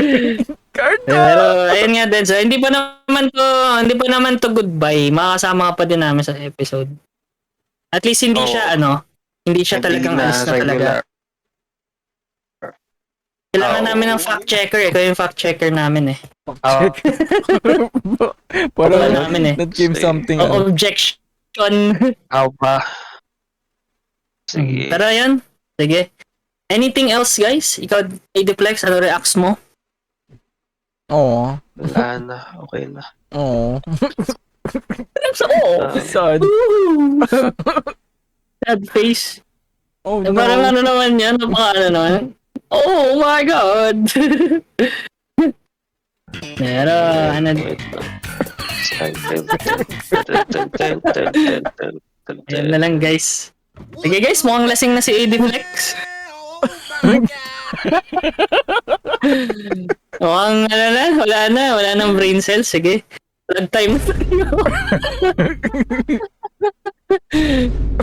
Pero ayun nga din, so hindi pa naman to goodbye. Makakasama ka pa din namin sa episode. At least hindi siya hindi siya talagang alis na talaga. Kailangan namin ng fact checker Ikaw yung fact checker namin eh. Parang namin eh. that came something. Objection. Ba? Sige. Pero yun. Sige. Anything else guys? Ikaw, Ediplex, ano reacts mo? Oo. Wala na. Okay na. Oo. Oo. Sad. Sad face. Oh, no. Parang naman yan. Naman. Oh my God! Pero, Ayan na lang guys. Sige guys, mukhang lasing na si Ediplex. Mukhang wala nang brain cells. Sige, blood time na tayo.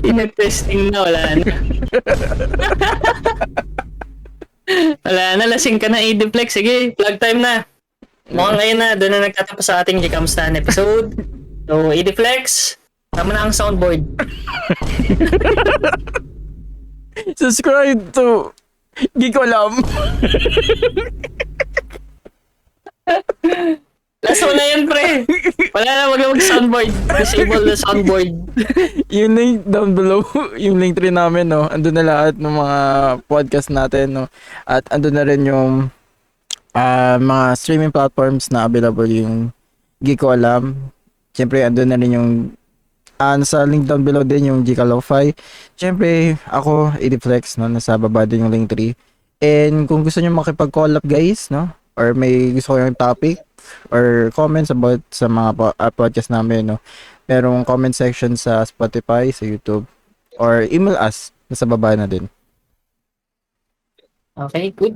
Ina-testing na, wala na. Wala na, lasing ka na Ediplex. Sige, plug time na. Mukhang ngayon na, doon na nagtatapos sa ating Jikamstan episode. So, Ediplex, tama na ang soundboard. Subscribe to Gikolam. Last one na yan, pre. Wala na, wag na mag-soundboard. Disable the soundboard. Yung link down below, yung link tree namin, no? Andun na lahat ng mga podcast natin, no? At andun na rin yung mga streaming platforms na available yung Giko Alam. Siyempre, andun na rin yung nasa link down below din yung Gika Lo-Fi. Siyempre, ako, Ediplex, no? Nasa baba din yung link tree. And kung gusto nyo makipag-collab, guys, no? Or may gusto kayong topic or comments about sa mga podcast namin, no? Merong comment section sa Spotify, sa YouTube, or email us. Nasa baba na din. Okay, good.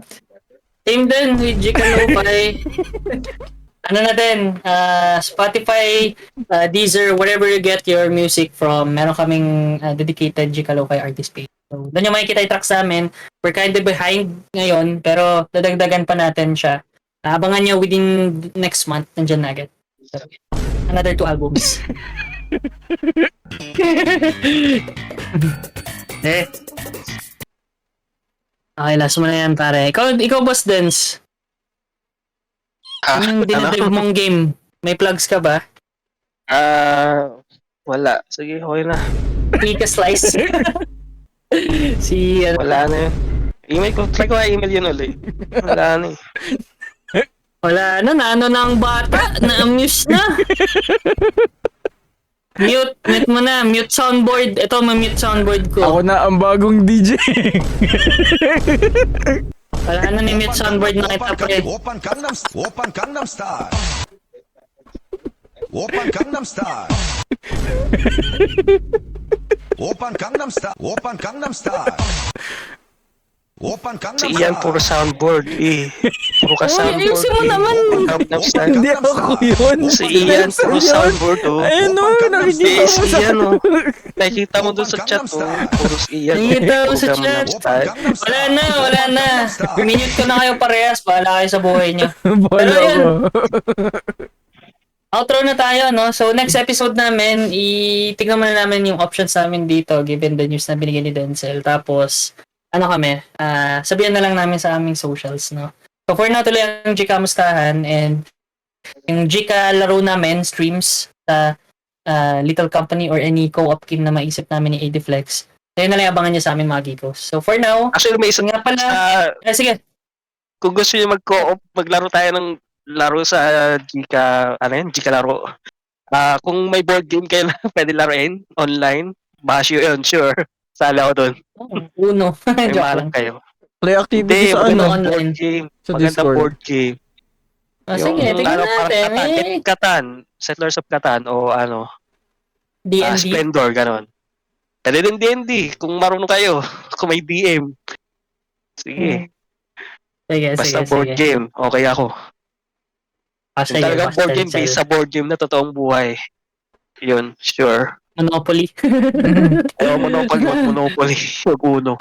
Same din with Gika Lo-Fi. Ano na din, Spotify, Deezer, wherever you get your music from, meron kaming dedicated Gika Lo-Fi artist page. So, doon yung makikita yung tracks namin. We're kind of behind ngayon, pero dadagdagan pa natin siya. Abangan nyo within next month, nandyan na agad. So, another 2 albums. Eh. Okay, last mo na yan, pare. Ikaw Boss Dance. Anong dinadrive mong game? May plugs ka ba? Wala. Sige, okay na. Click a slice. Wala na yun. Email ko. Try ko nga email yun ulit. Wala na eh. Wala na ang bata. Na-amuse na. Mute mo na. Mute soundboard. Ito, ma-mute soundboard ko. Ako na ang bagong DJ. Wala na ni mute soundboard na kita, pre. Open Gangnam Style. Open Gangnam Style. Open Gangnam Style. Open Gangnam Style. Open Gangnam Si Style. Ian, puro soundboard eh. Puro ka Uy, soundboard. ayusin mo naman. Gangnam Style. Hindi ako yun. Si Ian, puro soundboard oh. Ayun o, nakikita Eh, ko si sa... Ian oh. Nakikita mo dun sa chat oh. Puro si Ian. Nakikita ko sa Gangnam chat. Style. Wala na. Minute ko na kayo parehas. Bahala kayo sa buhay niyo. Bola Pero yun. ko. Outro na tayo, no? So, next episode namin, tignan muna namin yung options namin dito given the news na binigay ni Denzel. Tapos, sabihan na lang namin sa aming socials, no? So, for now, tuloy ang Gika Mustahan and yung Gika laro namin, streams sa Little Company or any co-op game na maisip namin ni ADFlex. So, yun na lang abangan niyo sa aming mga Gikos. So, for now, Actually, may isa nga pala, sige. kung gusto niyo mag-co-op, maglaro tayo ng laro sa Gika, Gika laro. Kung may board game kayo na pwede laruin online, bash yun, sure. Sala ko doon. Uno. May Joke maharap lang. kayo. Play activity Hindi, sa ano? magandang online. board game. Sa Magandang Discord. board game. Sige, tingnan natin. Catan, Settlers of Catan, o D&D. Splendor, ganon. Pwede din D&D, kung marunong kayo. Kung may DM. Sige. Sige, Basta sige, board sige. game, okay ako. Sige, Kung talagang basta board game based sa board game na totoong buhay. Yun, sure. Monopoly. Ayaw Monopoly, mag-Monopoly. Mag-Uno.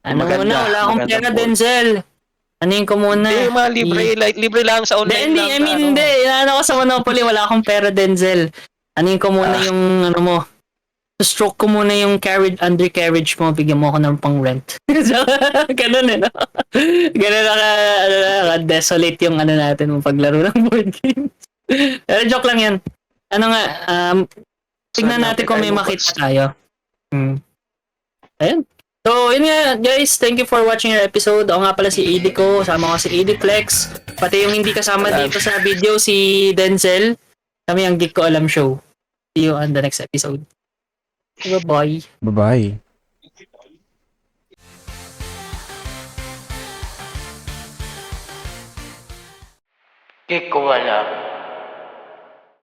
Ano Maganda, muna, wala akong magandang pera, board. Denzel. Anuhin ko muna. Hindi, mga libre lang sa online Hindi, lang. I mean, hindi. Ano ko sa Monopoly, wala akong pera, Denzel. Anuhin ko muna yung, mo. Stroke ko muna yung undercarriage mo, bigyan mo ako ng pang rent. Ganun no? Ganun desolate yung natin, yung paglaro ng board games. Pero joke lang yan. Tignan natin kung may makita tayo. Ayun. So, yun nga, guys. Thank you for watching our episode. Ako nga pala si AD ko. Kasama ko si AD Flex. Pati yung hindi kasama dito sa video, si Denzel. Kami ang Geek Ko Alam Show. See you on the next episode. Bye-bye. Bye-bye. Geek ko alam.